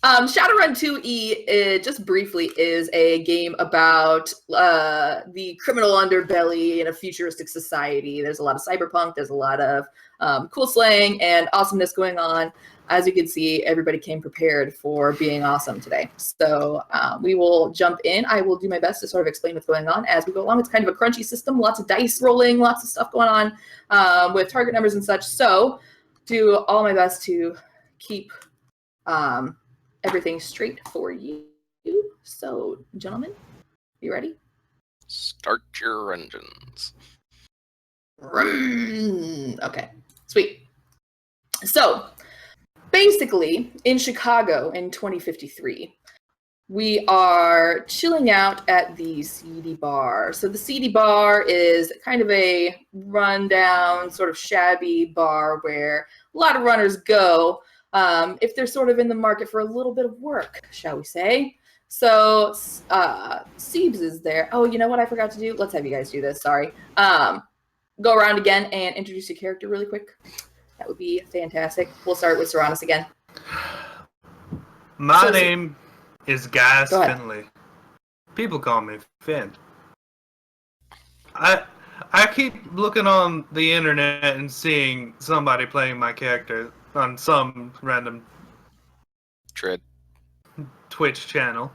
Shadowrun 2E, just briefly, is a game about the criminal underbelly in a futuristic society. There's a lot of cyberpunk. There's a lot of cool slang and awesomeness going on. As you can see, everybody came prepared for being awesome today. So we will jump in. I will do my best to sort of explain what's going on as we go along. It's kind of a crunchy system, lots of dice rolling, lots of stuff going on with target numbers and such. So do all my best to keep everything straight for you. So, gentlemen, you ready? Start your engines. Okay, sweet. So, basically, in Chicago in 2053, we are chilling out at the Seedy Bar. So the Seedy Bar is kind of a rundown, sort of shabby bar where a lot of runners go if they're sort of in the market for a little bit of work, shall we say. So Siebes is there. Oh, you know what I forgot to do? Let's have you guys do this, sorry. Go around again and introduce your character really quick. That would be fantastic. We'll start with Serranus again. My name is Guy Finley. People call me Finn. I keep looking on the internet and seeing somebody playing my character on some random Twitch channel.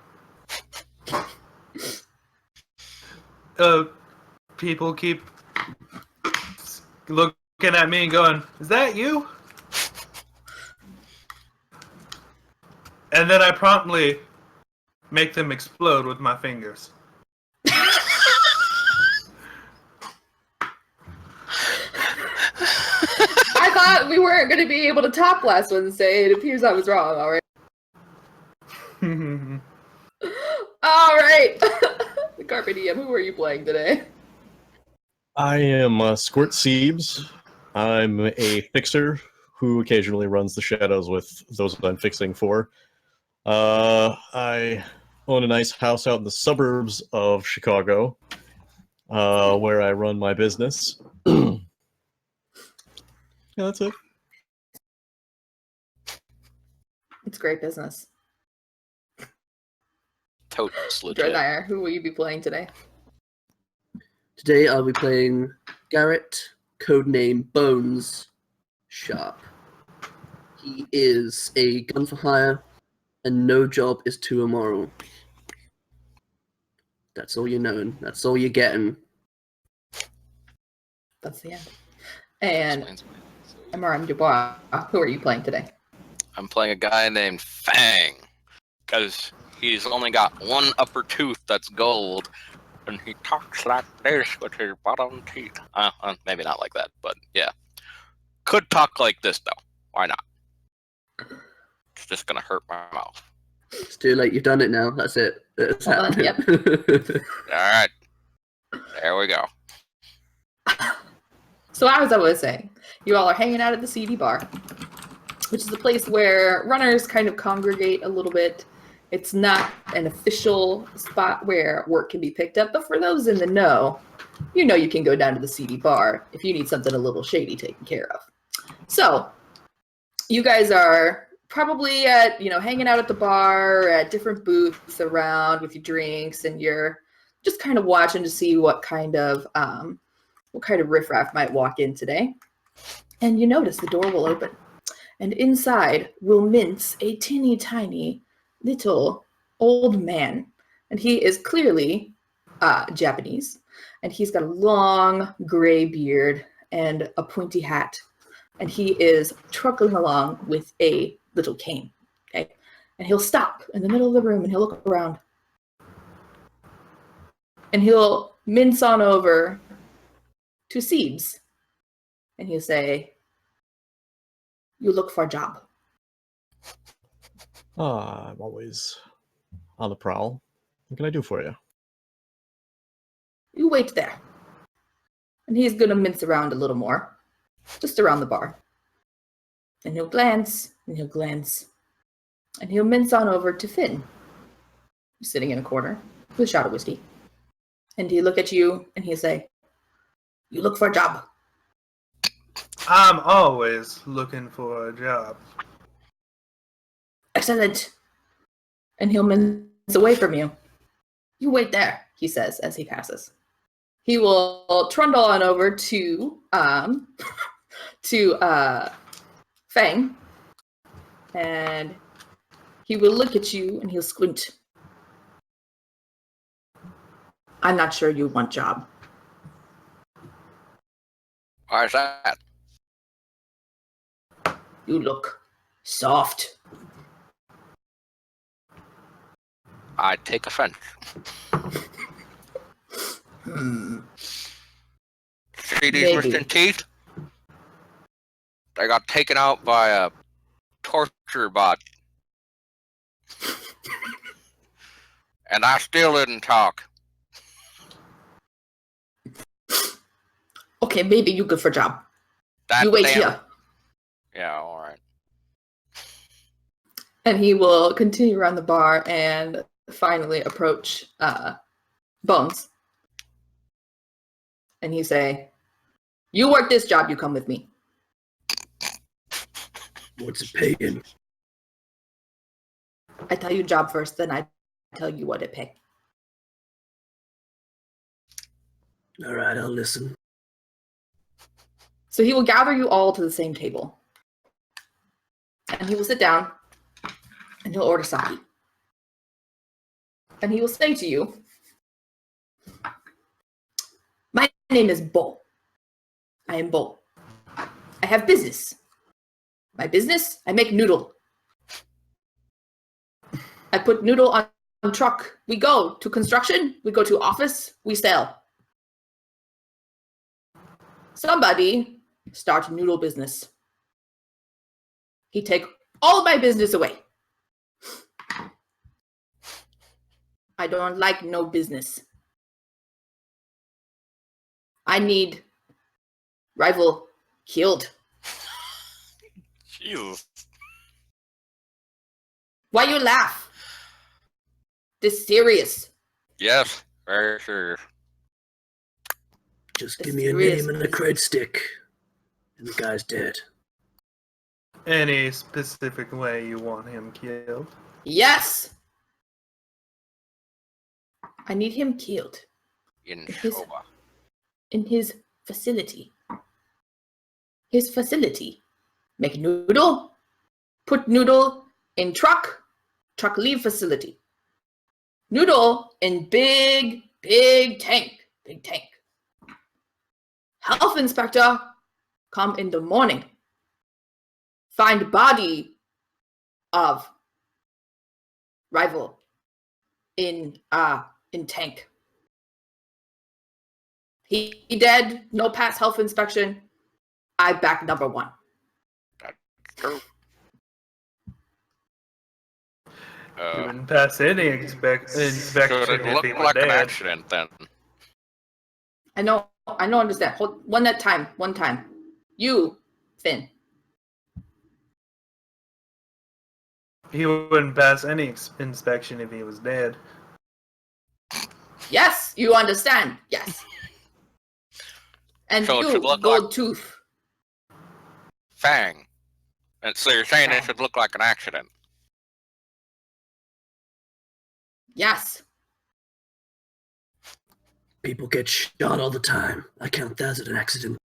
People keep looking at me and going, "Is that you?" And then I promptly make them explode with my fingers. I thought we weren't going to be able to top last Wednesday. It appears I was wrong, all right. All right. Carpe Diem, who are you playing today? I am Squirt Siebes. I'm a fixer who occasionally runs the shadows with those that I'm fixing for. I own a nice house out in the suburbs of Chicago, where I run my business. Yeah, that's it. It's great business. Totes legit. Dreadnire, who will you be playing today? Today I'll be playing Garrett, codename Bones Sharp. He is a gun for hire, and no job is too immoral. That's all you're knowing. That's all you're getting. That's the end. And Amaram Dubois, who are you playing today? I'm playing a guy named Fang, because he's only got one upper tooth that's gold, and he talks like this with his bottom teeth. Maybe not like that, but yeah. Could talk like this, though. Why not? It's just gonna hurt my mouth. It's too late. You've done it now. That's it. It's happening. Yep. Alright. There we go. So as I was saying, you all are hanging out at the Seedy Bar, which is a place where runners kind of congregate a little bit. It's not an official spot where work can be picked up, but for those in the know, you know you can go down to the Seedy Bar if you need something a little shady taken care of. So, you guys are probably hanging out at the bar, at different booths around with your drinks, and you're just kind of watching to see what kind of riffraff might walk in today. And you notice the door will open, and inside will mince a teeny tiny little old man, and he is clearly Japanese, and he's got a long gray beard and a pointy hat, and he is truckling along with a little cane. Okay, and he'll stop in the middle of the room and he'll look around, and he'll mince on over to Siebes, and he'll say, "You look for a job." I'm always on the prowl. What can I do for you? You wait there. And he's going to mince around a little more, just around the bar. And he'll glance, and he'll glance, and he'll mince on over to Finn, who's sitting in a corner with a shot of whiskey. And he'll look at you, and he'll say, "You look for a job." I'm always looking for a job. Excellent. and he'll mince away from you. You wait there, he says as he passes. He will trundle on over to Fang, and he will look at you and he'll squint. I'm not sure you want job. Why is that? You look soft. I take offense. See these Maybe. missing teeth? They got taken out by a torture bot. And I still didn't talk. Okay, maybe you good for job. That You wait damn- here. Yeah, alright. And he will continue around the bar and finally approach Bones. And he say, you work this job, you come with me. What's it paying? I tell you job first, then I tell you what it pay. All right, I'll listen. So he will gather you all to the same table. And he will sit down and he'll order sake. And he will say to you, my name is Bo. I am Bo. I have business. My business, I make noodle. I put noodle on truck. We go to construction, we go to office, we sell. Somebody start noodle business. He take all my business away. I don't like no business. I need rival killed. Jesus. Why you laugh? This serious. Yes, very serious. Just It's give me a serious name and a cred stick, and the guy's dead. Any specific way you want him killed? Yes. I need him killed In His- Showa. in his facility. His facility. Make noodle. Put noodle in truck leave facility. Noodle in big tank. Health inspector, come in the morning. Find body of rival in tank. He dead, no pass health inspection. I back number one. True. You wouldn't pass any inspection Should it if look he was like an dead. accident then? I know, understand. Hold one time. You, Finn. He wouldn't pass any inspection if he was dead. Yes, you understand. Yes. And So it you, should look gold like- tooth. Fang. And so you're saying Fang. it should look like an accident? Yes. People get shot all the time. I count that as an accident.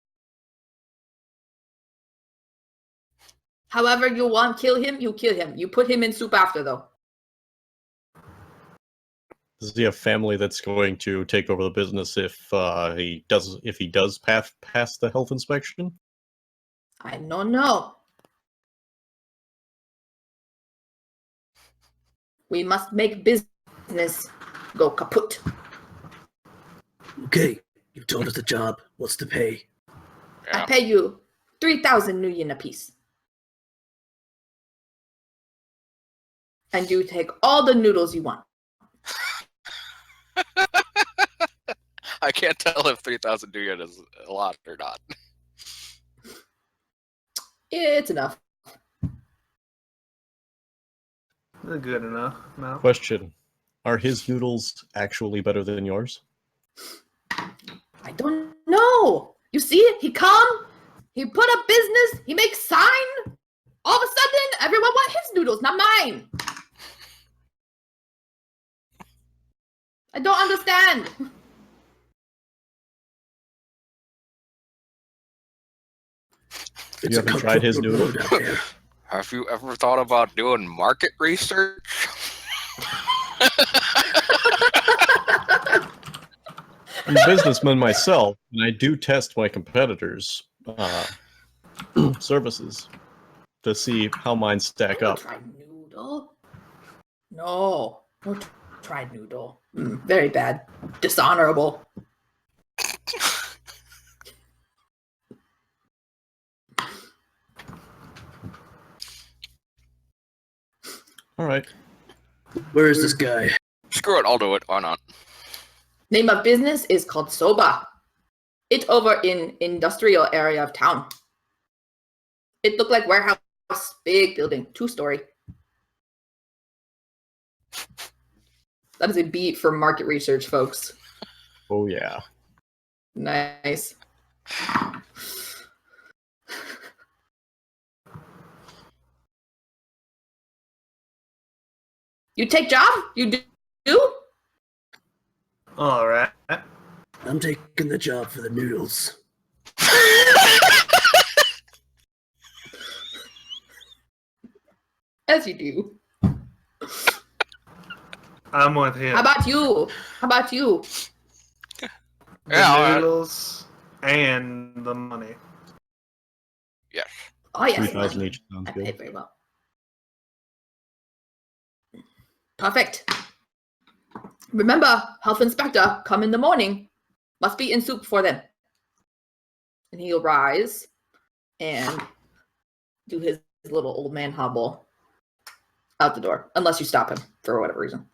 However you want, kill him, you kill him. You put him in soup after, though. Does he have family that's going to take over the business if he does pass the health inspection? I don't know. We must make business go kaput. Okay, you've told us the job. What's the pay? Yeah. I pay you 3,000 New Yen apiece. And you take all the noodles you want. I can't tell if 3,000 yen is a lot or not. It's enough. Good enough. No. Question: are his noodles actually better than yours? I don't know. You see it? He come, he put up business, he makes sign. All of a sudden, everyone want his noodles, not mine. I don't understand. It's You a haven't tried his cutthroat noodle? road out there. Have you ever thought about doing market research? I'm a businessman myself, and I do test my competitors' services to see how mine stack Never up. tried noodle. No, never tried noodle. Very bad. Dishonorable. All right. Where is this guy? Screw it, I'll do it. Why not? Name of business is called Soba. It over in industrial area of town. It looked like warehouse, big building, 2-story. That is a beat for market research, folks. Oh yeah. Nice. You take job? You do? All right. I'm taking the job for the noodles. As you do. I'm with him. How about you? How about you? The Yeah, all right. noodles and the money. Yes. Oh, yes. 3,000 each sounds I paid good. very well. Perfect. Remember, health inspector, come in the morning. Must be in soup for them. And he'll rise and do his little old man hobble out the door, unless you stop him for whatever reason.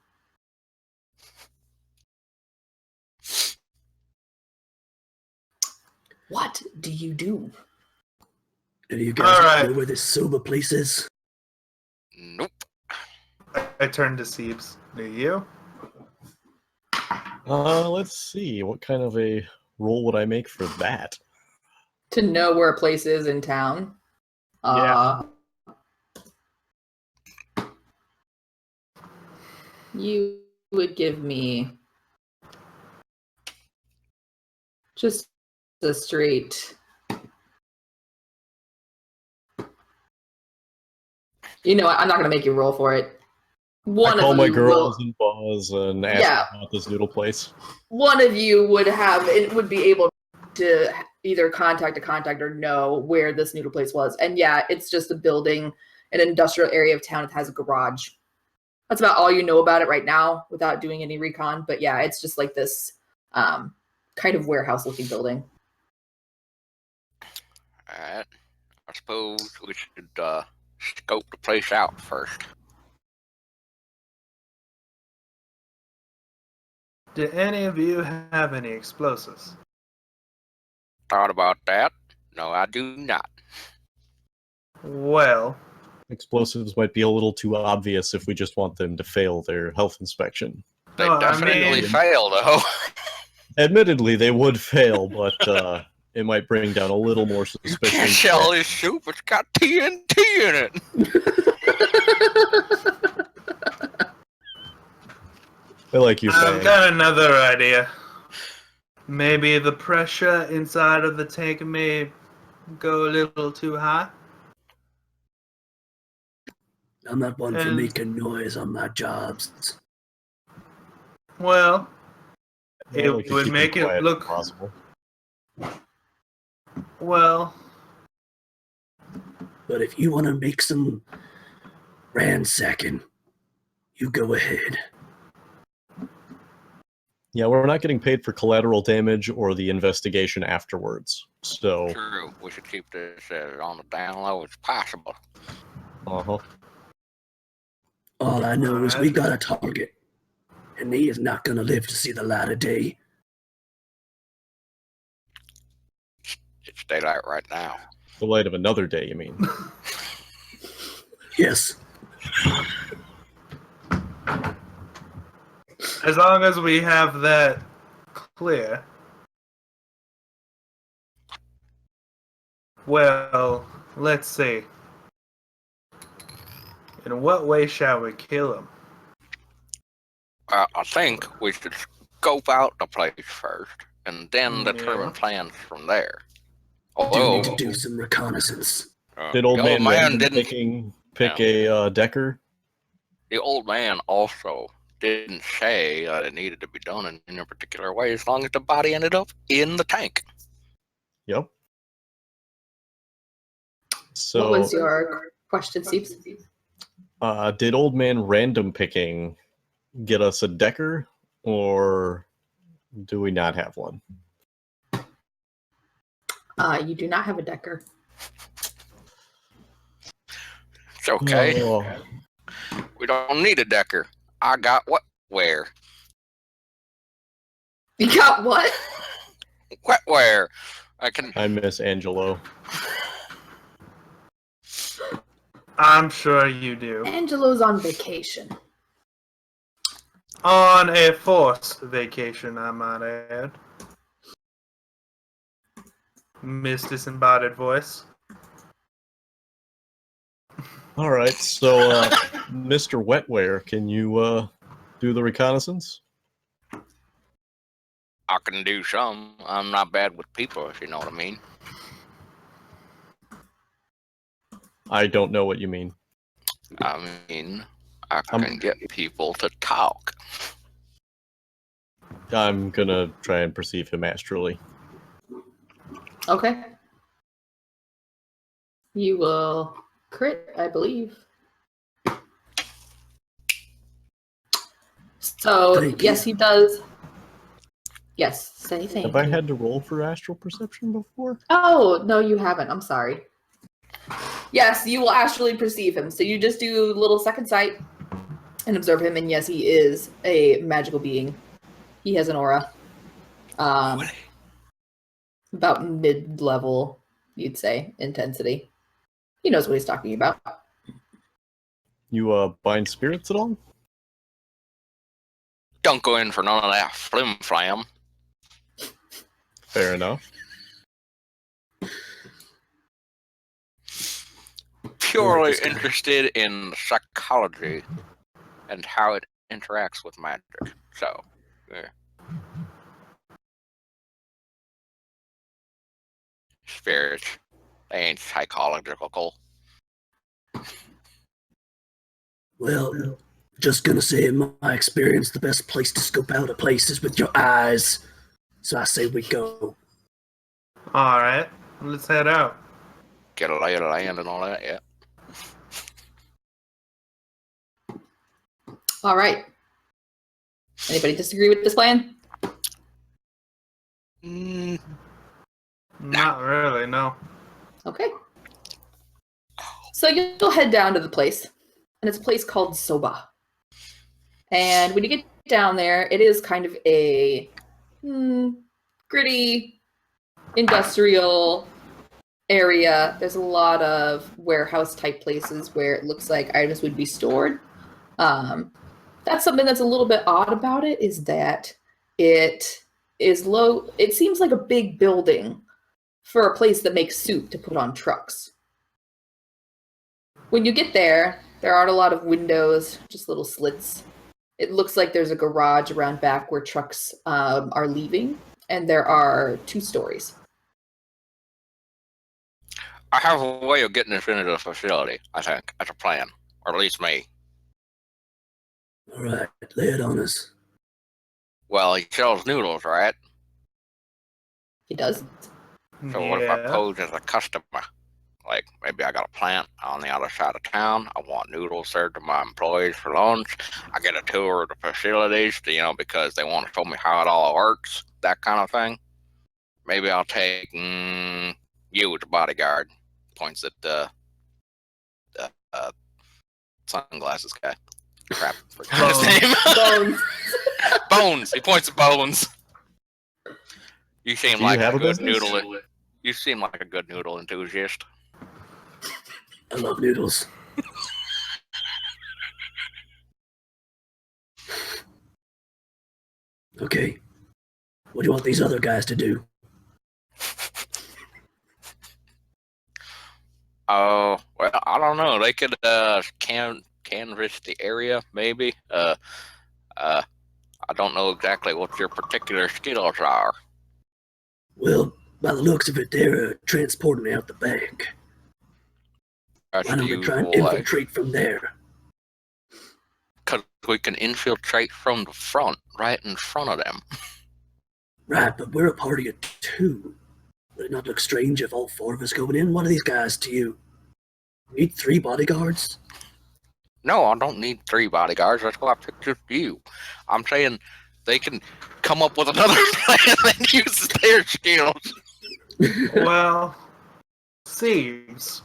What do you do? Any of you guys All right. know where this soba place is? Nope. I turned to Siebes. Do you? Let's see. What kind of a roll would I make for that? To know where a place is in town. You would give me just a straight. You know what? I'm not going to make you roll for it. I call of my you girls will- and buzz and ask Yeah. them about this noodle place. One of you would have it would be able to either contact a contact or know where this noodle place was. And yeah, it's just a building, an industrial area of town. It has a garage. That's about all you know about it right now without doing any recon. But yeah, it's just like this kind of warehouse looking building. Alright. I suppose we should scope the place out first. Do any of you have any explosives? Thought about that? No, I do not. Well, Explosives might be a little too obvious if we just want them to fail their health inspection. They No, I definitely mean- fail, though. Admittedly, they would fail, but it might bring down a little more You suspicion. can't sell this soup. It's got TNT in it. I like you, I've Fang. got another idea. Maybe the pressure inside of the tank may go a little too high. I'm not one for And- making noise on my jobs. Well, I it like to would keep make them it quiet if look possible. well. But if you want to make some ransacking, you go ahead. Yeah, we're not getting paid for collateral damage or the investigation afterwards. So, True. We should keep this on the down low as possible. uh-huh. All I know is we Alright. got a target, and he is not going to live to see the light of day. It's daylight right now. The light of another day, you mean? Yes, As long as we have that clear. Well, let's see. In what way shall we kill him? I think we should scope out the place first, and then determine Yeah. plans from there. Do Although, need to do some reconnaissance. Did old the man, old man Random didn't. pick a decker? The old man also didn't say that it needed to be done in a particular way, as long as the body ended up in the tank. Yep. So, What was your question, Steve? did old man Random Picking get us a decker, or do we not have one? You do not have a decker. It's okay. Oh, We don't need a decker. I got wetware. You got what? Wetware. I can. I miss Angelo. I'm sure you do. Angelo's on vacation. On a forced vacation, I might add. Miss Disembodied Voice. All right, so Mr. Wetware, can you do the reconnaissance? I can do some. I'm not bad with people, if you know what I mean. I don't know what you mean. I mean, I can get people to talk. I'm gonna try and perceive him astrally. Okay. You will crit, I believe. So, Thank yes, you. he does. Yes, say thank Have I you. had to roll for astral perception before? Oh, no, you haven't. I'm sorry. Yes, you will astrally perceive him. So you just do little second sight and observe him. And yes, he is a magical being. He has an aura. About mid-level, you'd say, intensity. He knows what he's talking about. You bind spirits at all? Don't go in for none of that flim flam. Fair enough. Purely this guy. interested in psychology and how it interacts with magic. So, yeah. Spirits, they ain't psychological. Well, just gonna say, in my experience, the best place to scope out a place is with your eyes. So I say we go. Alright, let's head out. Get a lay of the land and all that, yeah. All right. Anybody disagree with this plan? Not really, no. Okay. So you'll head down to the place, and it's a place called Soba. And when you get down there, it is kind of a gritty, industrial area. There's a lot of warehouse-type places where it looks like items would be stored. That's something that's a little bit odd about it, is that it is low. It seems like a big building for a place that makes soup to put on trucks. When you get there, there aren't a lot of windows, just little slits. It looks like there's a garage around back where trucks are leaving, and there are 2 stories. I have a way of getting this into the facility, I think, as a plan. Or at least me. All right, lay it on us. Well, he sells noodles, right? He does. So what if I Yeah. pose as a customer? Like, maybe I got a plant on the other side of town. I want noodles served to my employees for lunch. I get a tour of the facilities, because they want to show me how it all works, that kind of thing. Maybe I'll take you as a bodyguard. Points at the sunglasses guy. Crap, forgot his name. Bones. Bones. He points at Bones. You seem Do you like have a a good business? noodle. You seem like a good noodle enthusiast. I love noodles. Okay. What do you want these other guys to do? Oh, well, I don't know. They could canvass the area, maybe. I don't know exactly what your particular skills are. Well, by the looks of it, they're transporting out the bank. That's Why the don't we try and usual way. infiltrate from there? Because we can infiltrate from the front, right in front of them. Right, but we're a party of 2. Would it not look strange if all 4 of us going in? What are these guys to you? Need 3 bodyguards? No, I don't need 3 bodyguards. That's why I picked just you. I'm saying they can come up with another plan and use their skills. Well, Seems.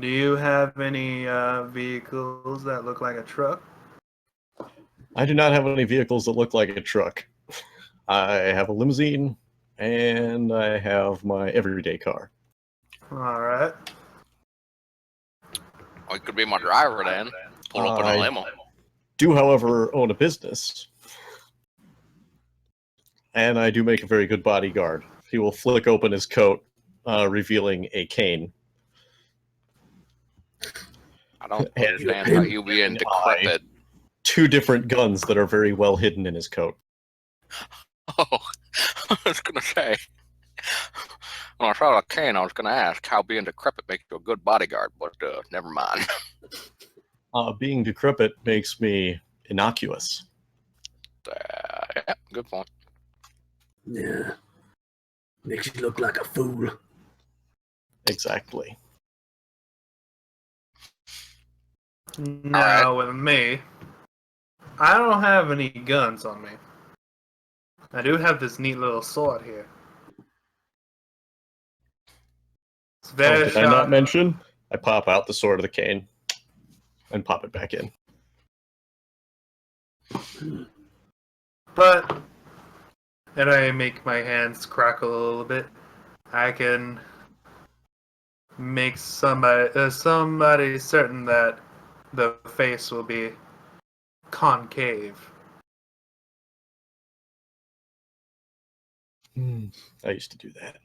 Do you have any vehicles that look like a truck? I do not have any vehicles that look like a truck. I have a limousine, and I have my everyday car. All right. Well, you could be my driver then. Pull up in a limo. Do, however, own a business. And I do make a very good bodyguard. He will flick open his coat, revealing a cane. I don't And understand how you being decrepit. 2 different guns that are very well hidden in his coat. Oh, I was gonna say. When I saw a cane, I was gonna ask how being decrepit makes you a good bodyguard, but never mind. Being decrepit makes me innocuous. Yeah, good point. Yeah. Makes you look like a fool. Exactly. Now, with me, I don't have any guns on me. I do have this neat little sword here. It's very Did I sharp. not mention? I pop out the sword of the cane and pop it back in. But, and I make my hands crackle a little bit. I can make somebody certain that the face will be concave. I used to do that.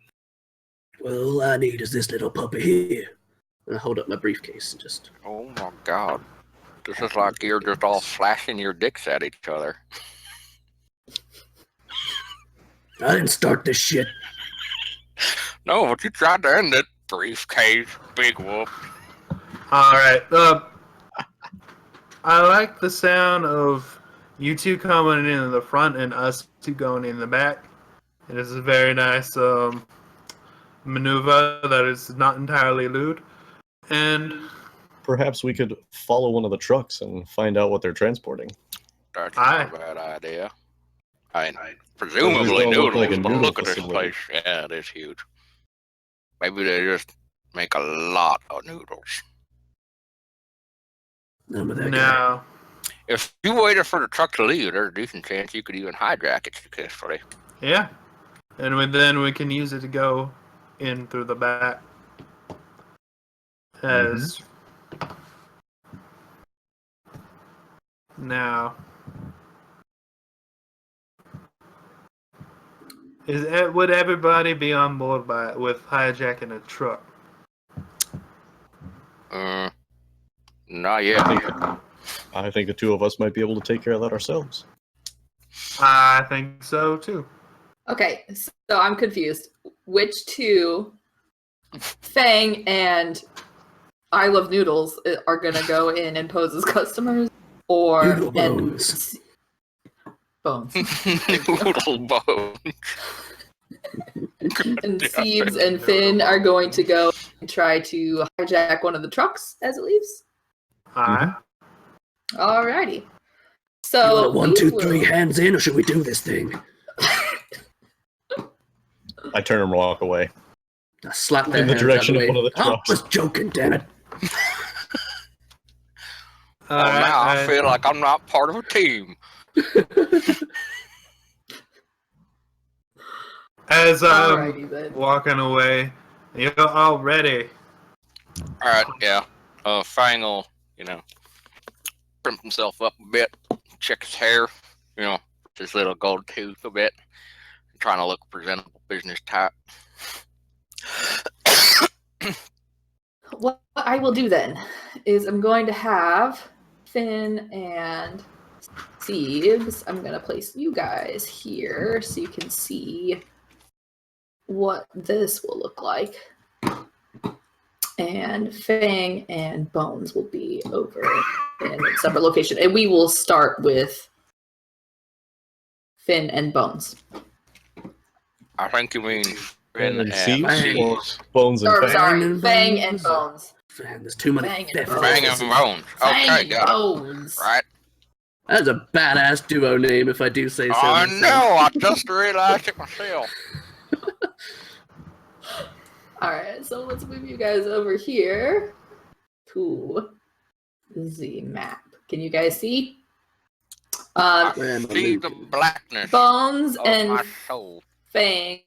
Well, all I need is this little puppy here. And I hold up my briefcase and just... Oh my god. This is like you're just all flashing your dicks at each other. I didn't start this shit. No, but you tried to end it. Briefcase, big whoop. Alright, I like the sound of you 2 coming in the front and us 2 going in the back. It is a very nice maneuver that is not entirely lewd. And Perhaps we could follow one of the trucks and find out what they're transporting. That's Aye. not a bad idea. I mean, These presumably don't look noodles, like a but noodle look at this facility. place. Yeah, it is huge. Maybe they just make a lot of noodles. None of that guy. now, If you waited for the truck to leave, there's a decent chance you could even hijack it successfully. yeah. And then we can use it to go in through the back. As now, would everybody be on board with hijacking a truck? Not yet. I think the 2 of us might be able to take care of that ourselves. I think so too. Okay, so I'm confused. Which 2, Fang and I Love Noodles, are going to go in and pose as customers? Or Noodle bones. Bones. Noodle bones. And Seebs and Finn are going to go and try to hijack one of the trucks as it leaves? Alright. Alrighty. You want So it 1, we 2, will- 3 hands in, or should we do this thing? I turn and walk away. I slap their In the hands direction out of the way. one of the I trucks. was joking, damn it. Well, now I feel like I'm not part of a team. As I'm Alrighty then. walking away, you're all ready. Alright, yeah. Fang will, primp himself up a bit, check his hair, his little gold tooth a bit, trying to look presentable business type. What I will do then is I'm going to have Finn and Seebs, I'm going to place you guys here so you can see what this will look like. And Fang and Bones will be over in a separate location. And we will start with Finn and Bones. I think you mean Finn and Seeds Seeds. or Bones and Or, Fang? sorry, Fang and Bones. Man, there's too many Fang and fifths. Bones. Fang and Bones. Fang Okay, and got it. Bones. Right. That's a badass duo name, if I do say so. I myself. know. I just realized it myself. Alright, so let's move you guys over here to the map. Can you guys see? Where am I See the looking? blackness Bones of and my soul. Fang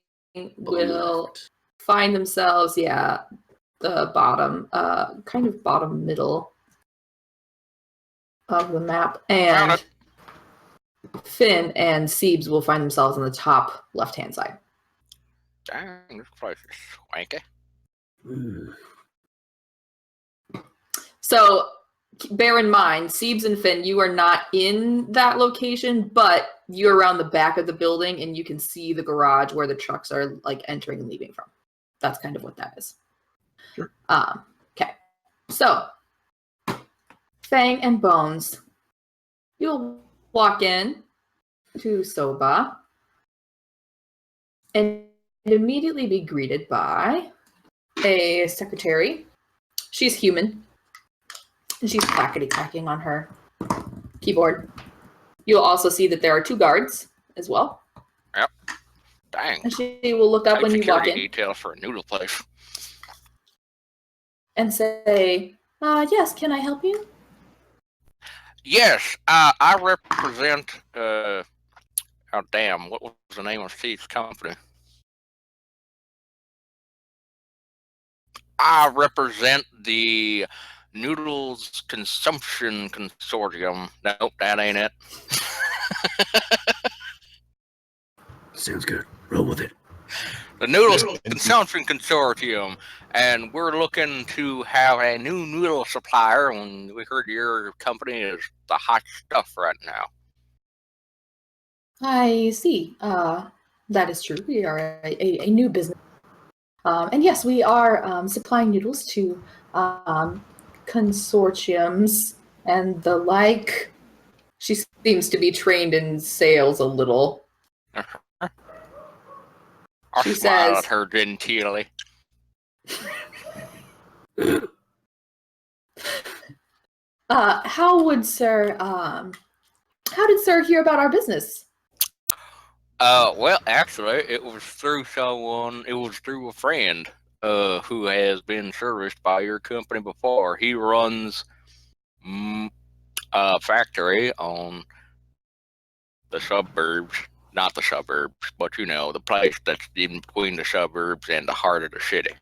will Left. find themselves, the bottom, kind of bottom middle of the map. Found And it. Finn and Seebs will find themselves on the top left-hand side. Dang, this place is swanky. Mm. So bear in mind, Seebs and Finn, you are not in that location, but you're around the back of the building and you can see the garage where the trucks are like entering and leaving from. That's kind of what that is. Sure. Okay. So Fang and Bones, you'll walk in to Soba and immediately be greeted by a secretary. She's human. And she's clackety-clacking on her keyboard. You'll also see that there are 2 guards as well. Yep. Dang. And she will look up Tight when you walk security in detail for a noodle place. and say, yes, can I help you? Yes, I represent. Oh damn! What was the name of Steve's company? I represent the Noodles Consumption Consortium. Nope, that ain't it. Sounds good. Roll with it. The Noodles Consumption Consortium, and we're looking to have a new noodle supplier. And we heard your company is the hot stuff right now. I see. That is true. We are a new business. And yes, we are supplying noodles to consortiums and the like. She seems to be trained in sales a little. I She smiled says- at her genteelly. How did Sir hear about our business? Well, actually, it was through someone. It was through a friend who has been serviced by your company before. He runs a factory on the suburbs. Not the suburbs, but you know, the place that's in between the suburbs and the heart of the city.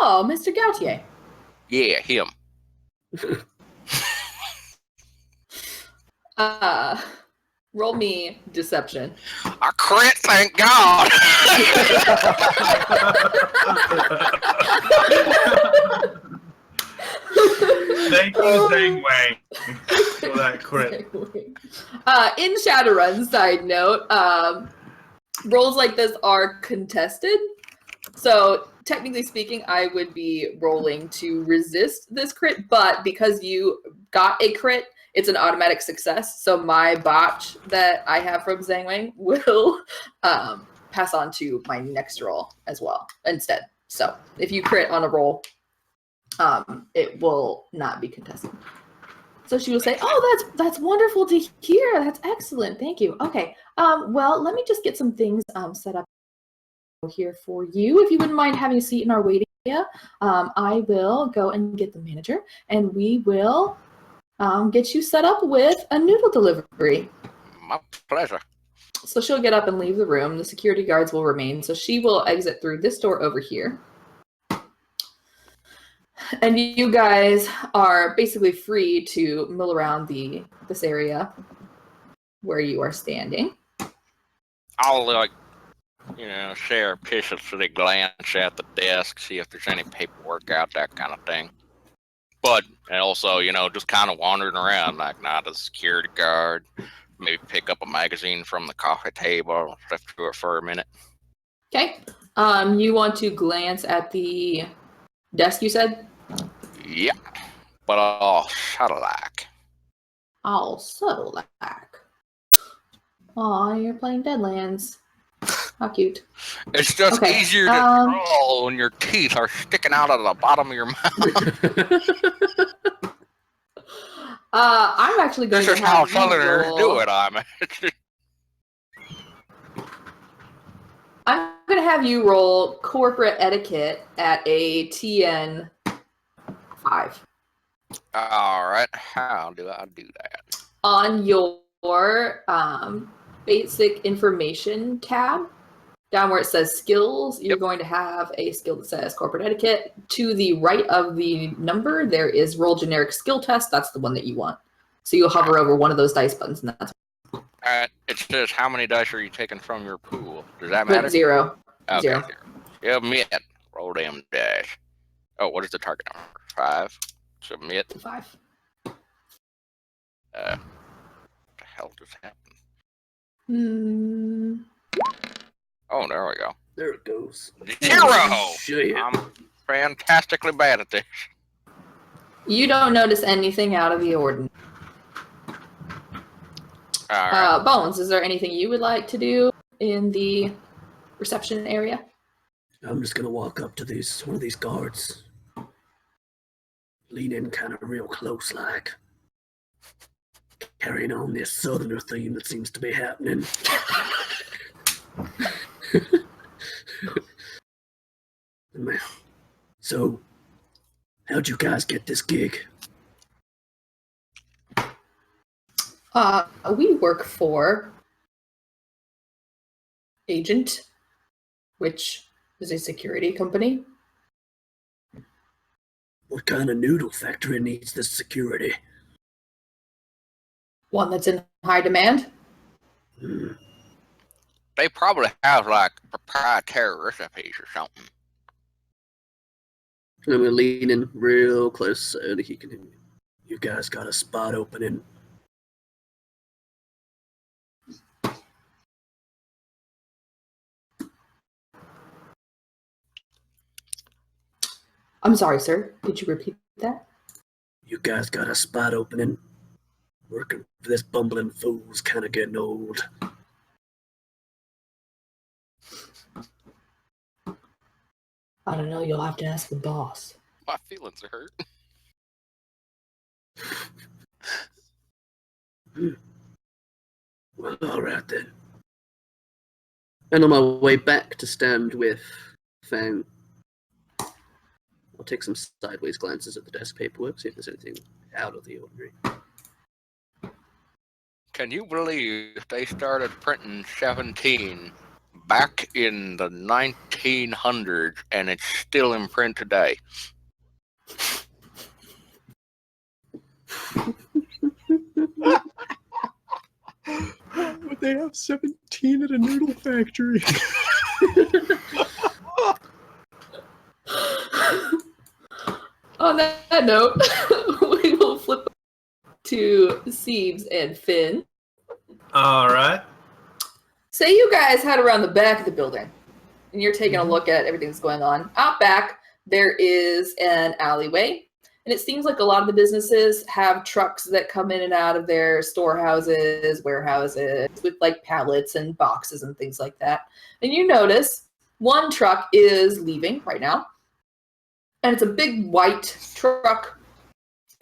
Oh, Mr. Gautier. Yeah, him. Roll me deception. I crit, thank God. Thank you, Zhang Wei, for that crit. In Shadowrun, side note, rolls like this are contested. So technically speaking, I would be rolling to resist this crit, but because you got a crit, it's an automatic success. So my botch that I have from Zhang Wei will pass on to my next roll as well instead. So if you crit on a roll, it will not be contested. So she will say, "Oh, that's wonderful to hear. That's excellent. Thank you. Okay. Well, let me just get some things set up here for you. If you wouldn't mind having a seat in our waiting area, I will go and get the manager, and we will get you set up with a noodle delivery." My pleasure. So she'll get up and leave the room. The security guards will remain. So she will exit through this door over here. And you guys are basically free to mill around this area where you are standing. I'll surreptitiously glance at the desk, see if there's any paperwork out, that kind of thing. But and also, just kind of wandering around, like not a security guard. Maybe pick up a magazine from the coffee table, flip through it for a minute. Okay. You want to glance at the desk, you said? Yeah, but all shut-alike. All subtle like. Aw, you're playing Deadlands. How cute. It's just Okay, easier to draw when your teeth are sticking out of the bottom of your mouth. I'm actually going This to is how have you Southerners roll. do it, I'm going to have you roll corporate etiquette at a TN 5. All right, how do I do that? On your basic information tab, down where it says skills, you're going to have a skill that says corporate etiquette. To the right of the number, there is roll generic skill test. That's the one that you want. So you'll hover over one of those dice buttons, and that's All right, it says how many dice are you taking from your pool? Does that matter? 0. Okay, 0. Submit. Roll them dice. Oh, what is the target number? 5. Submit. 5. What the hell just happened? Oh, there we go. There it goes. 0! Shit. I'm fantastically bad at this. You don't notice anything out of the ordinary. All right. Bones, is there anything you would like to do in the reception area? I'm just gonna walk up to one of these guards. Lean in kind of real close like. Carrying on this southerner theme that seems to be happening. So, how'd you guys get this gig? We work for Agent, which is a security company. What kind of noodle factory needs this security? One that's in high demand. They probably have like proprietary recipes or something. I'm gonna lean in real close so that he can hear me. You guys got a spot opening. I'm sorry, sir. Did you repeat that? You guys got a spot opening. Working for this bumbling fool's kind of getting old. I don't know. You'll have to ask the boss. My feelings are hurt. Well, alright then. And on my way back to stand with Fang, I'll take some sideways glances at the desk paperwork, see if there's anything out of the ordinary. Can you believe they started printing 17 back in the 1900s and it's still in print today? Why would they have 17 at a noodle factory? On that note, we will flip to Siebes and Finn. All right. Say you guys head around the back of the building, and you're taking a look at everything that's going on. Out back, there is an alleyway, and it seems like a lot of the businesses have trucks that come in and out of their storehouses, warehouses, with like pallets and boxes and things like that. And you notice one truck is leaving right now, and it's a big white truck,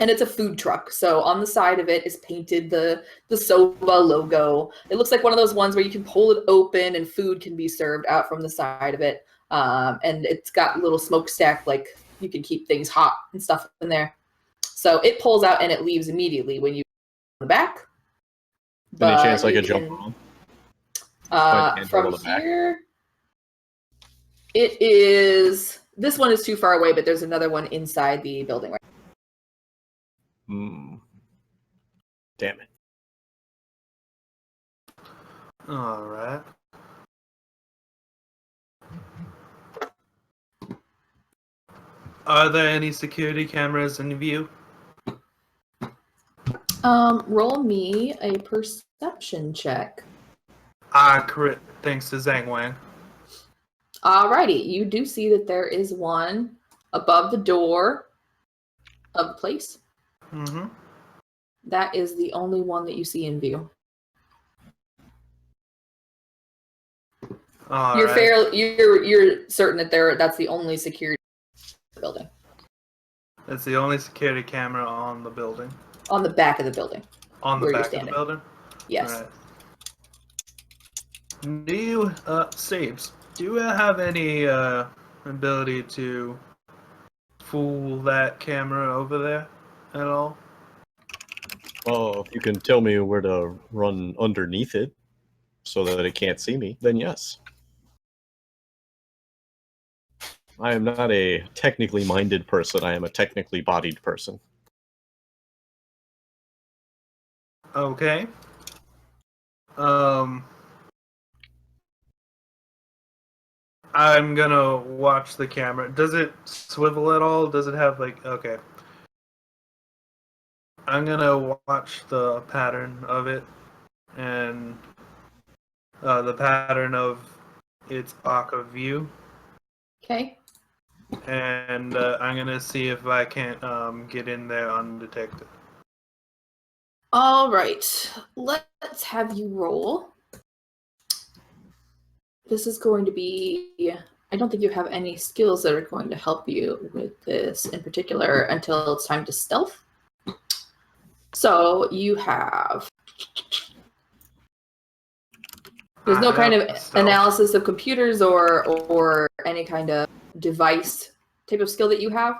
and it's a food truck. So on the side of it is painted the Soba logo. It looks like one of those ones where you can pull it open and food can be served out from the side of it. And it's got a little smokestack, like you can keep things hot and stuff in there. So it pulls out and it leaves immediately when you go on the back. Any chance I you could jump can- on? From on the back? here, it is. This one is too far away, but there's another one inside the building. Right? Damn it. All right. Are there any security cameras in view? Roll me a perception check. Crit thanks to Zhang Wang. Alrighty, you do see that there is one above the door of the place. Mm-hmm. That is the only one that you see in view. You're certain that that's the only security building. That's the only security camera on the building. On the back of the building. On the Where you're back of the standing. building? Yes. Alright. Do you, Sabes, do you have any, ability to fool that camera over there at all? Oh, if you can tell me where to run underneath it so that it can't see me, then yes. I am not a technically minded person. I am a technically bodied person. Okay. I'm gonna watch the camera. Does it swivel at all? Does it have, like, okay. I'm gonna watch the pattern of it and the pattern of its arc of view, Okay. and I'm gonna see if I can't get in there undetected. All right. Let's have you roll. This is going to be... I don't think you have any skills that are going to help you with this in particular until it's time to stealth. So you have... There's no kind of analysis of computers or any kind of device type of skill that you have.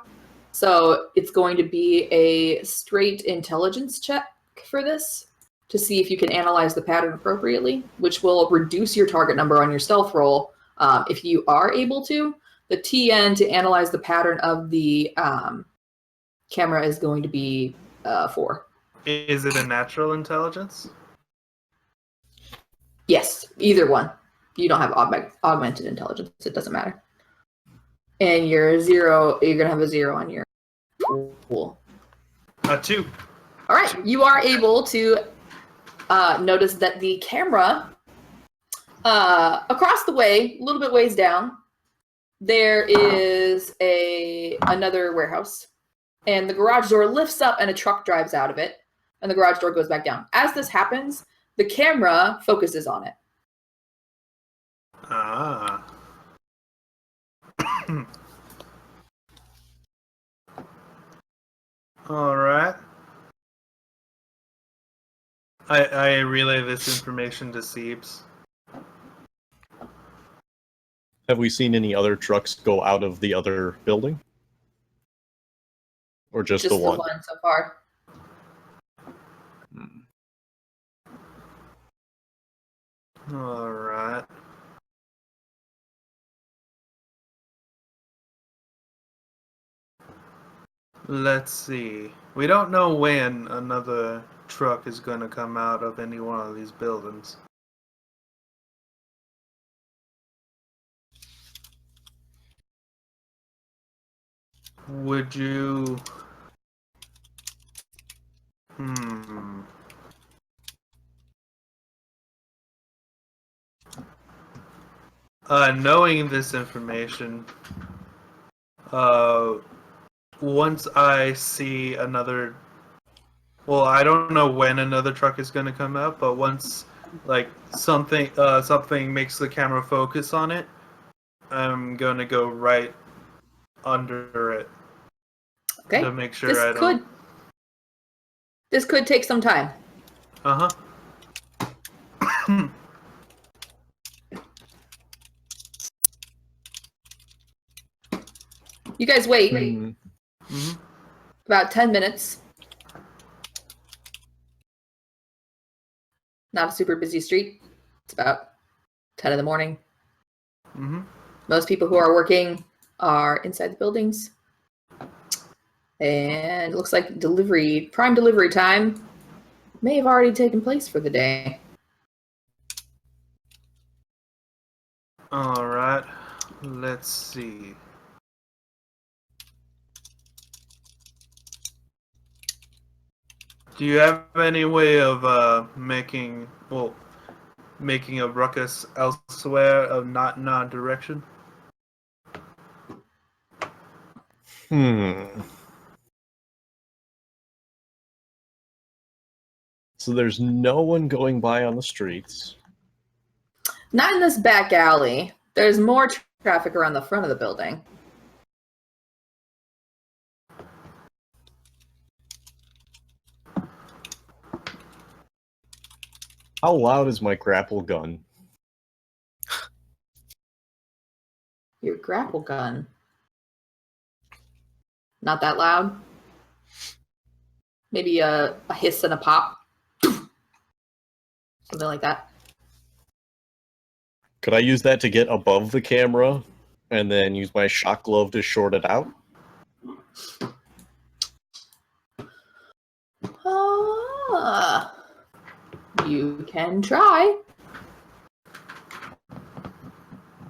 So it's going to be a straight intelligence check for this to see if you can analyze the pattern appropriately, which will reduce your target number on your stealth roll if you are able to. The TN to analyze the pattern of the camera is going to be 4. Is it a natural intelligence? Yes, either one. You don't have augmented intelligence. It doesn't matter. And you're gonna have a 0 on your pool. 2. All right, you are able to notice that the camera across the way, a little bit ways down, there is another warehouse, and the garage door lifts up and a truck drives out of it, and the garage door goes back down. As this happens, the camera focuses on it. Ah. All right. I relay this information to Seebs. Have we seen any other trucks go out of the other building? Or just the one? Just the one so far. All right. Let's see. We don't know when another truck is going to come out of any one of these buildings. Would you... knowing this information, once I see another... Well, I don't know when another truck is going to come out, but once, like, something makes the camera focus on it, I'm going to go right under it. Okay. To make sure I don't... This could take some time. Uh-huh. You guys wait Mm-hmm. about 10 minutes. Not a super busy street. It's about 10 in the morning. Mm-hmm. Most people who are working are inside the buildings. And it looks like prime delivery time may have already taken place for the day. All right. Let's see. Do you have any way of making a ruckus elsewhere of not in our direction? So there's no one going by on the streets. Not in this back alley. There's more traffic around the front of the building. How loud is my grapple gun? Your grapple gun. Not that loud. Maybe a hiss and a pop. Something like that. Could I use that to get above the camera and then use my shock glove to short it out? You can try.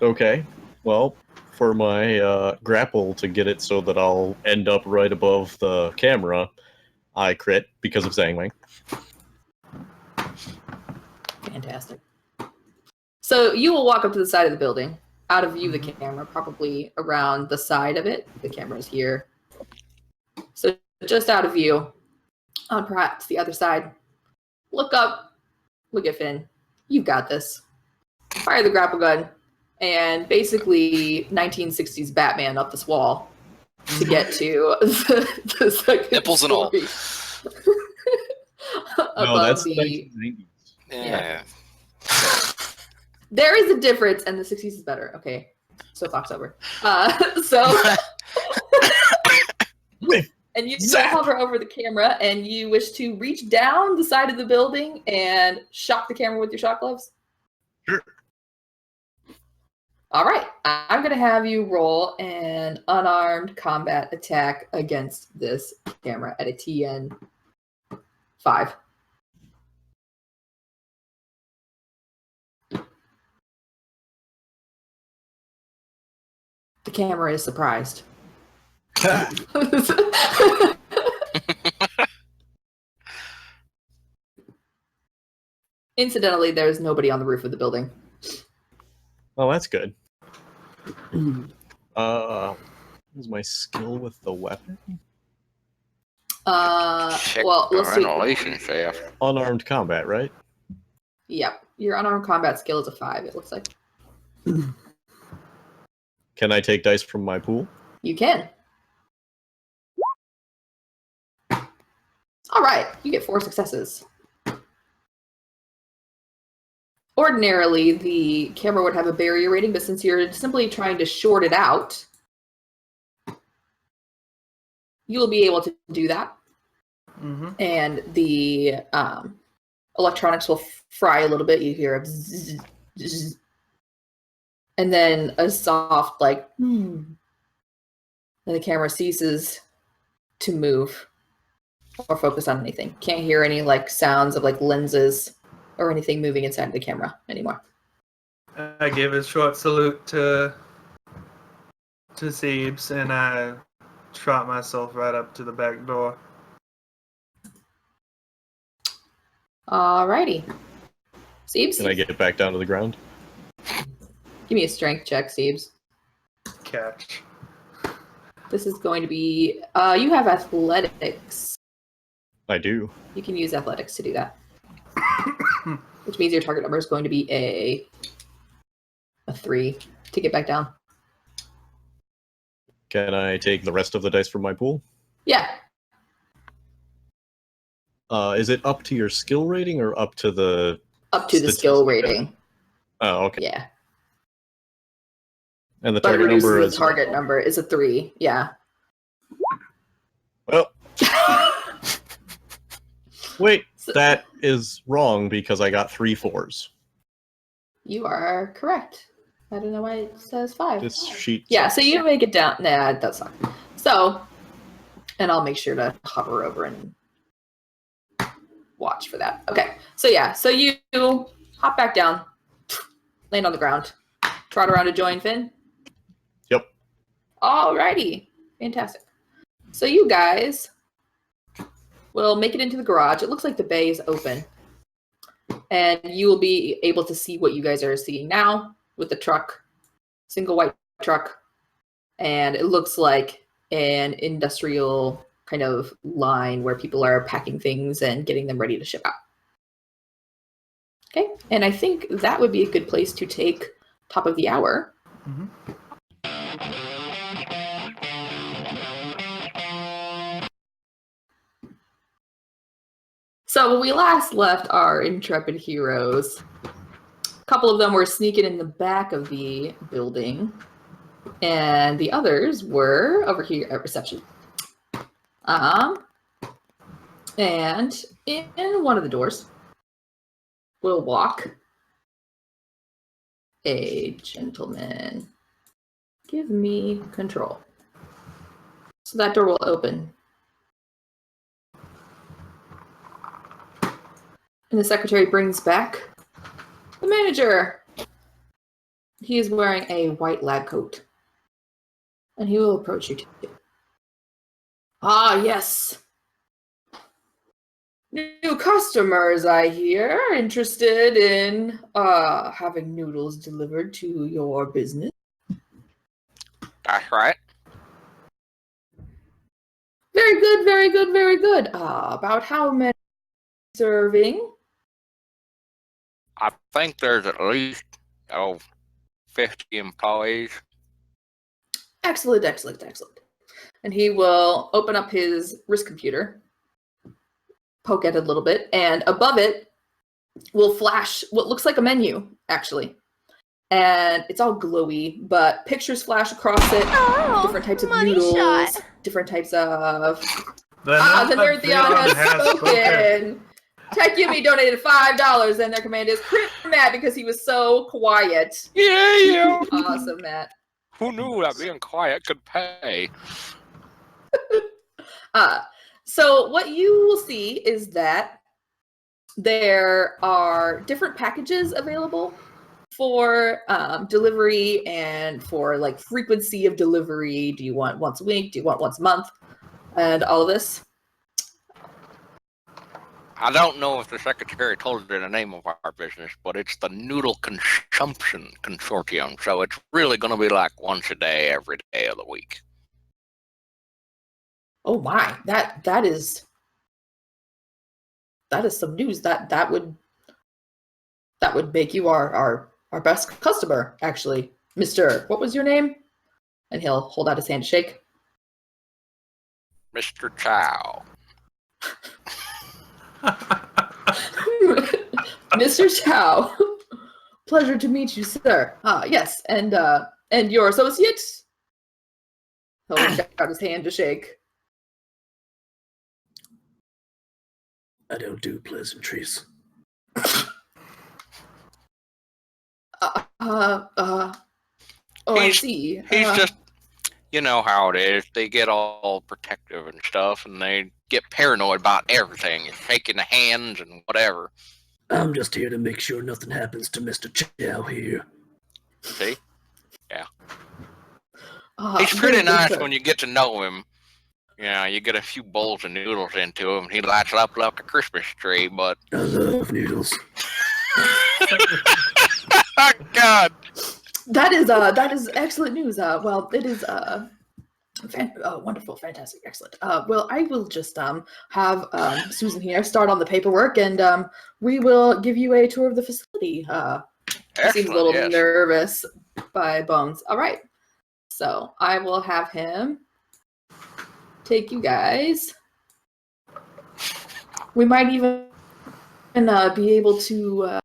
Okay. Well, for my grapple to get it so that I'll end up right above the camera, I crit because of Zangwang. Fantastic. So you will walk up to the side of the building, out of view of the camera, probably around the side of it. The camera is here. So just out of view, on perhaps the other side. Look up, look at Finn. You've got this. Fire the grapple gun, and basically 1960s Batman up this wall to get to the second Nipples and all. story. No, that's the the 1990s. Yeah. There is a difference, and the 60s is better. Okay, so Fox over. And you hover over the camera, and you wish to reach down the side of the building and shock the camera with your shock gloves? Sure. All right. I'm going to have you roll an unarmed combat attack against this camera at a TN 5. The camera is surprised. Incidentally, there's nobody on the roof of the building. Oh, that's good. Is my skill with the weapon? Check Well, let's see. relationship. Unarmed combat, right? Yep. Your unarmed combat skill is a 5, it looks like. Can I take dice from my pool? You can. All right. You get 4 successes. Ordinarily, the camera would have a barrier rating, but since you're simply trying to short it out, you'll be able to do that. Mm-hmm. And the electronics will fry a little bit. You hear a zzz, zzz, and then a soft, like, and the camera ceases to move or focus on anything. Can't hear any, like, sounds of, like, lenses or anything moving inside of the camera anymore. I give a short salute to Siebes, and I trot myself right up to the back door. Alrighty. Siebes? Can I get it back down to the ground? Give me a strength check, Siebes. Catch. This is going to be... you have athletics. I do. You can use athletics to do that. Which means your target number is going to be a 3 to get back down. Can I take the rest of the dice from my pool? Yeah. Is it up to your skill rating or up to the... Up to the skill statistic? rating. Oh, okay. Yeah. And the But target reduces number the is... target number is a 3. Yeah. Well... Wait, that is wrong because I got 3 4s. You are correct. I don't know why it says 5. This sheet... Yeah, sucks. so you make it down. Nah, that's not. So, and I'll make sure to hover over and watch for that. Okay, so yeah, so you hop back down, land on the ground, trot around to join Finn. Yep. Alrighty, fantastic. So you guys will make it into the garage. It looks like the bay is open. And you will be able to see what you guys are seeing now with the truck, single white truck. And it looks like an industrial kind of line where people are packing things and getting them ready to ship out. Okay, and I think that would be a good place to take top of the hour. Mm-hmm. So when we last left our intrepid heroes, a couple of them were sneaking in the back of the building, and the others were over here at reception. And in one of the doors will walk a gentleman. Give me control. So that door will open. And the secretary brings back the manager. He is wearing a white lab coat. And he will approach you too. Ah, yes. New customers, I hear, interested in having noodles delivered to your business. That's right. Very good, very good, very good. About how many serving? I think there's at least 50 employees. Excellent, excellent, excellent. And he will open up his wrist computer, poke at it a little bit, and above it will flash what looks like a menu, actually. And it's all glowy, but pictures flash across it, different types of noodles, shot. different types of... The nerd Theon has spoken! TechYumi donated $5, and their command is crit Matt because he was so quiet. Yeah. Awesome, Matt. Who knew that being quiet could pay? So what you will see is that there are different packages available for delivery and for like frequency of delivery. Do you want once a week? Do you want once a month? And all of this. I don't know if the secretary told you the name of our business, but it's the Noodle Consumption Consortium. So it's really going to be like once a day, every day of the week. Oh my, that is some news. That would make you our best customer, actually. Mr. What was your name? And he'll hold out his hand to shake. Mr. Chow. Mr. Chow. Pleasure to meet you, sir. Yes, and your associate? He'll reach out his hand to shake. I don't do pleasantries. I see. He's just, you know how it is. They get all protective and stuff, and they get paranoid about everything, and shaking the hands and whatever. I'm just here to make sure nothing happens to Mr. Chow here. See? Yeah. He's pretty very good, nice sir. when you get to know him. You know, you get a few bowls of noodles into him, he lights up like a Christmas tree, but... I love noodles. Oh, God! That is excellent news. Well, it is wonderful, fantastic, excellent. Well, I will just have Susan here start on the paperwork, and we will give you a tour of the facility. She seems a little nervous by Bones. All right, so I will have him take you guys. We might even be able to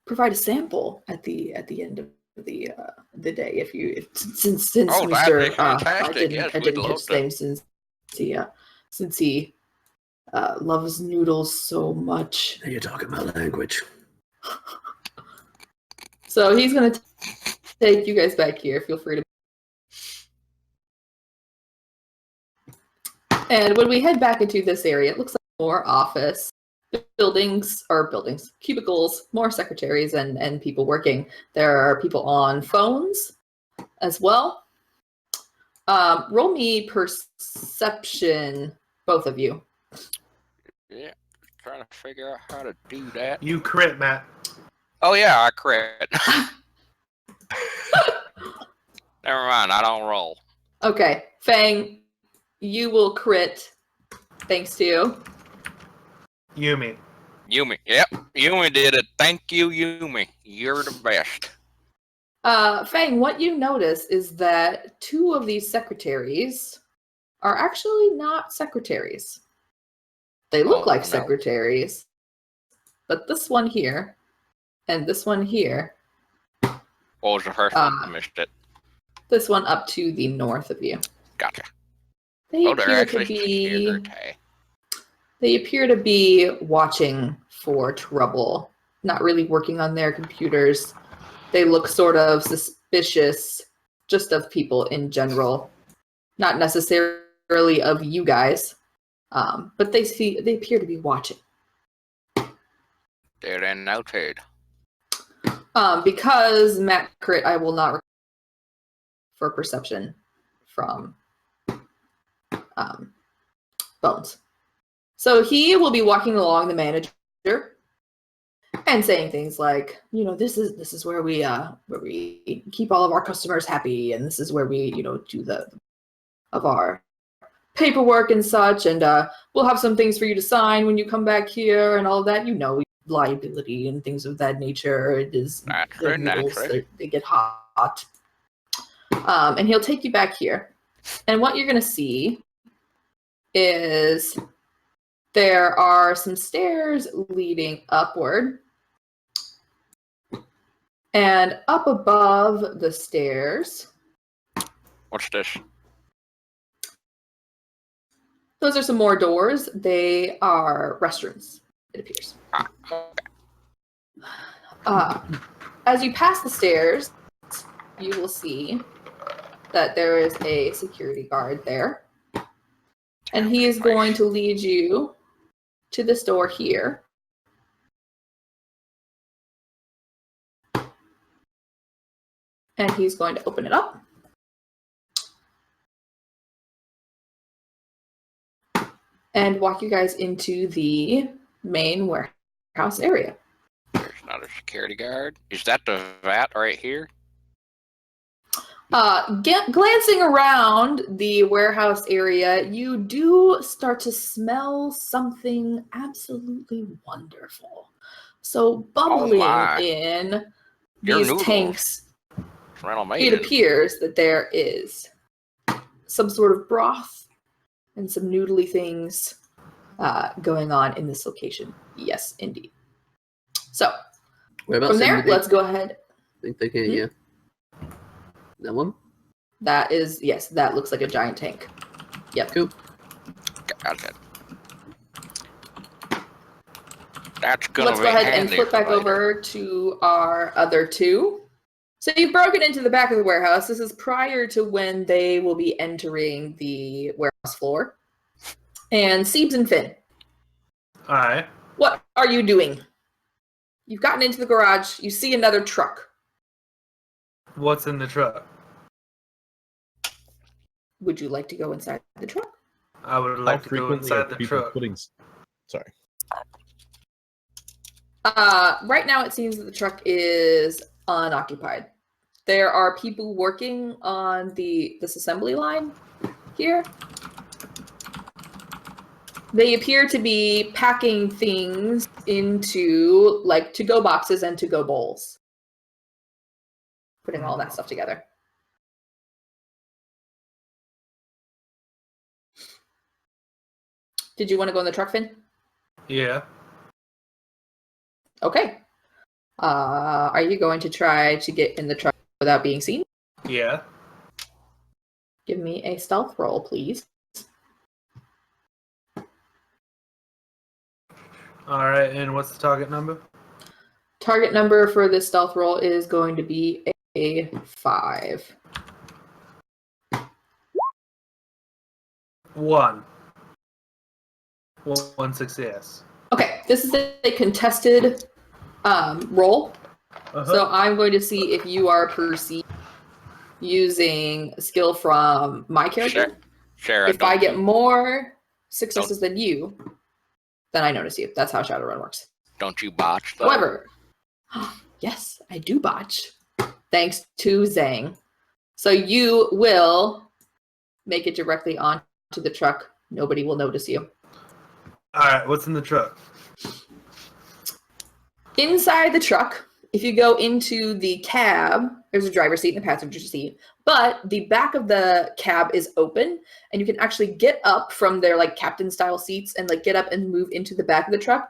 provide a sample at the end of the day since Oh, that'd be Mr. I fantastic. Yes, we'd didn't love catch his name since he loves noodles so much. Now you're talking my language. So he's gonna take you guys back here. Feel free to. And when we head back into this area, it looks like more office buildings, cubicles, more secretaries and people working. There are people on phones as well. Roll me perception, both of you. Yeah, trying to figure out how to do that. You crit, Matt. Oh yeah, I crit. Never mind, I don't roll. Okay, Fang, you will crit thanks to Yumi. Yumi. Yep, Yumi did it. Thank you, Yumi. You're the best. Fang. What you notice is that 2 of these secretaries are actually not secretaries. They look Oh, like no. secretaries, but this one here and this one here, What was the first one? I missed it. this one up to the north of you, Gotcha. they Oh, they're appear to actually be security. they appear to be watching for trouble, not really working on their computers. They look sort of suspicious just of people in general, not necessarily of you guys, but they appear to be watching. They're in noted. Because Matt crit, I will not for perception from Bones. So he will be walking along the manager and saying things like, you know, this is where we keep all of our customers happy, and this is where we, you know, do of our paperwork and such, and we'll have some things for you to sign when you come back here and all of that. You know, liability and things of that nature. It is the noodles, they get hot. And he'll take you back here. And what you're going to see is there are some stairs leading upward. And up above the stairs... What's this? Those are some more doors. They are restrooms, it appears. As you pass the stairs, you will see that there is a security guard there. And he is going to lead you to this door here. And he's going to open it up. And walk you guys into the main warehouse area. There's not a security guard. Is that the vat right here? Glancing around the warehouse area, you do start to smell something absolutely wonderful. So bubbling in these tanks, it appears that there is some sort of broth and some noodly things going on in this location. Yes, indeed. So from there, let's go ahead. I think they can, yeah. That one? That is, yes, that looks like a giant tank. Yep. Cool. Got it. That's gonna Let's go ahead and flip back over to our other 2. So you've broken into the back of the warehouse. This is prior to when they will be entering the warehouse floor. And Siebes and Finn. Hi. What are you doing? You've gotten into the garage. You see another truck. What's in the truck? Would you like to go inside the truck? I would like to go inside the truck. Sorry. Right now it seems that the truck is unoccupied. There are people working on this assembly line here. They appear to be packing things into like to-go boxes and to-go bowls. Putting all that stuff together. Did you want to go in the truck, Finn? Yeah. Okay. Are you going to try to get in the truck without being seen? Yeah. Give me a stealth roll, please. All right, and what's the target number? Target number for this stealth roll is going to be a 5. 1. 1 success. Okay, this is a contested roll. So I'm going to see if you are perceived using a skill from my character. Sure. If I get more successes than you, then I notice you. That's how Shadowrun works. Don't you botch, though? However, yes, I do botch. Thanks to Zhang. So you will make it directly onto the truck. Nobody will notice you. Alright, what's in the truck? Inside the truck, if you go into the cab, there's a driver's seat and a passenger seat, but the back of the cab is open, and you can actually get up from their like captain style seats and like get up and move into the back of the truck.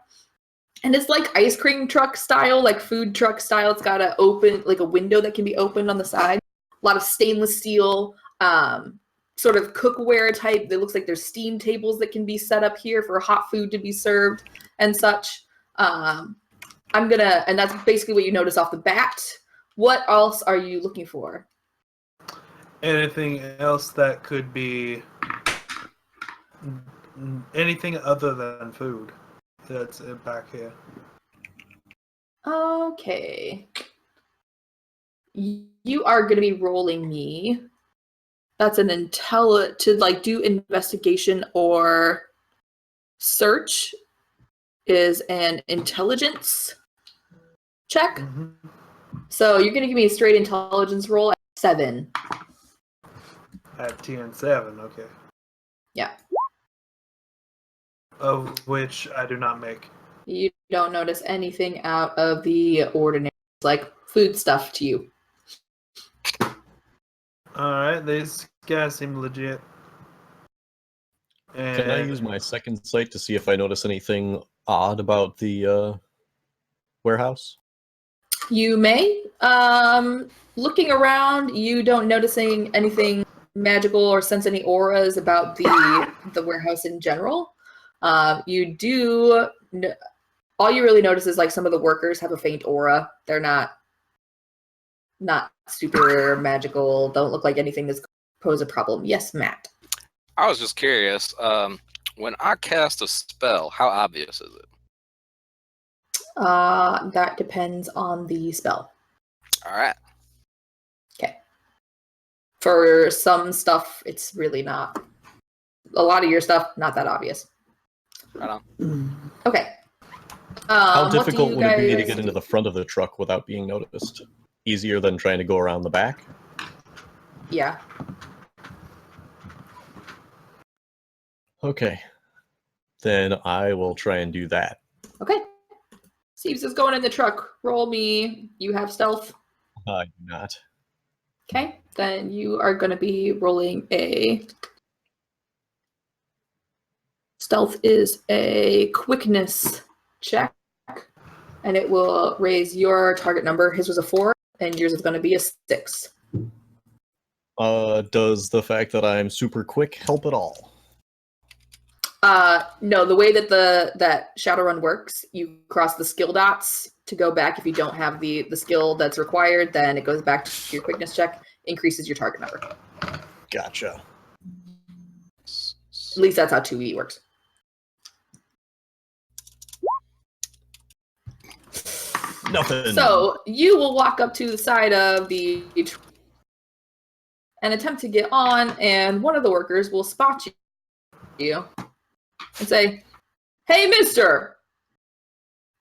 And it's like ice cream truck style, like food truck style. It's got like a window that can be opened on the side. A lot of stainless steel, sort of cookware type. It looks like there's steam tables that can be set up here for hot food to be served and such. And that's basically what you notice off the bat. What else are you looking for? Anything else that could be anything other than food that's back here? Okay. You are going to be rolling me. That's an to like do investigation or search is an intelligence check. Mm-hmm. So you're going to give me a straight intelligence roll at 7. At TN7, okay. Yeah. Of which I do not make. You don't notice anything out of the ordinary. It's like food stuff to you. Alright, these guys seem legit. And Can I use my second sight to see if I notice anything odd about the warehouse? You may. Looking around, you don't noticing anything magical or sense any auras about the warehouse in general. You do. All you really notice is like some of the workers have a faint aura. They're not super magical. Don't look like anything that's pose a problem. Yes, Matt. I was just curious. When I cast a spell, how obvious is it? That depends on the spell. All right. Okay. For some stuff, it's really not. A lot of your stuff, not that obvious. Right on. Okay. How difficult would it be to get into the front of the truck without being noticed? Easier than trying to go around the back? Yeah. Okay. Then I will try and do that. Okay. Steve's is going in the truck. Roll me. You have stealth. I do not. Okay. Then you are going to be rolling a... Stealth is a quickness check. And it will raise your target number. His was a 4, and yours is going to be a 6. Does the fact that I'm super quick help at all? No, the way that Shadowrun works, you cross the skill dots to go back. If you don't have the skill that's required, then it goes back to your quickness check, increases your target number. Gotcha. At least that's how 2E works. Nothing. So you will walk up to the side of the and attempt to get on, and one of the workers will spot you and say, "Hey, mister,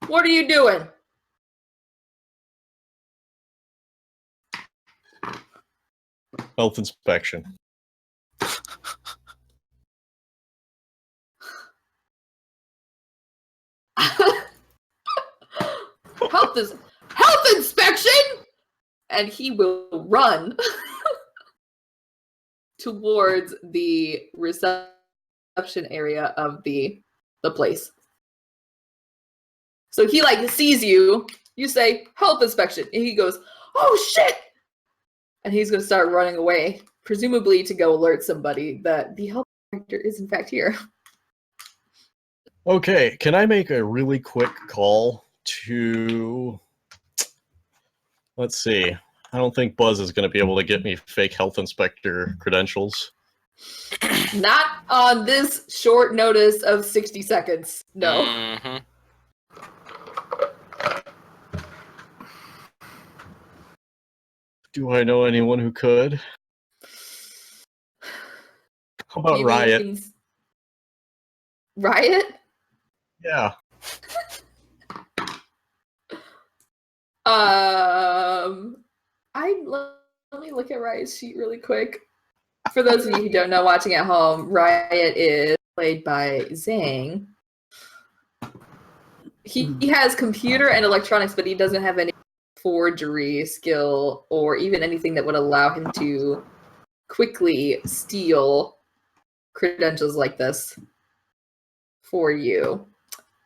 what are you doing?" Health inspection. Health inspection, and he will run towards the reception area of the place. So he like sees you. You say health inspection, and he goes, "Oh shit!" And he's going to start running away, presumably to go alert somebody that the health inspector is in fact here. Okay, can I make a really quick call to... Let's see. I don't think Buzz is going to be able to get me fake health inspector credentials. Not on this short notice of 60 seconds. No. Mm-hmm. Do I know anyone who could? How about You Riot? mean Riot? Yeah. Let me look at Riot's sheet really quick. For those of you who don't know, watching at home, Riot is played by Zhang. He has computer and electronics, but he doesn't have any forgery skill or even anything that would allow him to quickly steal credentials like this for you.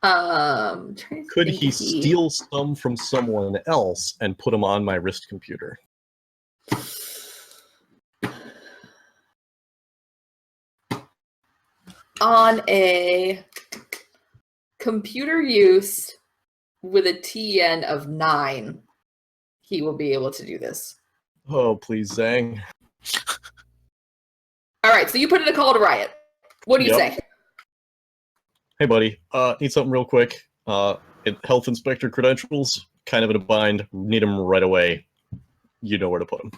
Could he steal some from someone else and put them on my wrist computer? On a computer use with a TN of 9, he will be able to do this. Oh, please, Zhang. All right, so you put in a call to Riot. What do you say? Hey, buddy. Need something real quick. Health inspector credentials. Kind of in a bind. Need them right away. You know where to put them.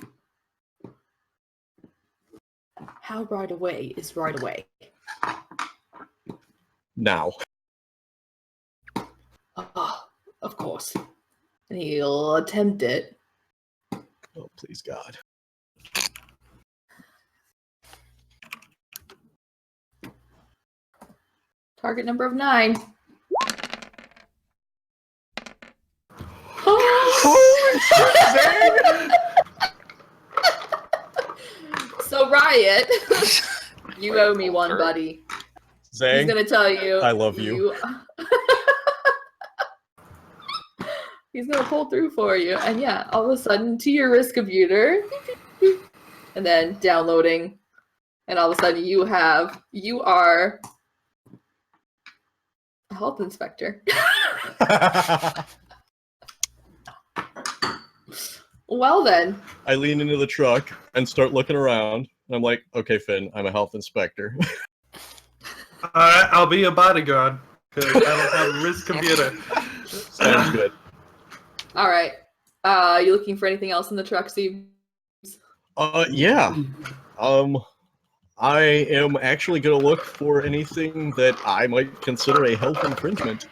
How right away is right away? Now. Oh, of course. And he'll attempt it. Oh, please, God. Target number of 9. So Riot, you owe me one, buddy. Zhang, He's gonna tell you. I love you. He's gonna pull through for you, and yeah, all of a sudden to your wrist computer, and then downloading, and all of a sudden you are a health inspector. Well then. I lean into the truck and start looking around. And I'm like, okay, Finn, I'm a health inspector. Alright, I'll be a bodyguard. Because I don't have a wrist computer. Sounds good. Alright. You looking for anything else in the truck, Steve? Yeah. I am actually going to look for anything that I might consider a health infringement.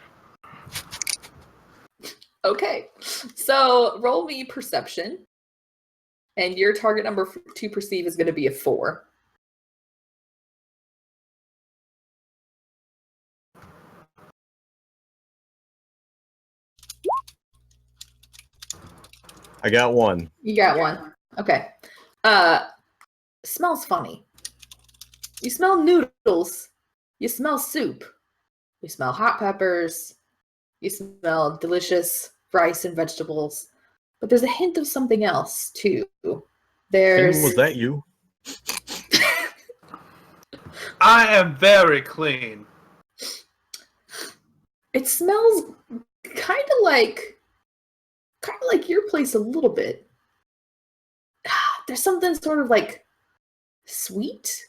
Okay. So roll me perception. And your target number to perceive is going to be a 4. I got 1. You got 1. Okay. Smells funny. You smell noodles. You smell soup. You smell hot peppers. You smell delicious rice and vegetables. But there's a hint of something else, too. There's... Finn, was that you? I am very clean. It smells kind of like your place a little bit. There's something sort of like sweet.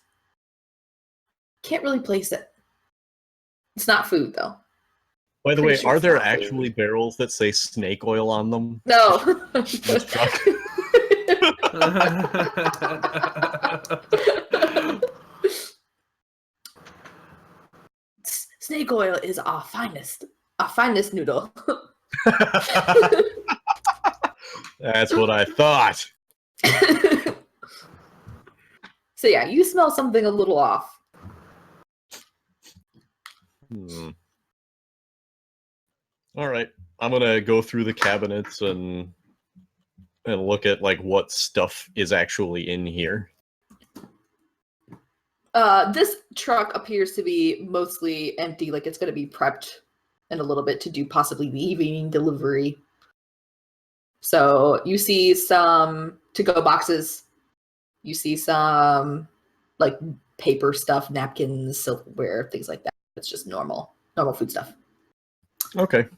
Can't really place it. It's not food, though. By the Pretty way, sure are it's there not food. actually barrels that say snake oil on them? No. This truck? Snake oil is our finest noodle. That's what I thought. So yeah, you smell something a little off. All right, I'm gonna go through the cabinets and look at like what stuff is actually in here. This truck appears to be mostly empty, like it's going to be prepped in a little bit to do possibly the evening delivery. So you see some to-go boxes. You see some like paper stuff, napkins, silverware, things like that. It's just normal food stuff. Okay.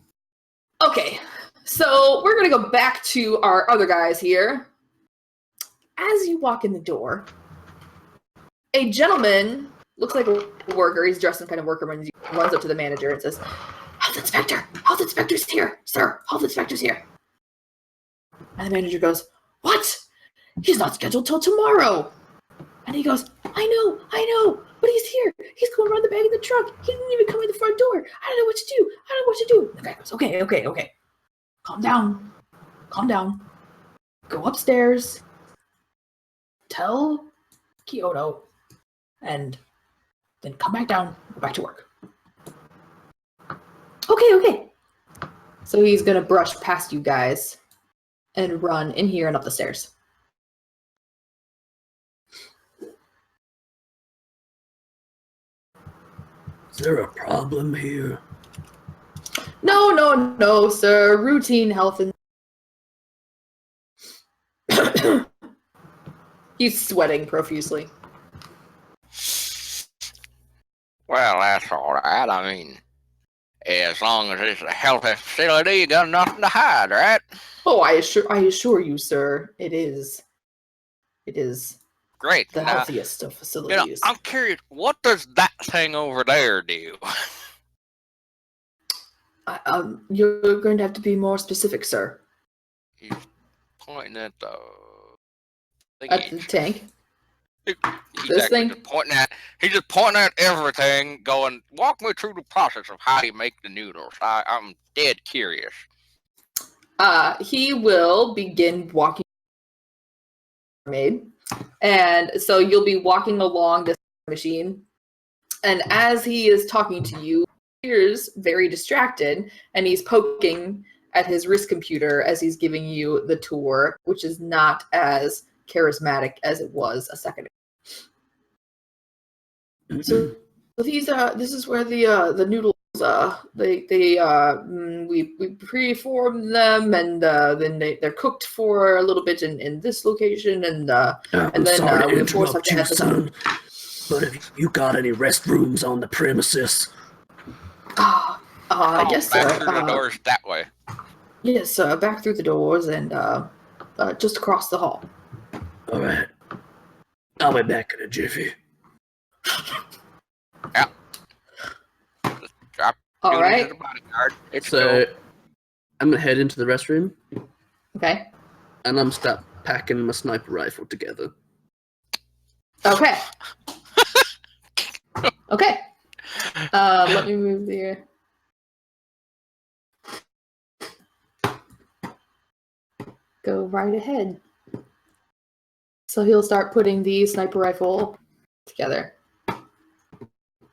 Okay, so we're going to go back to our other guys here. As you walk in the door, a gentleman, looks like a worker, he's dressed in kind of worker, runs up to the manager and says, Health Inspector's here, sir, Health Inspector's here. And the manager goes, what? He's not scheduled till tomorrow. And he goes, I know, but he's here. He's going around the back of the truck. He didn't even come in the front door. I don't know what to do. I don't know what to do. The guy goes, okay. Calm down. Go upstairs. Tell Kyoto. And then come back down. Go back to work. Okay. So he's going to brush past you guys and run in here and up the stairs. Is there a problem here? No, sir. Routine health and... He's sweating profusely. Well, that's all right. I mean, as long as it's a healthy facility, you got nothing to hide, right? Oh, I assure you, sir, it is Great. the Now, healthiest of facilities. I'm curious, what does that thing over there do? You're going to have to be more specific, sir. He's pointing at the At the tank. He's This actually thing? He's just pointing at everything, going, walk me through the process of how you make the noodles. I'm dead curious. He will begin walking made. And so you'll be walking along this machine. And as he is talking to you, he appears very distracted, and he's poking at his wrist computer as he's giving you the tour, which is not as charismatic as it was a second ago. So this is where the noodles we preform them, and then they're cooked for a little bit in this location, and then sorry to we of course have interrupt to you, have son, but have you got any restrooms on the premises? Yes, back sir. through the doors that way. Yes, back through the doors and just across the hall. All right. I'll be back in a jiffy. Yeah. Just drop All duties right. as a bodyguard. It's So cool. I'm gonna head into the restroom, Okay. and I'm start packing my sniper rifle together. Okay. Okay. Let me move the. Go right ahead. So he'll start putting the sniper rifle together.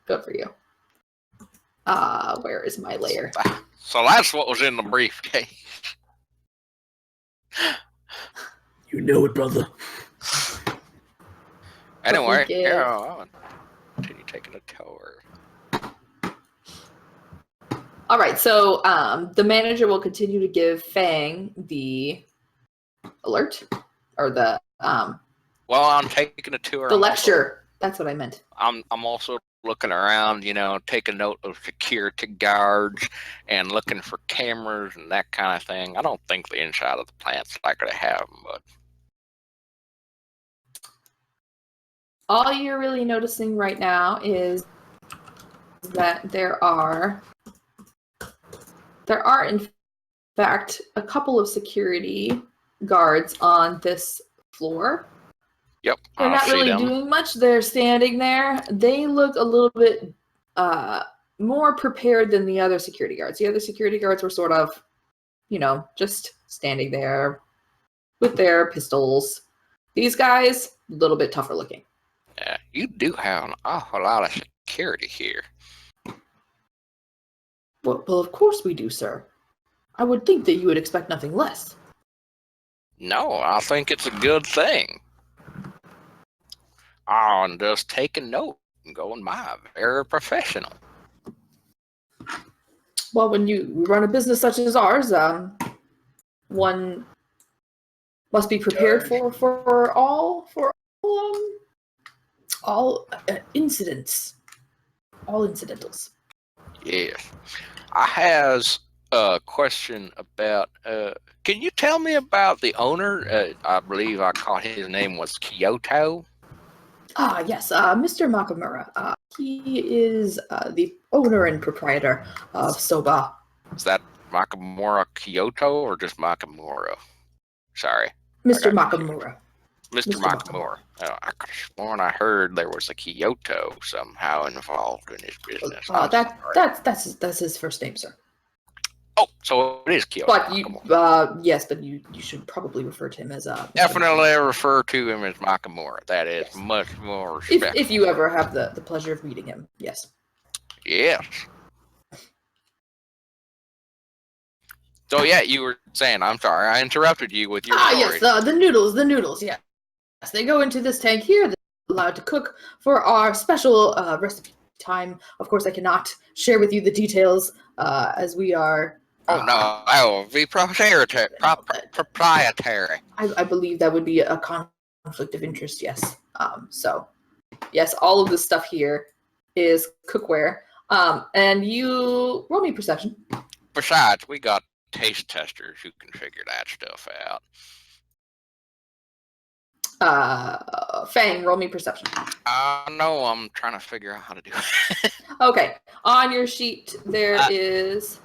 Good for you. Where is my layer? So that's what was in the briefcase. You know it, brother. Anyway, Okay. yeah, I'll continue taking a tour. All right, so the manager will continue to give Fang the alert, or the Well, I'm taking a tour. the I'm lecture. That's what I meant. I'm also looking around, taking note of security guards and looking for cameras and that kind of thing. I don't think the inside of the plant's likely to have them, but All you're really noticing right now is that there are in fact a couple of security guards on this floor. yep, They're I not see really them. doing much. They're standing there. They look a little bit more prepared than the other security guards. The other security guards were sort of, just standing there with their pistols. These guys, a little bit tougher looking. Yeah, you do have an awful lot of security here. Well, of course we do, sir. I would think that you would expect nothing less. No, I think it's a good thing. I'm just taking note and going by. Very professional. Well, when you run a business such as ours, one must be prepared for all incidents, all incidentals. Yes. I has a question about, can you tell me about the owner? I believe I caught his name was Kyoto. Yes, Mr. Makamura. He is the owner and proprietor of Soba. Is that Makamura Kyoto or just Makamura? Sorry. Mr. I got confused. Makamura. Mr. Mr. Makamura. I could have sworn I heard there was a Kyoto somehow involved in his business. I'm sorry. That's his first name, sir. Oh, so it is Kyoto. But you, Makamura. yes, but you should probably refer to him as Mr. Definitely refer to him as Makamura. That is Yes. much more respectful. If you ever have the pleasure of meeting him, yes. Yes. So yeah, you were saying. I'm sorry, I interrupted you with your story. Yes, the noodles, yeah. Yes, they go into this tank here. They're allowed to cook for our special recipe time. Of course, I cannot share with you the details as we are. Oh no, I will be proprietary. I believe that would be a conflict of interest. Yes. So, yes, all of this stuff here is cookware. And you roll me perception. Besides, we got taste testers who can figure that stuff out. Fang, roll me perception. No, I'm trying to figure out how to do it. Okay, on your sheet there is.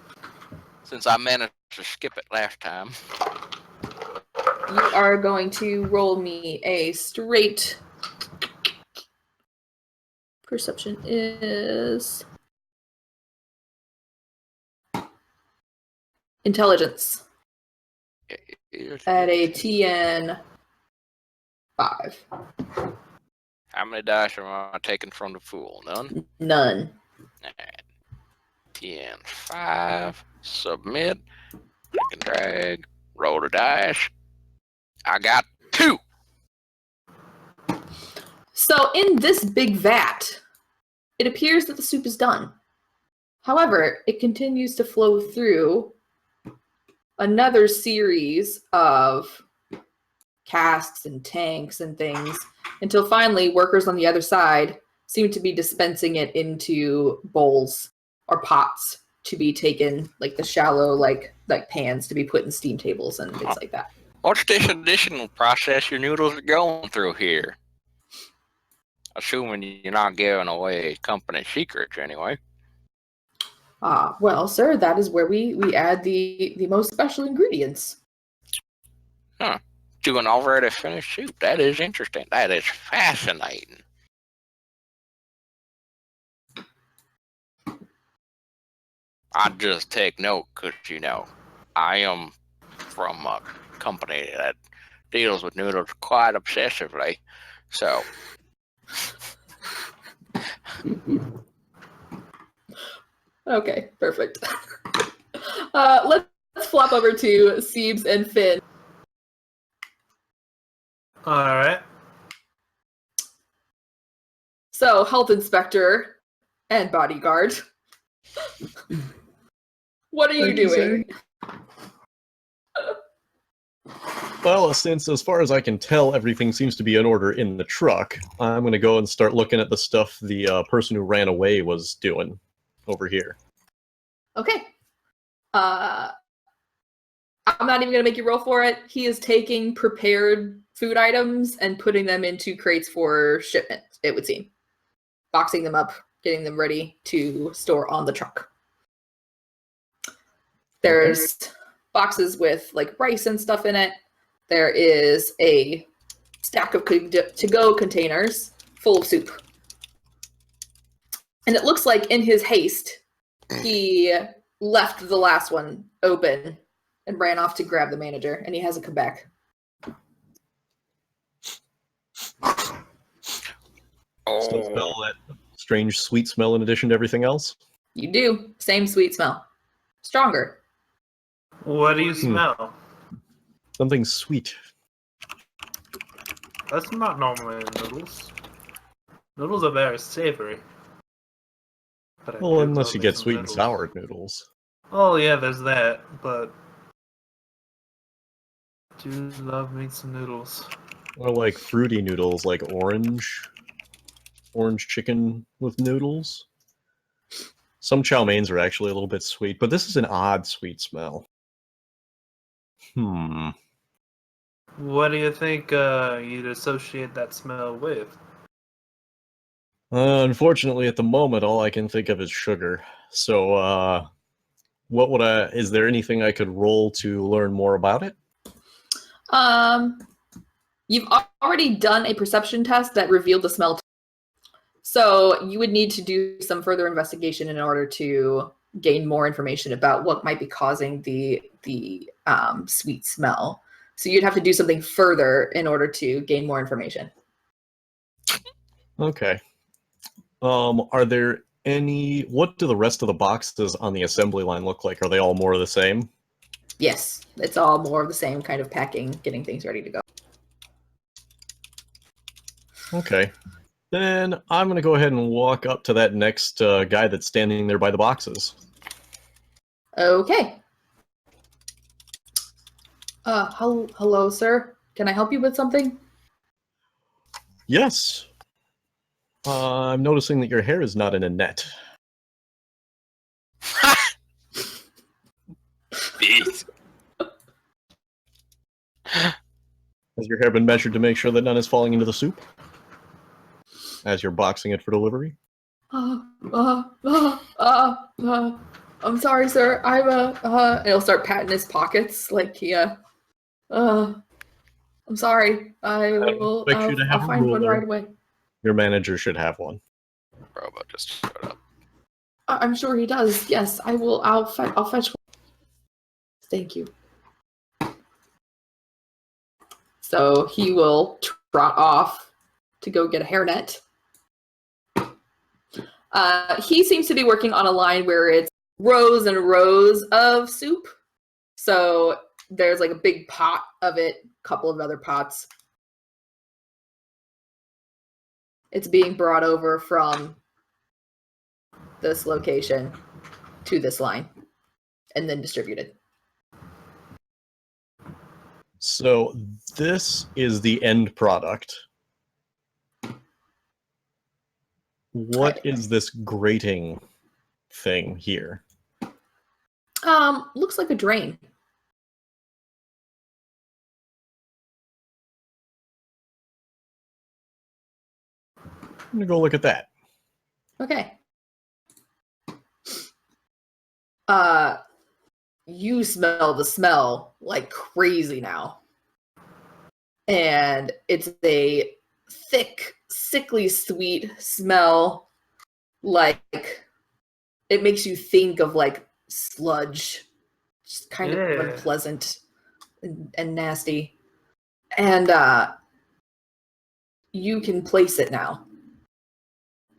Since I managed to skip it last time. You are going to roll me a straight. Perception is intelligence at a TN 5. How many dice am I taking from the fool? None? None. Alright. TN 5. Submit. I can drag. Roll the dice. I got 2. So in this big vat, it appears that the soup is done. However, it continues to flow through another series of casks and tanks and things until finally workers on the other side seem to be dispensing it into bowls or pots to be taken, like the shallow like pans to be put in steam tables and things like that. What's this additional process your noodles are going through here? Assuming you're not giving away company secrets anyway. Well, sir, that is where we add the most special ingredients. Huh. To an already finished soup. That is interesting. That is fascinating. I just take note because, I am from a company that deals with noodles quite obsessively. So. Okay, perfect. Let's flop over to Siebes and Finn. All right. So, health inspector and bodyguard. What are you doing? Well, since as far as I can tell, everything seems to be in order in the truck, I'm going to go and start looking at the stuff the person who ran away was doing over here. Okay. I'm not even going to make you roll for it. He is taking prepared food items and putting them into crates for shipment, it would seem. Boxing them up, getting them ready to store on the truck. There's boxes with like rice and stuff in it. There is a stack of to-go containers full of soup. And it looks like in his haste, he left the last one open and ran off to grab the manager, and he hasn't come back. Still smell that strange sweet smell in addition to everything else? You do. Same sweet smell. Stronger. What do you smell? Something sweet. That's not normally in noodles. Noodles are very savory. But I Well, do unless love you me get some sweet and noodles. sour noodles. Oh yeah, there's that. But I do love me some noodles. Or like fruity noodles, like orange chicken with noodles. Some chow meins are actually a little bit sweet, but this is an odd sweet smell. What do you think you'd associate that smell with? Unfortunately, at the moment, all I can think of is sugar. So, what would is there anything I could roll to learn more about it? You've already done a perception test that revealed the smell. So you would need to do some further investigation in order to gain more information about what might be causing the sweet smell. So you'd have to do something further in order to gain more information. Okay. Are there any... What do the rest of the boxes on the assembly line look like? Are they all more of the same? Yes, it's all more of the same kind of packing, getting things ready to go. Okay. Then I'm going to go ahead and walk up to that next guy that's standing there by the boxes. Okay. Hello, sir. Can I help you with something? Yes. I'm noticing that your hair is not in a net. Beat. Has your hair been measured to make sure that none is falling into the soup? As you're boxing it for delivery? I'm sorry, sir. And he'll start patting his pockets like he, I'm sorry. I'll find one right away. Your manager should have one. Robo just showed up. I'm sure he does. Yes, I will. I'll fetch one. Thank you. So he will trot off to go get a hairnet. He seems to be working on a line where it's rows and rows of soup. So there's like a big pot of it, a couple of other pots. It's being brought over from this location to this line and then distributed. So this is the end product. What is this grating thing here? Looks like a drain. I'm gonna go look at that. Okay. You smell the smell like crazy now. And it's a thick, sickly sweet smell. Like, it makes you think of like sludge. Just kind of unpleasant and nasty. And you can place it now.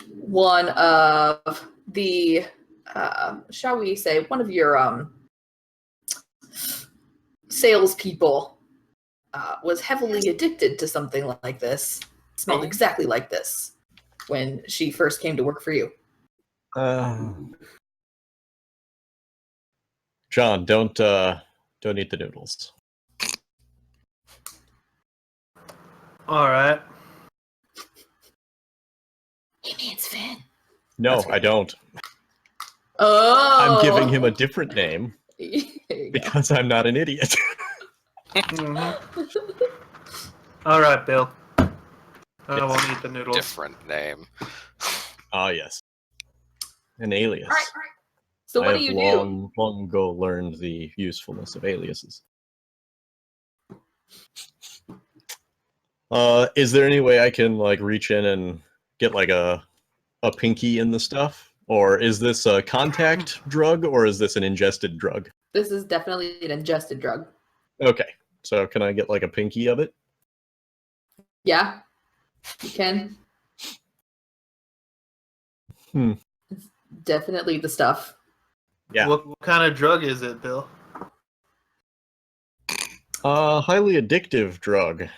One of the shall we say, one of your salespeople was heavily addicted to something like this. It smelled exactly like this when she first came to work for you. John, don't eat the noodles. All right. He means Finn. No, I don't. Oh, I'm giving him a different name because I'm not an idiot. All right, Bill. I won't eat the noodles. Different name. Ah, yes. An alias. All right. So what do you do? Long ago learned the usefulness of aliases. Is there any way I can like reach in and get like a pinky in the stuff? Or is this a contact drug or is this an ingested drug? This is definitely an ingested drug. Okay. So can I get like a pinky of it? Yeah, you can. It's definitely the stuff. Yeah. What kind of drug is it, Bill? Highly addictive drug.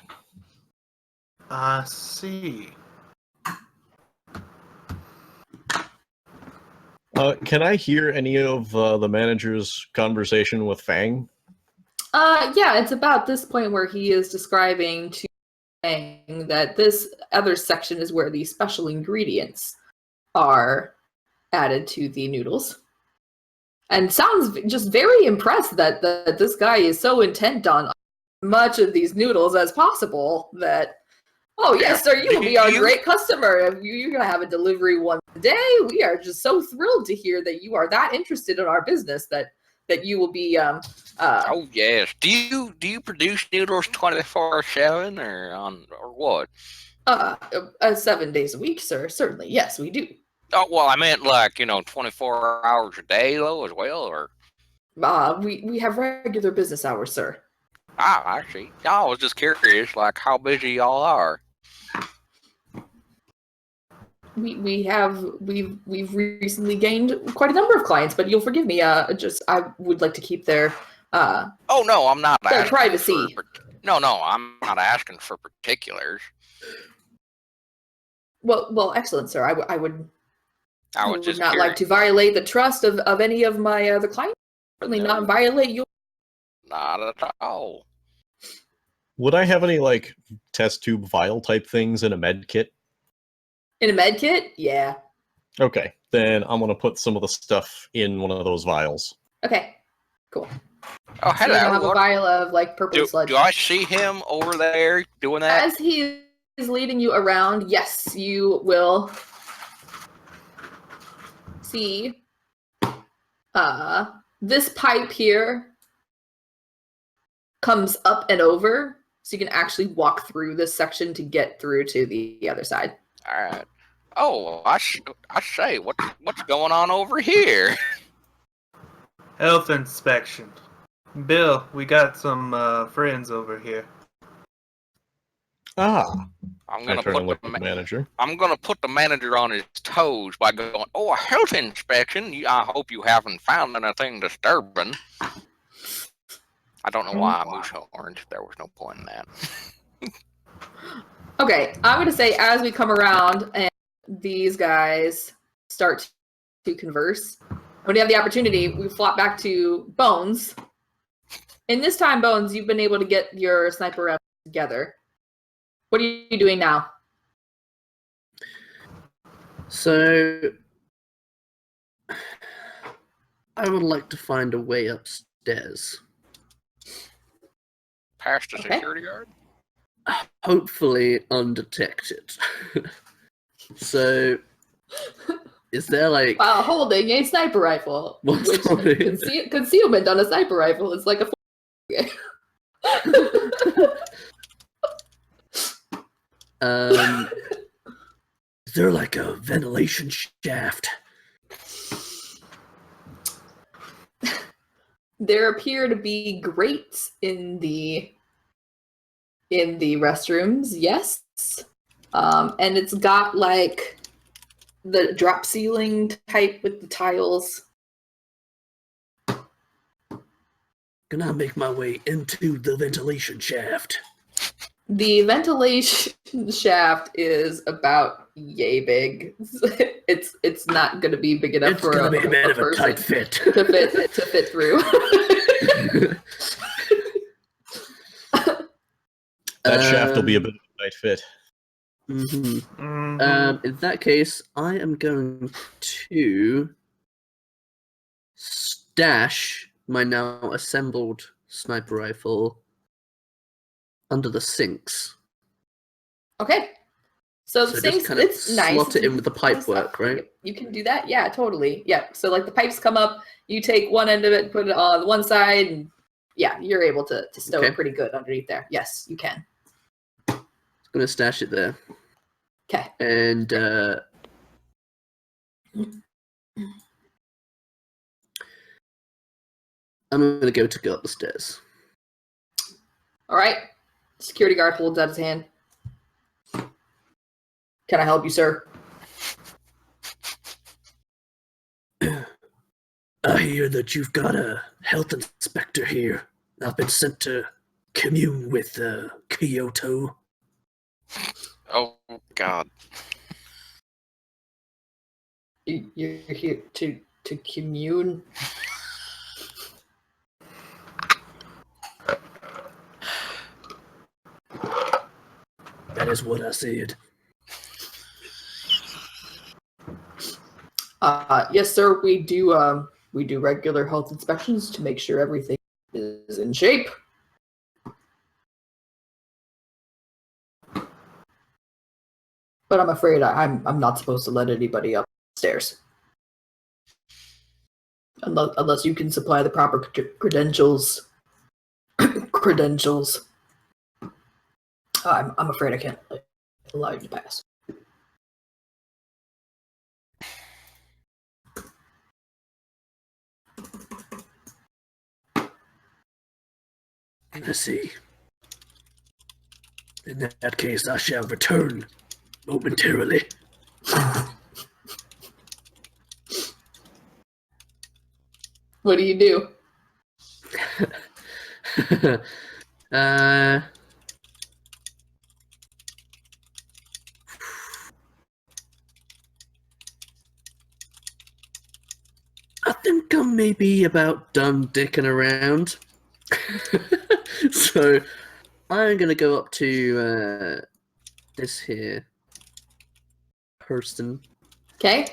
I see. Can I hear any of the manager's conversation with Fang? Yeah, it's about this point where he is describing to Fang that this other section is where the special ingredients are added to the noodles. And sounds just very impressed that this guy is so intent on much of these noodles as possible that, oh yes, sir, you will be our great customer. You're going to have a delivery one day. We are just so thrilled to hear that you are that interested in our business that that you will be Oh yes. Do you produce noodles 24/7 or what? 7 days a week, sir. Certainly, yes, we do. Oh well, I meant like 24 hours a day though as well, or We have regular business hours, sir. I see. I was just curious, like how busy y'all are. We've recently gained quite a number of clients, but you'll forgive me. I would like to keep their Oh no, I'm not their asking privacy. no, I'm not asking for particulars. Well, excellent, sir. I would just not like curious. to violate the trust of any of my the clients. Certainly not violate your. Not at all. Would I have any like test tube vial type things in a med kit? In a med kit? Yeah. Okay, then I'm gonna put some of the stuff in one of those vials. Okay. Cool. Oh, So you're gonna have a hello. vial of like purple sludge. Do I see him over there doing that? As he is leading you around, yes, you will see this pipe here comes up and over, so you can actually walk through this section to get through to the other side. All right. Oh, I say, what's going on over here? Health inspection. Bill, we got some friends over here. Ah, I'm I gonna turn put and look at the manager. I'm gonna put the manager on his toes by going, "Oh, a health inspection. I hope you haven't found anything disturbing." I don't know why I moose horned. There was no point in that. Okay, I'm gonna say as we come around and these guys start to converse, when you have the opportunity, we flop back to Bones. In this time, Bones, you've been able to get your sniper rifle together. What are you doing now? So, I would like to find a way upstairs. Past the Okay. security guard. Hopefully undetected. So, is there like... While holding a sniper rifle, What's which on it? concealment on a sniper rifle is like a. Is there like a ventilation shaft? There appear to be grates in the restrooms, yes. And it's got like the drop ceiling type with the tiles. Gonna make my way into the ventilation shaft. The ventilation shaft is about yay big. It's not going to be big enough It's for gonna be a bit of a person tight fit. to fit through. That shaft will be a bit of a tight fit. In that case, I am going to stash my now assembled sniper rifle under the sinks. Okay. So the So sinks, just kind of it's nice. slot it in with the pipe Nice work, stuff. right? You can do that. Yeah, totally. Yeah. So like the pipes come up, you take one end of it, put it on one side, and yeah, you're able to stow it pretty good underneath there. Yes, you can. I'm gonna stash it there. Okay. And I'm gonna go up the stairs. All right. Security guard holds out his hand. Can I help you, sir? I hear that you've got a health inspector here. I've been sent to commune with Kyoto. Oh God. You're here to commune. That is what I said. Yes, sir. We do regular health inspections to make sure everything is in shape. But I'm afraid I'm not supposed to let anybody upstairs. Unless you can supply the proper credentials. Credentials. I'm afraid I can't allow you to pass. I see. In that case, I shall return momentarily. What do you do? I think I'm maybe about done dicking around. So I'm gonna go up to this here person. Okay.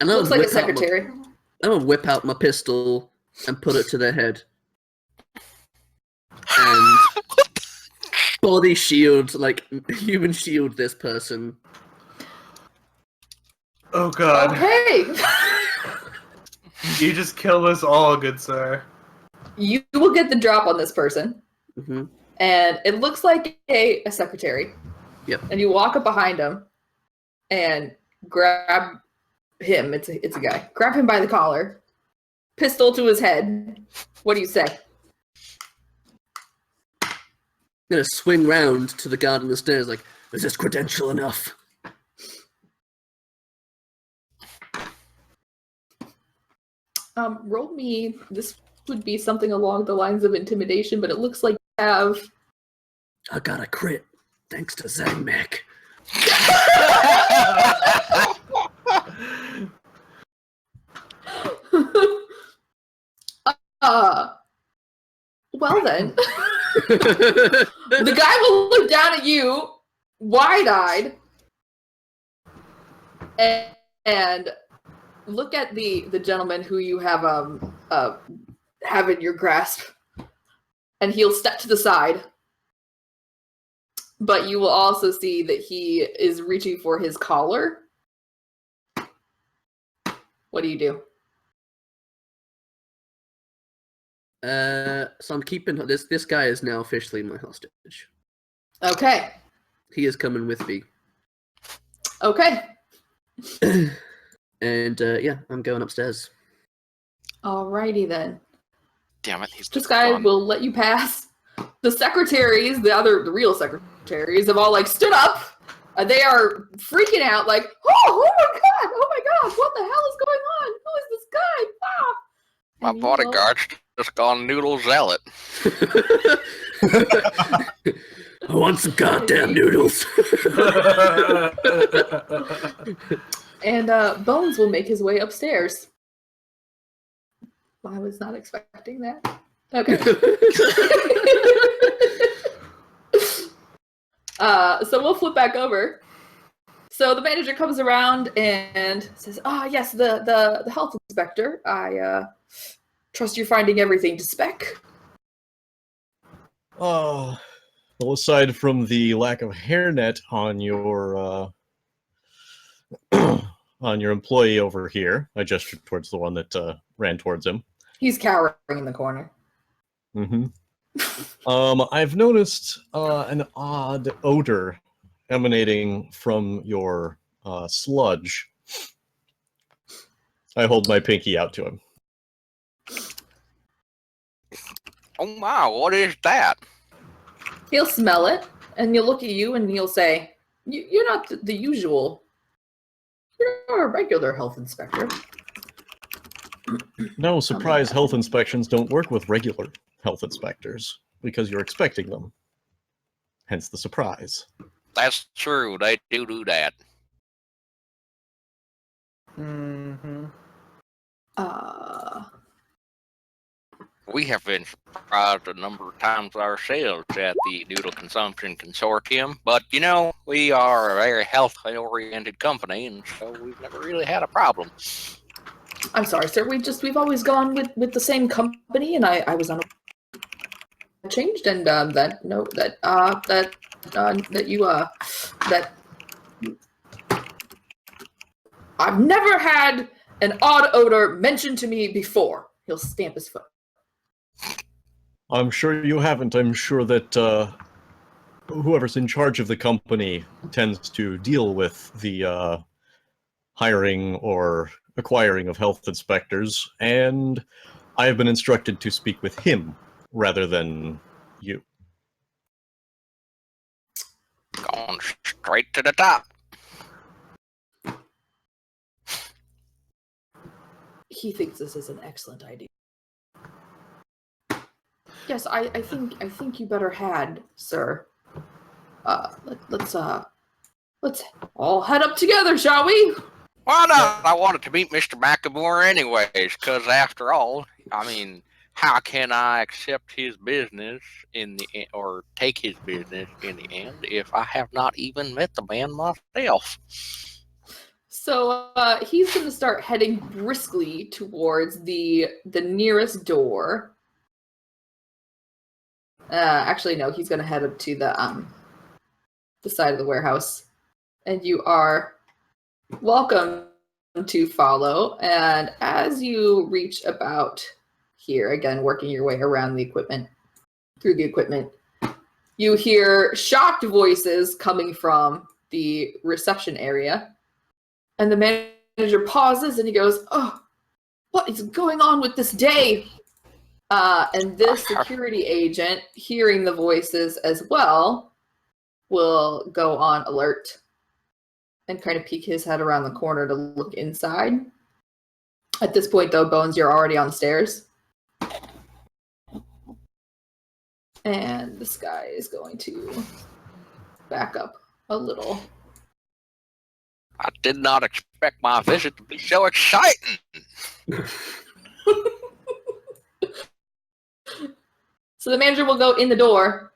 And I'll Looks like a whip out secretary. I'm gonna whip out my pistol and put it to their head. And body shield, like human shield this person. Oh god. Okay. You just killed us all, good sir. You will get the drop on this person. Mm-hmm. And it looks like a secretary. Yep. And you walk up behind him and grab him. It's a guy. Grab him by the collar. Pistol to his head. What do you say? I'm gonna swing round to the guard on the stairs like, is this credential enough? Roll me. This would be something along the lines of intimidation, but it looks like you have. I got a crit, thanks to Zangmek. Well then. The guy will look down at you, wide-eyed, and look at the gentleman who you have have in your grasp, and he'll step to the side. But you will also see that he is reaching for his collar. What do you do? So I'm keeping this guy is now officially my hostage. Okay. He is coming with me. Okay. And yeah, I'm going upstairs. Alrighty then. Damn it, he's This just guy gone. will let you pass. The secretaries, the real secretaries, have all like stood up. They are freaking out, like, oh my god, what the hell is going on? Who is this guy? Ah! My And you will- bodyguard's just gone noodle zealot. I want some goddamn noodles. And Bones will make his way upstairs. I was not expecting that. Okay. So we'll flip back over. So the manager comes around and says, yes, the health inspector. I trust you're finding everything to spec. Well, aside from the lack of hairnet on your on your employee over here, I gestured towards the one that ran towards him. He's cowering in the corner. Mm-hmm. I've noticed an odd odor emanating from your sludge. I hold my pinky out to him. Oh wow, what is that? He'll smell it, and he'll look at you, and he'll say, "You're not the usual. You're a regular health inspector." No, surprise health inspections don't work with regular health inspectors, because you're expecting them. Hence the surprise. That's true, they do that. Mm-hmm. We have been surprised a number of times ourselves at the Noodle Consumption Consortium, but you know, we are a very health-oriented company, and so we've never really had a problem. I'm sorry, sir. We've always gone with the same company, and I was on a changed, and I've never had an odd odor mentioned to me before. He'll stamp his foot. I'm sure you haven't. I'm sure that whoever's in charge of the company tends to deal with the hiring or acquiring of health inspectors, and I have been instructed to speak with him rather than you. Going straight to the top. He thinks this is an excellent idea. Yes, I think you better had, sir. Let's all head up together, shall we? Why not? I wanted to meet Mr. McAmore anyways, because after all, I mean, how can I accept his business in the end, or take his business in the end, if I have not even met the man myself? So he's going to start heading briskly towards the nearest door. Actually, no, he's going to head up to the side of the warehouse, and you are welcome to follow. And as you reach about here, again, working your way around the equipment, through the equipment, you hear shocked voices coming from the reception area. And the manager pauses and he goes, "Oh, what is going on with this day?" And this security agent, hearing the voices as well, will go on alert and kind of peek his head around the corner to look inside. At this point, though, Bones, you're already on the stairs. And this guy is going to back up a little. I did not expect my visit to be so exciting. So the manager will go in the door.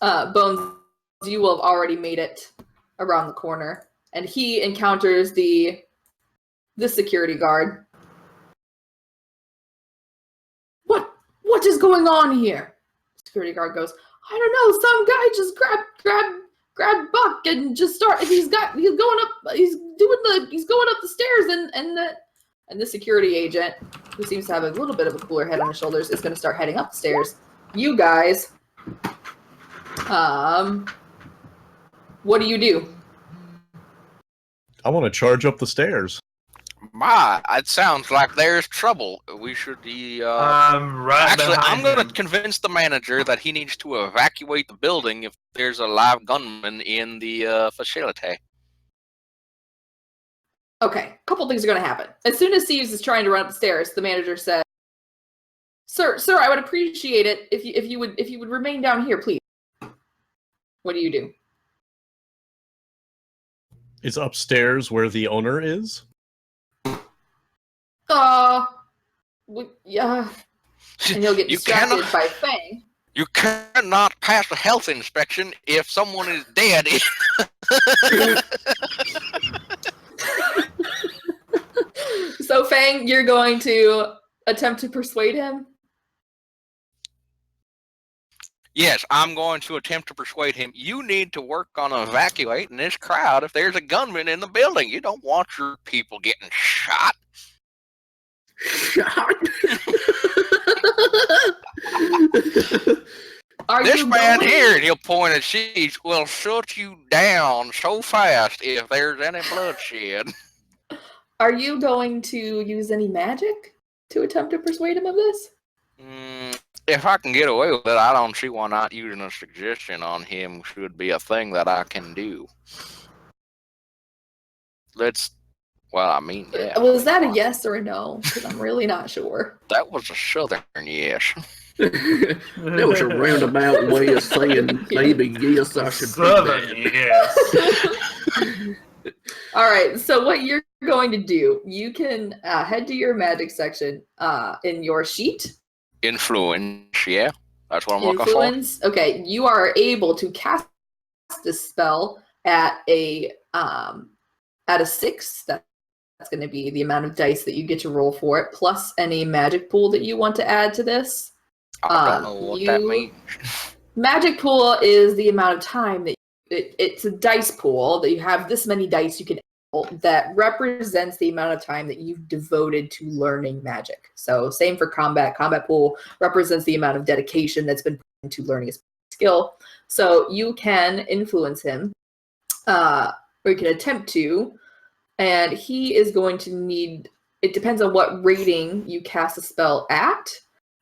Bones, you will have already made it around the corner, and he encounters the security guard. What is going on here? Security guard goes, "I don't know. Some guy just grabbed Buck and just started. He's going up the stairs, and the security agent, who seems to have a little bit of a cooler head on his shoulders, is going to start heading up the stairs. You guys, what do you do?" I want to charge up the stairs. It sounds like there's trouble. We should be. Right Actually, I'm behind going him. to convince the manager that he needs to evacuate the building if there's a live gunman in the facility. Okay, a couple things are going to happen. As soon as Steves is trying to run up the stairs, the manager said, Sir, I would appreciate it if you would remain down here, please." What do you do? It's upstairs where the owner is? Yeah. And he'll get You distracted cannot- by Fang. You cannot pass a health inspection if someone is dead. So Fang, you're going to attempt to persuade him? Yes, I'm going to attempt to persuade him. You need to work on evacuating this crowd if there's a gunman in the building. You don't want your people getting shot. Shot. Are This you man going- here, and he'll point at Sheets, will shut you down so fast if there's any bloodshed. Are you going to use any magic to attempt to persuade him of this? If I can get away with it, I don't see why not using a suggestion on him should be a thing that I can do. Yeah. Was that a yes or a no? Because I'm really not sure. That was a southern yes. That was a roundabout way of saying maybe yes, I should do Southern, that. yes. All right, so what you're going to do, you can head to your magic section in your sheet. Influence, yeah. That's what I'm looking for. Influence. Okay, you are able to cast this spell at a 6. That's going to be the amount of dice that you get to roll for it, plus any magic pool that you want to add to this. I don't know what that means. Magic pool is the amount of time that it's a dice pool that you have this many dice you can that represents the amount of time that you've devoted to learning magic. So same for combat. Combat pool represents the amount of dedication that's been put into learning a skill. So you can influence him, or you can attempt to, and he is going to need, it depends on what rating you cast a spell at.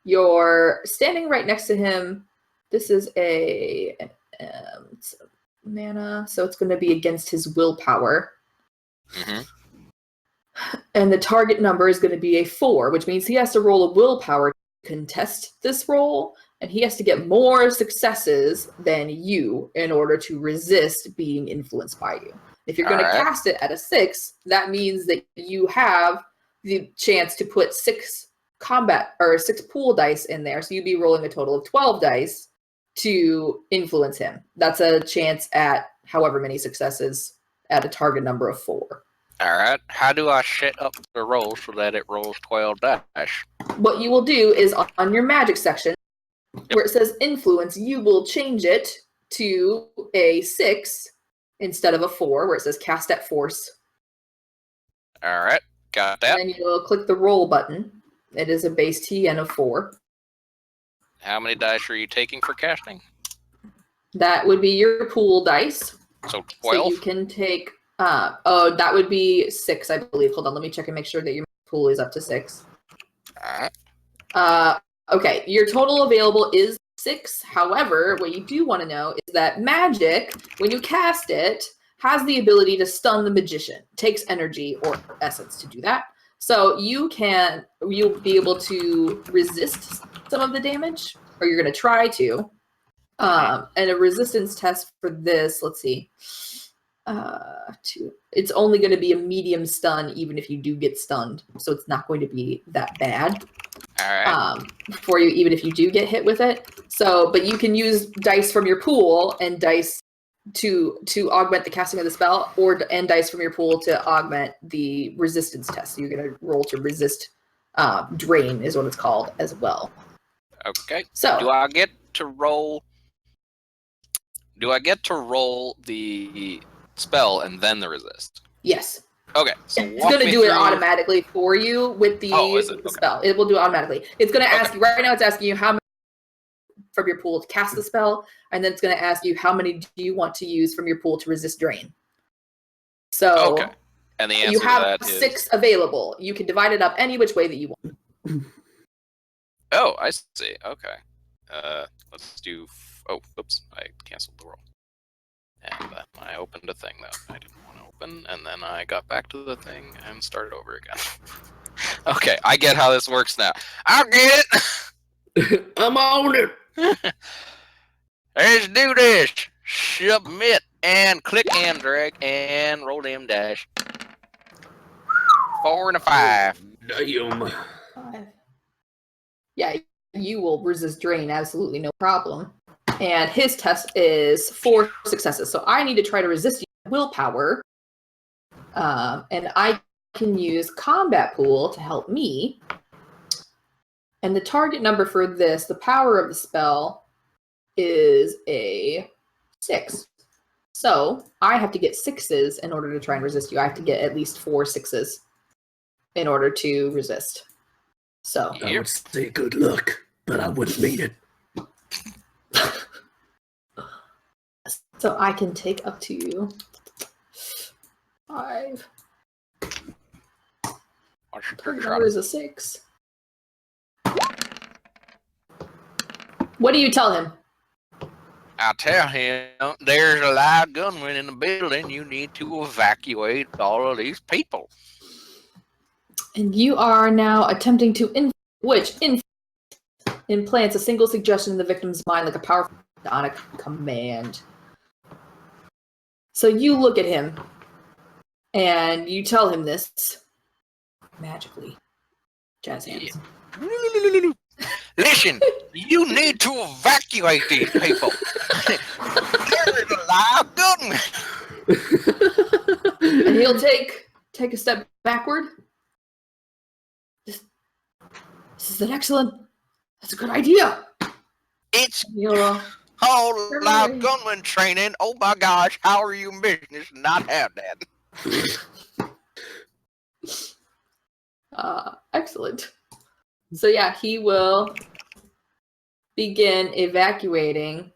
You're standing right next to him. This is it's mana, so it's going to be against his willpower. Mm-hmm. And the target number is going to be a 4, which means he has to roll a willpower to contest this roll, and he has to get more successes than you in order to resist being influenced by you. If you're going to cast it at a 6, that means that you have the chance to put 6 combat or 6 pool dice in there, so you'd be rolling a total of 12 dice to influence him. That's a chance at however many successes at a target number of 4. All right. How do I set up the roll so that it rolls 12 dice? What you will do is on your magic section, where it says influence, you will change it to a 6 instead of a 4, where it says cast at force. All right. Got that. And then you'll click the roll button. It is a base TN of 4. How many dice are you taking for casting? That would be your pool dice. So 12? So you can take, that would be 6, I believe. Hold on, let me check and make sure that your pool is up to 6. All right. Okay, your total available is 6. However, what you do want to know is that magic, when you cast it, has the ability to stun the magician. It takes energy or essence to do that. So you'll be able to resist some of the damage, or you're going to try to. And a resistance test for this, let's see. It's only going to be a medium stun, even if you do get stunned. So it's not going to be that bad. All right. For you, even if you do get hit with it. So, but you can use dice from your pool and dice to augment the casting of the spell, and dice from your pool to augment the resistance test. So you're going to roll to resist drain is what it's called as well. Okay. So do I get to roll the spell and then the resist? Yes. Okay. So it's going to do it automatically for you with the spell. It will do it automatically. It's going to ask you, right now it's asking you how many from your pool to cast the spell, and then it's going to ask you how many do you want to use from your pool to resist drain. So and the answer you have to that 6 available. You can divide it up any which way that you want. Oh, I see. Okay. Let's do... Oh, oops. I canceled the roll. And then I opened a thing that I didn't want to open, and then I got back to the thing and started over again. Okay, I get how this works now. I get it! I'm on it! Let's do this! Submit, and click and drag, and roll them dash. 4 and a 5. Damn. 5. Yeah, you will resist drain, absolutely no problem. And his test is 4 successes. So I need to try to resist willpower. And I can use combat pool to help me. And the target number for this, the power of the spell, is a 6. So I have to get 6s in order to try and resist you. I have to get at least 4 6s in order to resist. So I would say good luck, but I wouldn't mean it. So I can take up to 5. Target number is a 6. What do you tell him? I tell him there's a live gunman in the building. You need to evacuate all of these people. And you are now attempting to implants a single suggestion in the victim's mind like a powerful psionic command. So you look at him and you tell him this magically. Jazz hands. Yeah. Listen, you need to evacuate these people. There is a live gunman. And he'll take a step backward. This is an excellent. That's a good idea. It's whole live gunman training. Oh my gosh, how are you in business not have that? Excellent. So yeah, he will begin evacuating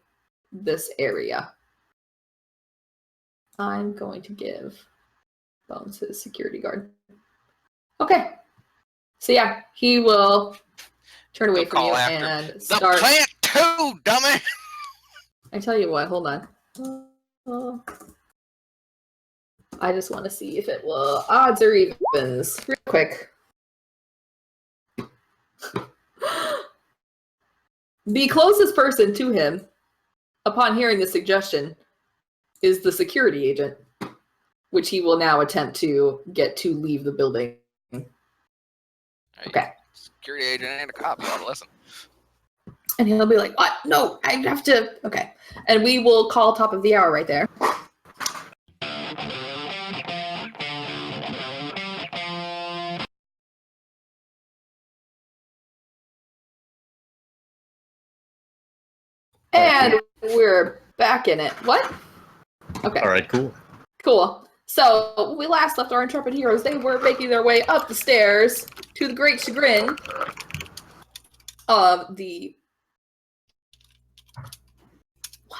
this area. I'm going to give Bones his security guard. Okay. So yeah, he will turn away They'll from call you after, and The start. plant too, dummy! I tell you what, hold on. I just want to see if it will odds or evens real quick. The closest person to him, upon hearing the suggestion, is the security agent, which he will now attempt to get to leave the building. Okay. Security agent and a cop, you ought to listen. And he'll be like, what? No, I have to. Okay. And we will call top of the hour right there. And we're back in it. What? Okay. All right, cool. Cool. So, when we last left our intrepid heroes, they were making their way up the stairs to the great chagrin of the... What?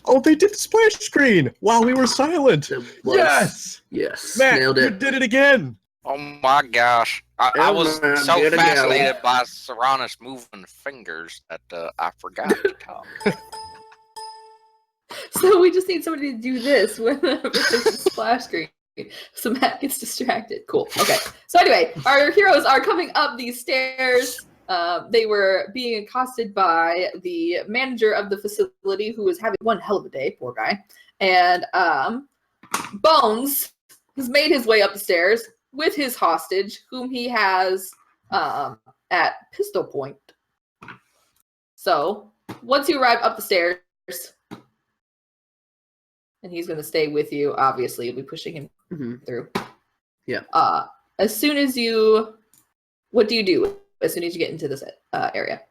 Oh, they did the splash screen while we were silent. It was- Yes, Yes. Matt, Nailed you it. did it again. Oh my gosh. I was man, so get it fascinated by Serranus moving fingers that I forgot to talk. So we just need somebody to do this whenever there's a splash screen. So Matt gets distracted. Cool. Okay. So anyway, our heroes are coming up these stairs. They were being accosted by the manager of the facility, who was having one hell of a day, poor guy. And Bones has made his way up the stairs with his hostage, whom he has at pistol point. So once you arrive up the stairs, and he's going to stay with you, obviously, you'll be pushing him through. Yeah. As soon as you... What do you do as soon as you get into this area?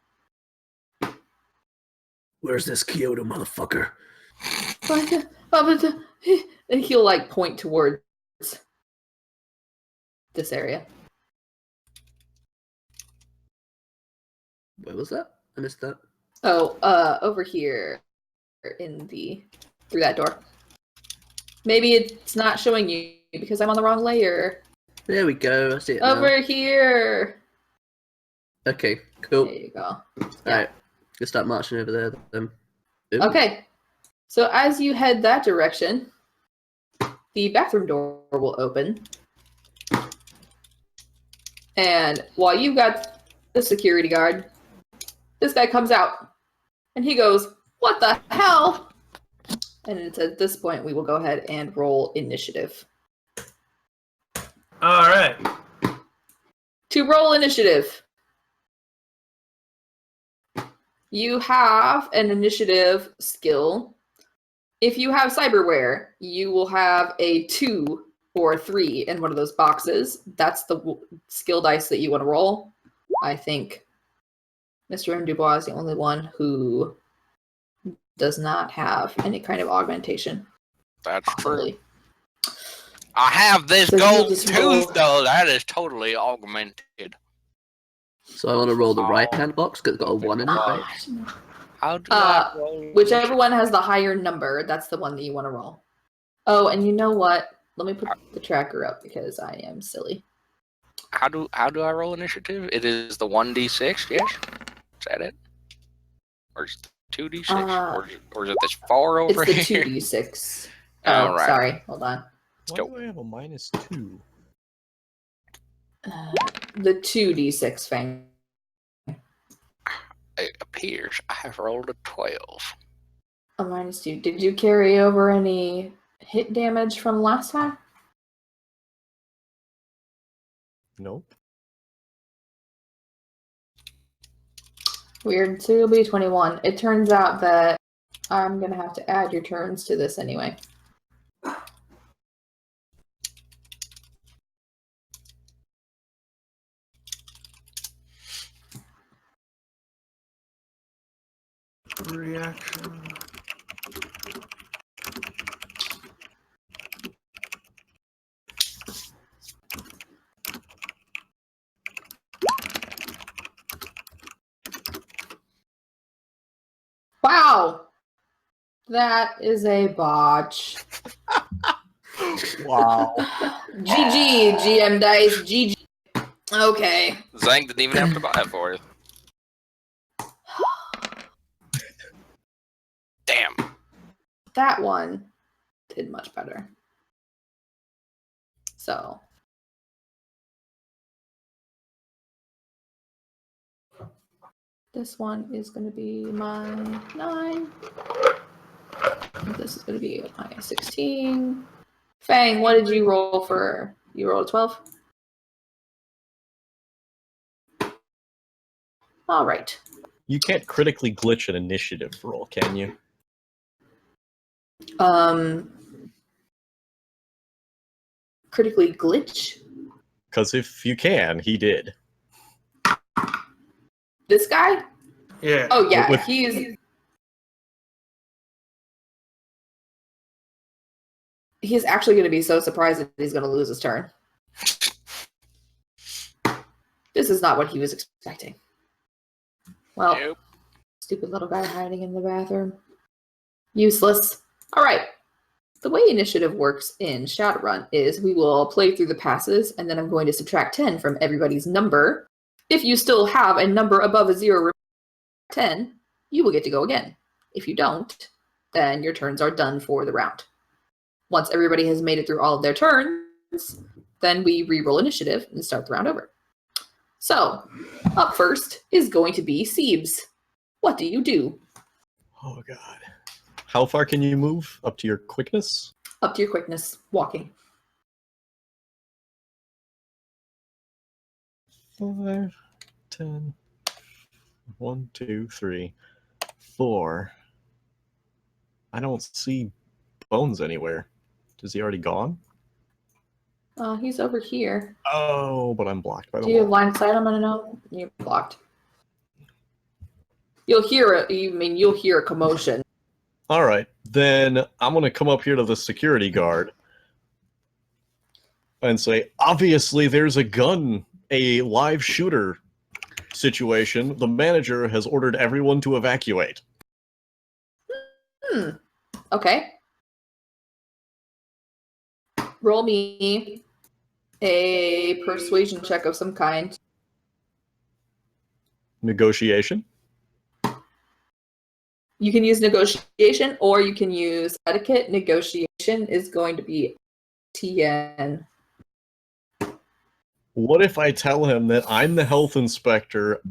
Where's this Kyoto motherfucker? And he'll, like, point towards this area. Where was that? I missed that. Oh, over here in the... through that door. Maybe it's not showing you because I'm on the wrong layer. There we go. I see it now. Over here. Okay, cool. There you go. Alright. Let's start marching over there then. Ooh. Okay. So as you head that direction, the bathroom door will open. And while you've got the security guard, this guy comes out. And he goes, "What the hell?" And it's at this point we will go ahead and roll initiative. All right. To roll initiative, you have an initiative skill. If you have cyberware, you will have a 2 or a 3 in one of those boxes. That's the skill dice that you want to roll. I think Mr. M. Dubois is the only one who does not have any kind of augmentation. That's true. Really. I have this So you'll gold just roll- tooth, though. That is totally augmented. So I want to roll the right-hand box because it's got a 1 in it, right? How do I roll? Whichever one has the higher number, that's the one that you want to roll. Oh, and you know what? Let me put the tracker up because I am silly. How do I roll initiative? It is the 1d6, yes? Is that it? Or is it 2d6? Or is it this 4 over It's the here? 2d6. All Oh, right. sorry. Hold on. Why go. do I have a -2? The 2d6 Fang. It appears I have rolled a 12. A -2. Did you carry over any hit damage from last time? Nope. Weird. So it'll be 21. It turns out that I'm going to have to add your turns to this anyway. Reaction. Wow. That is a botch. Wow. GG, GM Dice. GG. Okay. Zang didn't even have to buy it for you. Damn. That one did much better. So. This one is going to be my 9. This is going to be my 16. Fang, what did you roll for? You rolled a 12? All right. You can't critically glitch an initiative roll, can you? Critically glitch? Because if you can, he did. This guy? Yeah. Oh, yeah. With- He's actually going to be so surprised that he's going to lose his turn. This is not what he was expecting. Well, Nope. stupid little guy hiding in the bathroom. Useless. All right. The way initiative works in Shadowrun is we will play through the passes, and then I'm going to subtract 10 from everybody's number. If you still have a number above a 0, 10, you will get to go again. If you don't, then your turns are done for the round. Once everybody has made it through all of their turns, then we re-roll initiative and start the round over. So, up first is going to be Siebes. What do you do? Oh, God. How far can you move? Up to your quickness? Up to your quickness, walking. 5, 10, 1, 2, 3, 4. I don't see Bones anywhere. Is he already gone? He's over here. Oh, but I'm blocked by the Do you have wall. line of sight? I'm gonna know. You're blocked. You'll hear it. You'll hear a commotion. All right, then I'm going to come up here to the security guard and say, obviously there's a gun, a live shooter situation. The manager has ordered everyone to evacuate. Okay. Roll me a persuasion check of some kind. Negotiation. You can use negotiation or you can use etiquette. Negotiation is going to be TN. What if I tell him that I'm the health inspector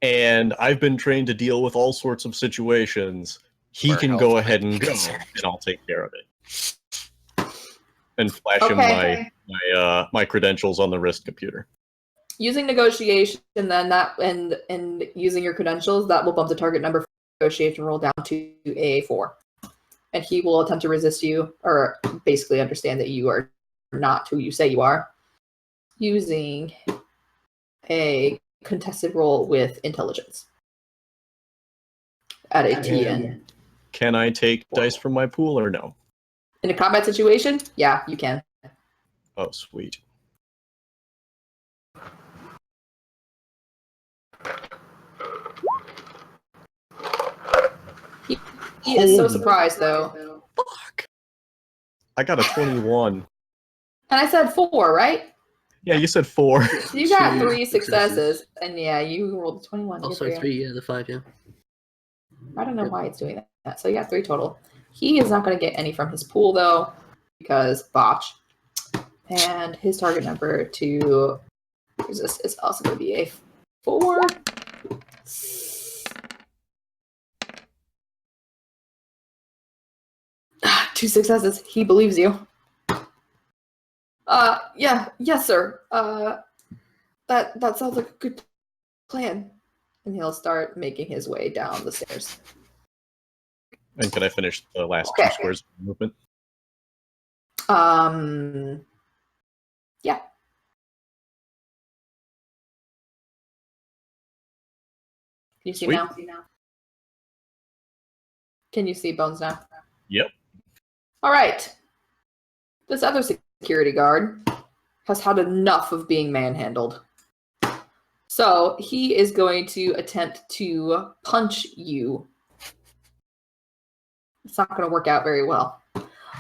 and I've been trained to deal with all sorts of situations? He Where can health go might ahead be and go, concerned. and I'll take care of it. And flash him Okay. my credentials on the wrist computer. Using negotiation, then that and using your credentials, that will bump the target number for negotiation roll down to a 4. And he will attempt to resist you, or basically understand that you are not who you say you are, using a contested roll with intelligence at a TN. Can I take dice from my pool or no? In a combat situation, yeah, you can. Oh, sweet. He is so Holy surprised, though. fuck! I got a 21. And I said 4, right? Yeah, you said 4. So you got 2 3 successes, and yeah, you rolled a 21. Oh, Good sorry, for you. 3, yeah, the 5, yeah. I don't know why it's doing that. So you got 3 total. He is not going to get any from his pool, though, because botch. And his target number to resist is also going to be a 4. Two successes. He believes you. Yes, sir. That sounds like a good plan. And he'll start making his way down the stairs. And can I finish the last Okay. 2 squares of movement? Yeah. Can you see Sweet. now? Can you see Bones now? Yep. All right. This other security guard has had enough of being manhandled. So he is going to attempt to punch you It's not going to work out very well.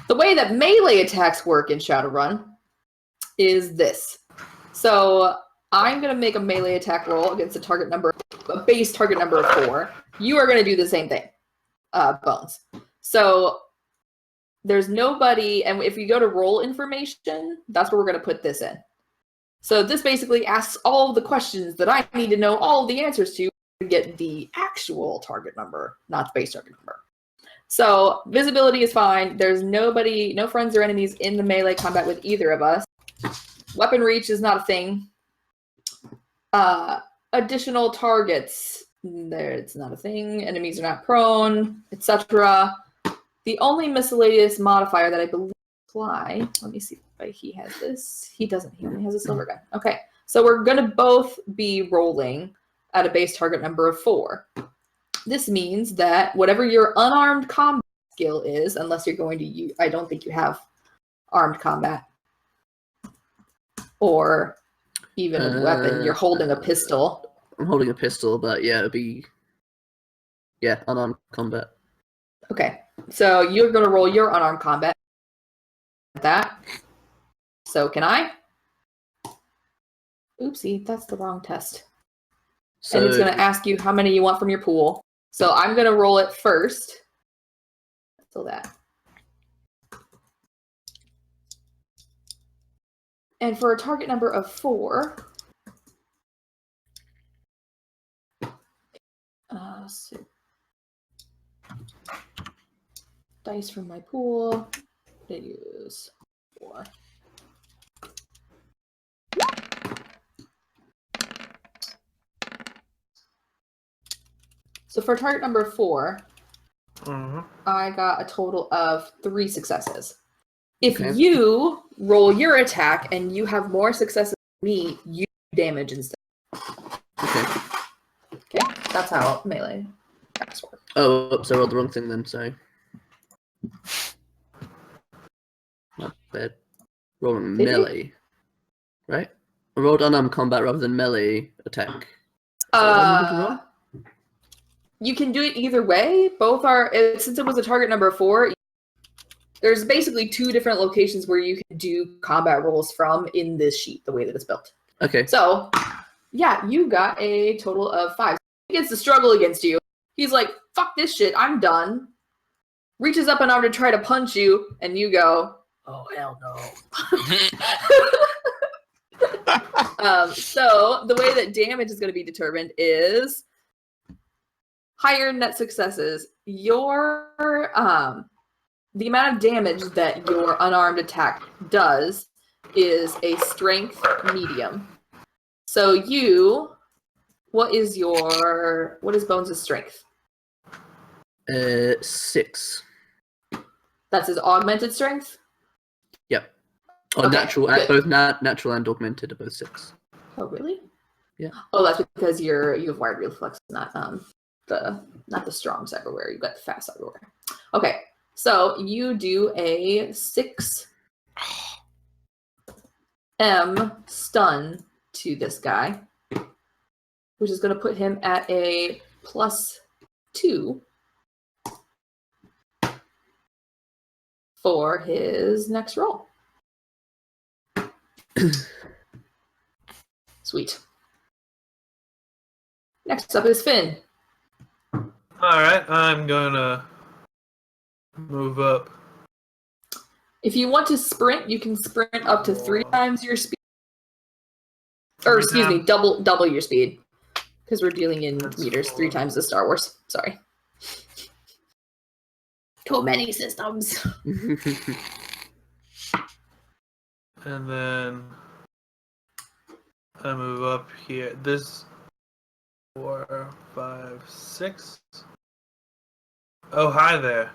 The way that melee attacks work in Shadowrun is this. So I'm going to make a melee attack roll against a base target number of 4. You are going to do the same thing, Bones. So there's nobody, and if you go to roll information, that's where we're going to put this in. So this basically asks all of the questions that I need to know all of the answers to get the actual target number, not the base target number. So visibility is fine. There's nobody, no friends or enemies in the melee combat with either of us. Weapon reach is not a thing. Additional targets, it's not a thing. Enemies are not prone, etc. The only miscellaneous modifier that I believe apply, let me see if he has this. He doesn't, he only has a silver gun. Okay, so we're gonna both be rolling at a base target number of 4. This means that whatever your unarmed combat skill is, unless you're going to use, I don't think you have armed combat. Or even a weapon, you're holding a pistol. I'm holding a pistol, but yeah, it'd be unarmed combat. Okay, so you're going to roll your unarmed combat. That. So can I? Oopsie, that's the wrong test. So, and it's going to ask you how many you want from your pool. So I'm going to roll it first. So that. And for a target number of 4, so dice from my pool, I use 4. So for target number 4, I got a total of 3 successes. If you roll your attack and you have more successes than me, you damage instead. Okay. Okay, that's how melee attacks work. Oh, so I rolled the wrong thing then, sorry. Not bad. Rolling Did you? melee. Right? I rolled unarmed combat rather than melee attack. You can do it either way. Both are, since it was a target number 4, there's basically 2 different locations where you can do combat rolls from in this sheet, the way that it's built. Okay. So, yeah, you got a total of 5. He gets to struggle against you. He's like, fuck this shit, I'm done. Reaches up an arm to try to punch you, and you go, oh, hell no. So, the way that damage is going to be determined is higher net successes. Your, the amount of damage that your unarmed attack does is a strength medium. So what is Bones' strength? 6. That's his augmented strength? Yep. Oh, Okay, natural, good. both natural and augmented are both 6. Oh, really? Yeah. Oh, that's because you have wired reflex, not the strong cyberware. You've got the fast cyberware. Okay. So you do a 6 stun to this guy, which is going to put him at a +2 for his next roll. Sweet. Next up is Finn. Alright, I'm gonna move up. If you want to sprint, you can sprint up to 3 times your speed. Or excuse me, double your speed. Because we're dealing in meters, 3 times the Star Wars. Sorry. Too many systems. And then I move up here. This 4, 5, 6. Oh, hi there.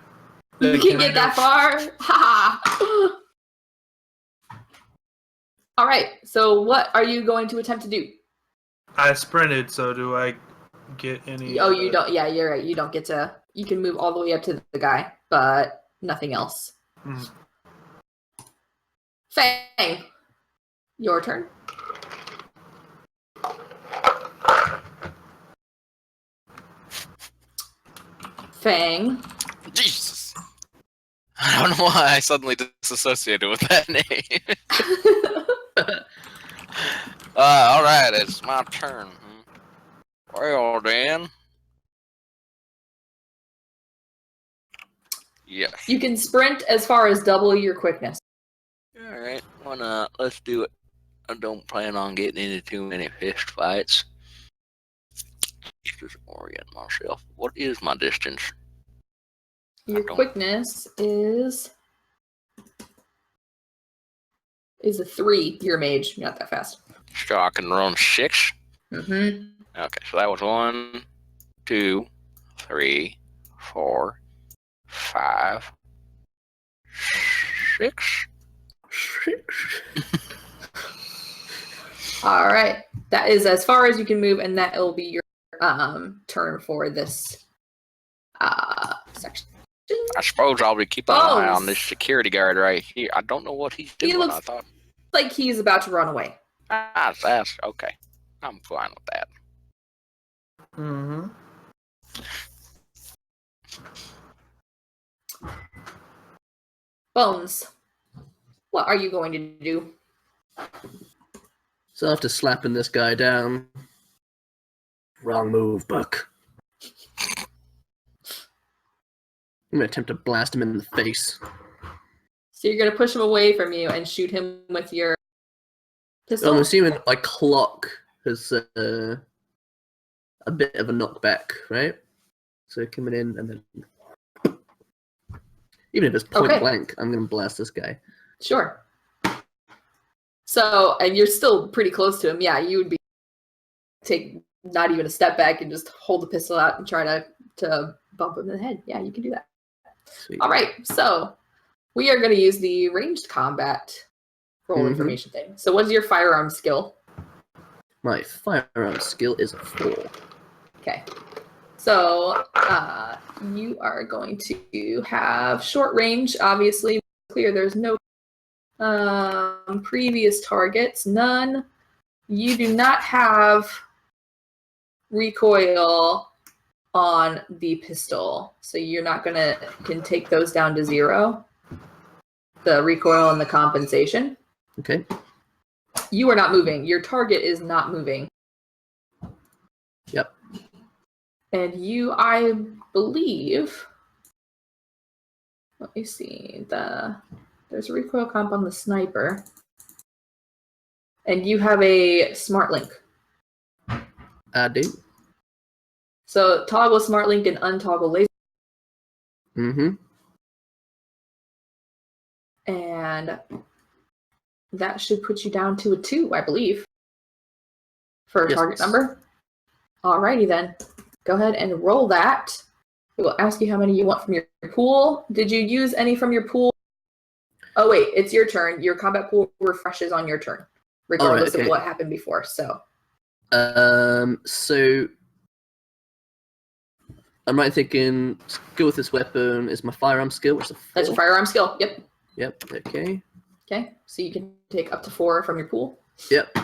You can get that far? Ha! Alright, so what are you going to attempt to do? I sprinted, so do I get any... Oh, you don't. Yeah, you're right. You don't get to... You can move all the way up to the guy, but nothing else. Fang! Your turn. Fang. Jesus. I don't know why I suddenly disassociated with that name. All right, it's my turn. Well, Dan. Yes. You can sprint as far as double your quickness. All right, why not? Let's do it. I don't plan on getting into too many fist fights. Just orient myself. What is my distance? Your quickness is a 3. You're a mage. You're not that fast. So I can run 6? Mm-hmm. Okay, so that was 1, 2, 3, 4, 5, 6. All right. That is as far as you can move, and that will be your turn for this section. I suppose I'll be keeping an eye on Bones. this security guard right here. I don't know what he's doing. looks- I thought, Like he's about to run away. that's okay. I'm fine with that. Mm-hmm. Bones, what are you going to do? So after slapping this guy down, wrong move, Buck. I'm gonna attempt to blast him in the face. So you're going to push him away from you and shoot him with your pistol? I'm assuming my clock has a bit of a knockback, right? So coming in and then, even if it's point Okay. blank, I'm gonna blast this guy. Sure. So, and you're still pretty close to him. Yeah, you would be take not even a step back and just hold the pistol out and try to bump him in the head. Yeah, you can do that. Sweet. All right, so we are going to use the ranged combat roll Mhm. information thing. So what is your firearm skill? My firearm skill is a 4. Okay. So you are going to have short range, obviously. Clear, there's no previous targets, none. You do not have recoil on the pistol, so you're not can take those down to 0. The recoil and the compensation. Okay. You are not moving. Your target is not moving. Yep. And you, I believe, let me see, there's a recoil comp on the sniper. And you have a smart link. I do. So toggle smart link and untoggle laser. Mm-hmm. And that should put you down to a 2, I believe, for a Yes. target number. Alrighty then. Go ahead and roll that. It will ask you how many you want from your pool. Did you use any from your pool? Oh wait, it's your turn. Your combat pool refreshes on your turn, regardless okay. of what happened before. So So I'm right thinking skill with this weapon is my firearm skill, which is a 4. that's your firearm skill. Yep. Yep. Okay. Okay. So you can take up to 4 from your pool. Yep.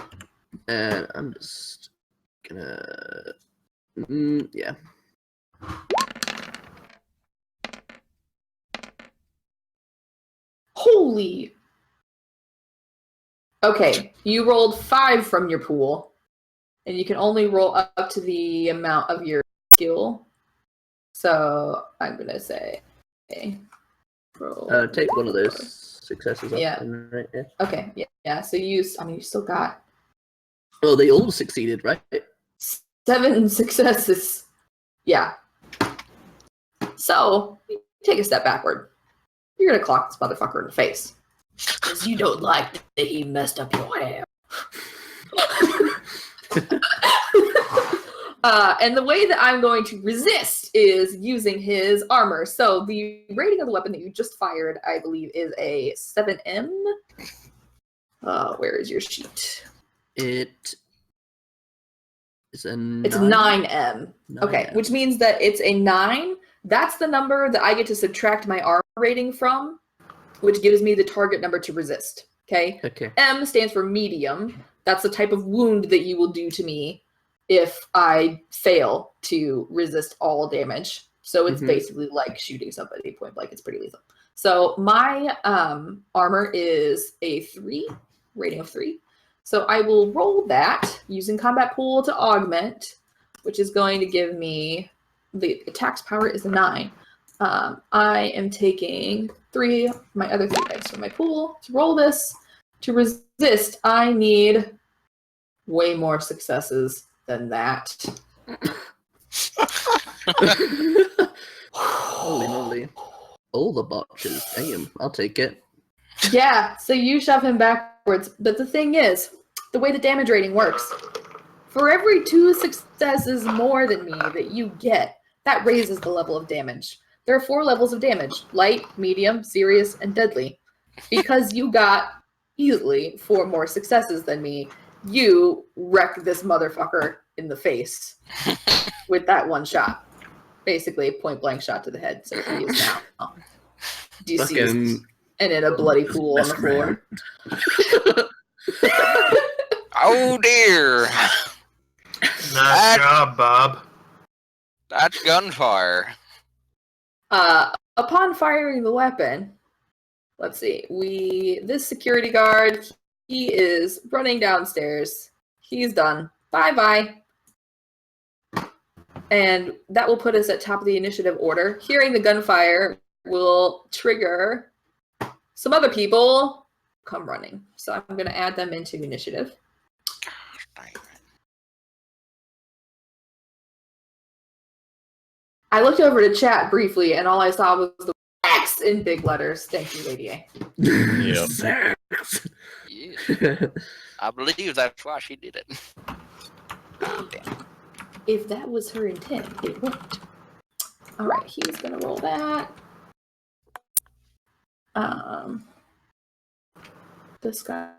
And I'm just gonna. Yeah. Holy. Okay, you rolled 5 from your pool, and you can only roll up to the amount of your skill. So I'm gonna say, okay, roll. Take one of those successes off. Yeah. then, right? Yeah. Okay, yeah. So you still got Oh, they all succeeded, right? 7 successes. Yeah. So you take a step backward. You're gonna clock this motherfucker in the face. Because you don't like that he messed up your hair. And the way that I'm going to resist is using his armor. So the rating of the weapon that you just fired, I believe, is a 7M. Where is your sheet? It is a It's 9M. 9M. Okay, which means that it's a 9. That's the number that I get to subtract my armor rating from, which gives me the target number to resist. Okay? Okay. M stands for medium. That's the type of wound that you will do to me if I fail to resist all damage. So it's Mhm. basically like shooting somebody point blank. It's pretty lethal. So my armor is a 3, rating of 3. So I will roll that using combat pool to augment, which is going to give me the attack's power is a 9. I am taking 3 of my other 3 dice from my pool to roll this. To resist, I need way more successes than that. Holy moly. All the botches. Damn, I'll take it. Yeah, so you shove him backwards. But the thing is, the way the damage rating works, for every 2 successes more than me that you get, that raises the level of damage. There are 4 levels of damage: light, medium, serious, and deadly. Because you got easily 4 more successes than me, you wreck this motherfucker in the face with that one shot. Basically, a point blank shot to the head. So he is now deceased Fucking and in a bloody pool on the floor. Oh dear. Nice job, Bob. That's gunfire. Upon firing the weapon, let's see. This security guard, he is running downstairs. He's done. Bye-bye. And that will put us at top of the initiative order. Hearing the gunfire will trigger some other people come running. So I'm going to add them into initiative. Gosh, dang it. I looked over to chat briefly, and all I saw was the X in big letters. Thank you, Lady A. Yep. Sex. Yeah, I believe that's why she did it. If that was her intent, it worked. All right, he's gonna roll that. This guy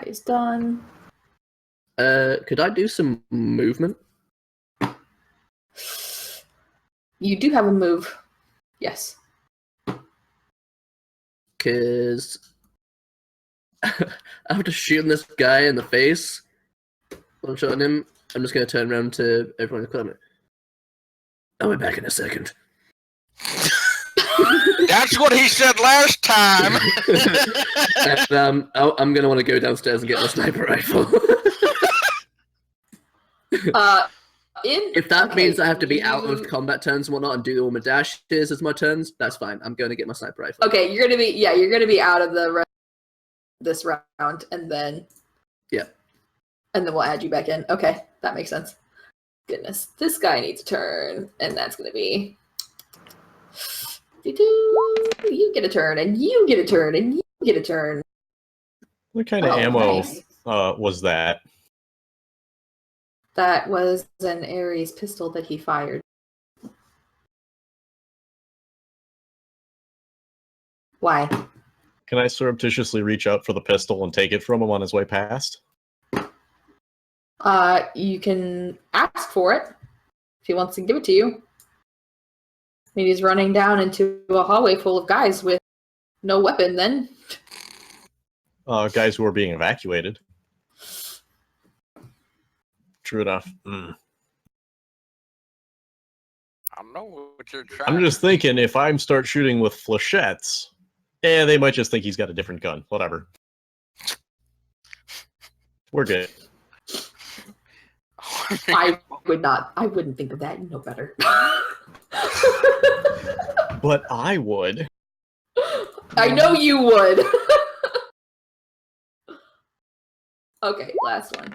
is done. Could I do some movement? You do have a move. Yes. Because after shooting this guy in the face, one shot at him, I'm just going to turn around to everyone in the corner. I'll be back in a second. That's what he said last time. And, I'm going to want to go downstairs and get my sniper rifle. If that means I have to be out of combat turns and whatnot and do all my dashes as my turns, that's fine. I'm going to get my sniper rifle. Okay, you're gonna be out of the this round, and then and then we'll add you back in. Okay, that makes sense. Goodness, this guy needs a turn, and that's gonna be you get a turn, and you get a turn, and you get a turn. What kind of ammo nice. Was that? That was an Ares pistol that he fired. Why? Can I surreptitiously reach out for the pistol and take it from him on his way past? You can ask for it if he wants to give it to you. I mean, he's running down into a hallway full of guys with no weapon then. Guys who are being evacuated. True enough. I know what you're trying. I'm just thinking, if I start shooting with flechettes, they might just think he's got a different gun. Whatever. We're good. I wouldn't think of that. You know better. But I would. I know you would. Okay, last one.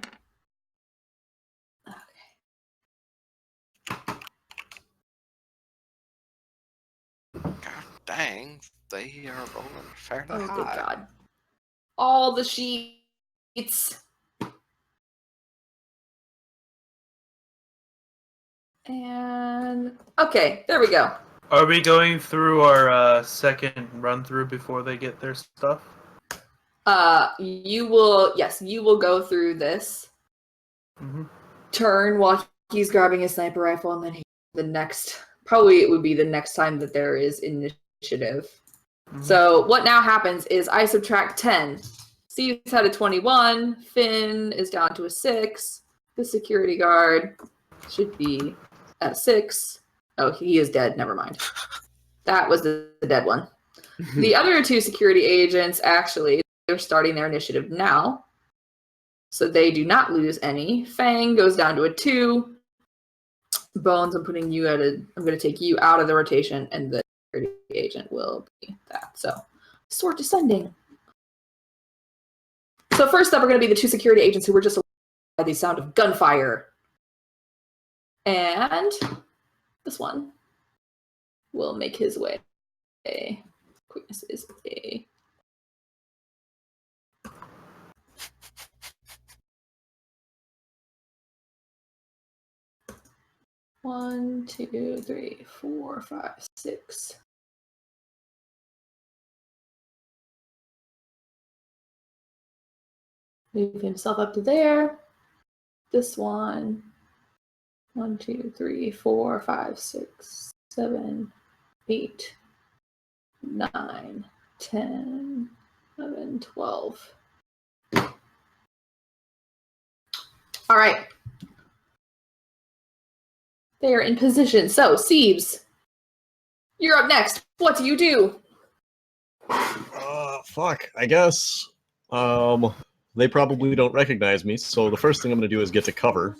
God dang, they are rolling fairly Oh, high. good God. All the sheets. And okay, there we go. Are we going through our second run through before they get their stuff? You will go through this turn while he's grabbing his sniper rifle, and then it would be the next time that there is initiative. So what now happens is I subtract 10. Steve's had a 21, Finn is down to a 6, the security guard should be at 6. Oh, he is dead, never mind. That was the dead one. The other two security agents, actually, they're starting their initiative now. So they do not lose any. Fang goes down to a 2. Bones, I'm going to take you out of the rotation, and the security agent will be that. So, sword descending. So first up are going to be the two security agents who were just by the sound of gunfire. And this one will make his way. Quickness is a... One, two, three, 4, 5, 6. Move himself up to there. This one. 1, 2, 3, 4, 5, 6, 7, 8, 9, 10, 11, 12. All right. They are in position. So, Siebes, you're up next. What do you do? Fuck. I guess. They probably don't recognize me, so the first thing I'm going to do is get to cover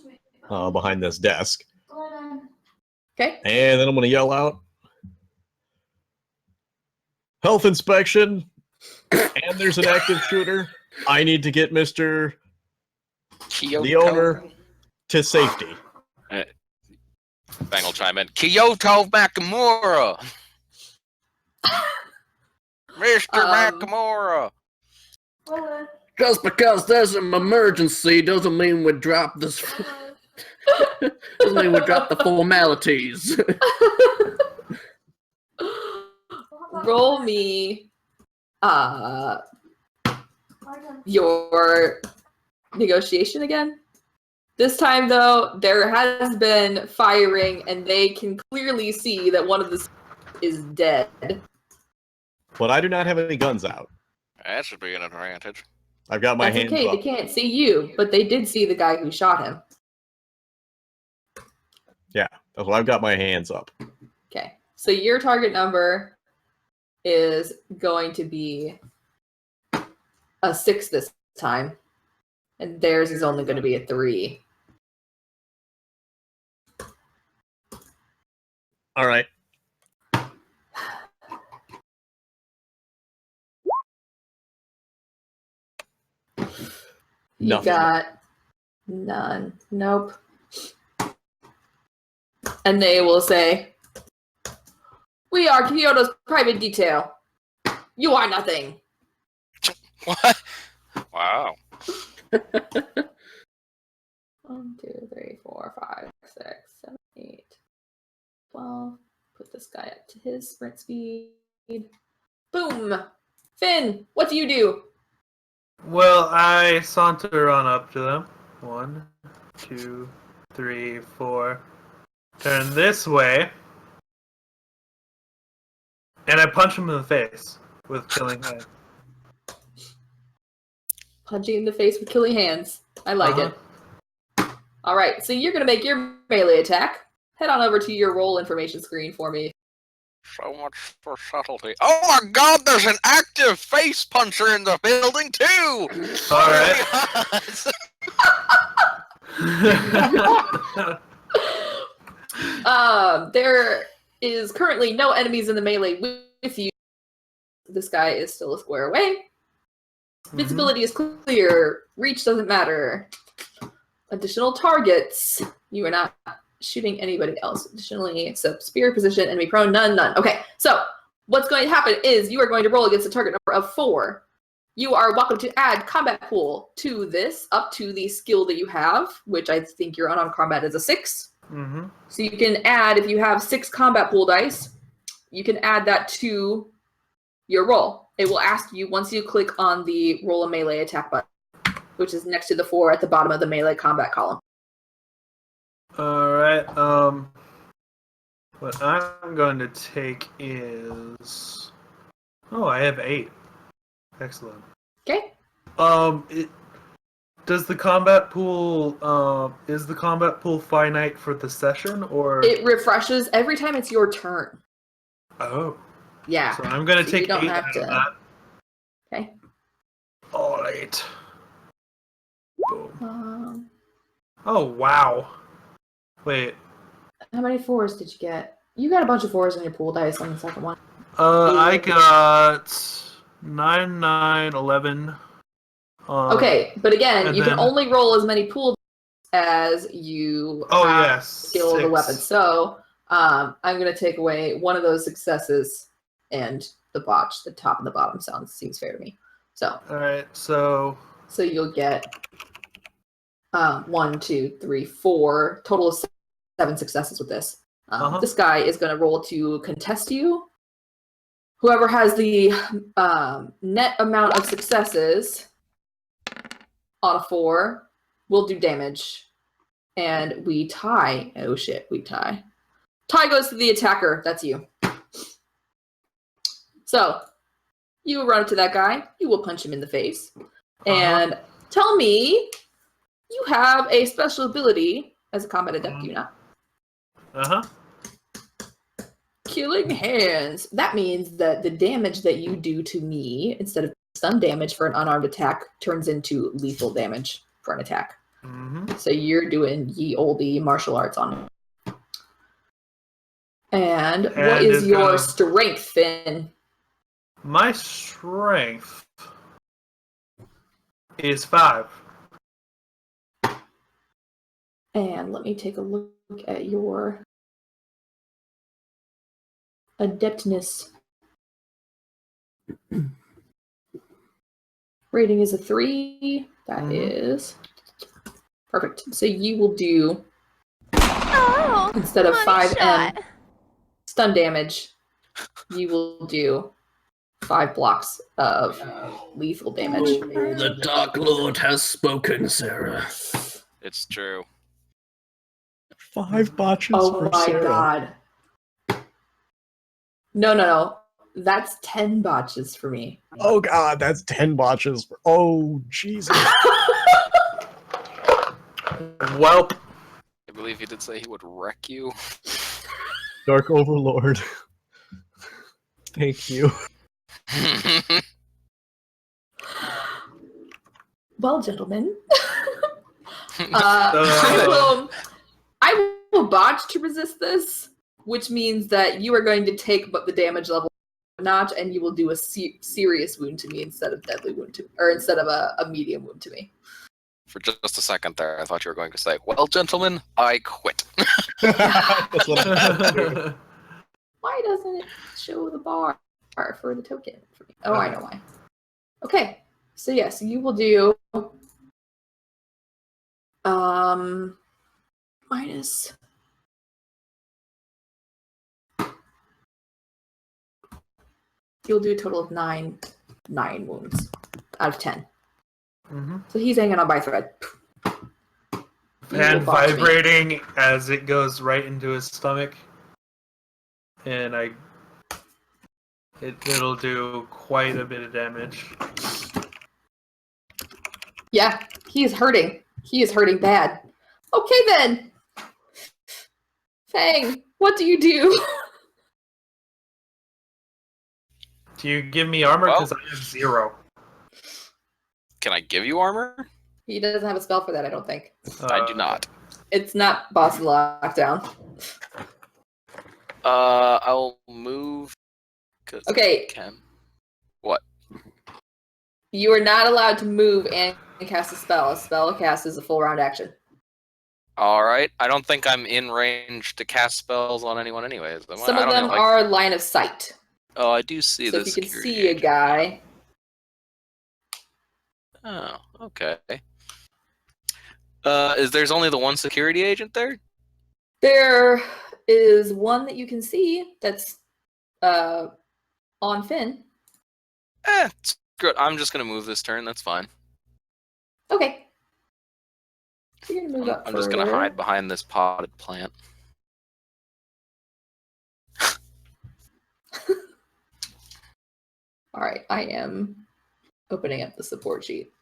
behind this desk. Okay. And then I'm going to yell out, health inspection, and there's an active shooter. I need to get Mr. Kyoto. the owner to safety. Bang will chime in. Kyoto Nakamura! Mr. Nakamura! Just because there's an emergency doesn't mean we drop this. Doesn't mean we drop the formalities. Roll me your negotiation again. This time, though, there has been firing, and they can clearly see that one of the is dead. But I do not have any guns out. That should be an advantage. I've got my That's hands okay. up. They can't see you, but they did see the guy who shot him. Yeah, so I've got my hands up. Okay, so your target number is going to be a 6 this time, and theirs is only going to be a 3. All right. You Nothing. got none. Nope. And they will say, "We are Kyoto's private detail. You are nothing." What? Wow. 1, 2, 3, 4, 5, 6, 7, 8, 12. Put this guy up to his sprint speed. Boom! Finn, what do you do? Well, I saunter on up to them. 1, 2, 3, 4. Turn this way. And I punch him in the face with killing hand. Punching in the face with killing hands. I like it. All right, so you're going to make your melee attack. Head on over to your roll information screen for me. So much for subtlety. Oh my god, there's an active face puncher in the building too! Alright. There is currently no enemies in the melee with you. This guy is still a square away. Visibility is clear. Reach doesn't matter. Additional targets. You are not shooting anybody else. Additionally, so spear position, enemy prone, none. Okay, so what's going to happen is you are going to roll against a target number of 4. You are welcome to add combat pool to this up to the skill that you have, which I think your unarmed combat is a 6. So you can add, if you have 6 combat pool dice, you can add that to your roll. It will ask you once you click on the roll a melee attack button, which is next to the 4 at the bottom of the melee combat column. Alright, what I'm going to take is... Oh, I have 8. Excellent. Okay. Does the combat pool, is the combat pool finite for the session, or...? It refreshes every time it's your turn. Oh. Yeah. So I'm gonna So take you don't 8 have out to- of that. Okay. All right. Boom. Um, Oh wow. Wait. how many 4s did you get? You got a bunch of 4s in your pool dice on the second one. I got 9, 9, 11. Okay, but again, and you can then- only roll as many pool as you Oh have yes. skill of the 6. weapon. So I'm going to take away one of those successes and the botch. The top and the bottom seems fair to me. So All right. So you'll get 1, 2, 3, 4 total of 7 successes with this. This guy is going to roll to contest you. Whoever has the net amount of successes on a 4 will do damage. And we tie. Oh shit, we tie. Tie goes to the attacker. That's you. So, you run up to that guy. You will punch him in the face. And tell me, you have a special ability as a combat adept, do you not? Killing hands. That means that the damage that you do to me, instead of stun damage for an unarmed attack, turns into lethal damage for an attack. So you're doing ye olde martial arts on it. And what is your strength, Finn? My strength is 5. And let me take a look at your adeptness. Rating is a 3. That is perfect. So you will do, instead of 5M stun damage, you will do 5 blocks of lethal damage. Oh, the Dark Lord has spoken, Sarah. It's true. 5 botches Oh for my Sarah. god. No. That's 10 botches for me. Oh god, that's 10 botches. Oh, Jesus. Well, I believe he did say he would wreck you. Dark Overlord. Thank you. Well, gentlemen, I will botch to resist this, which means that you are going to take the damage level notch, and you will do a serious wound to me instead of deadly wound to, or instead of a medium wound to me. For just a second there, I thought you were going to say, "Well, gentlemen, I quit." That's what I Why doesn't it show the bar for the token for me? Oh, I know why. Okay, so yes, you will do minus. You'll do a total of 9 wounds out of 10. So he's hanging on by a thread. and vibrating as it goes right into his stomach, and it'll do quite a bit of damage. Yeah, he is hurting. He is hurting bad. Okay then. Fang, what do you do? Do you give me armor? Because I have 0. Can I give you armor? He doesn't have a spell for that, I don't think. I do not. It's not boss lockdown. I'll move. Okay. Can. What? You are not allowed to move and cast a spell. A spell cast is a full round action. All right. I don't think I'm in range to cast spells on anyone, anyways. Some of them are line of sight. Oh, I do see So the if you can security see a agent. guy. Oh, okay. There's only the one security agent there? There is one that you can see that's on Finn. It's good. I'm just gonna move this turn. That's fine. Okay. So you're gonna move up I'm just gonna hide behind this potted plant. All right, I am opening up the support sheet.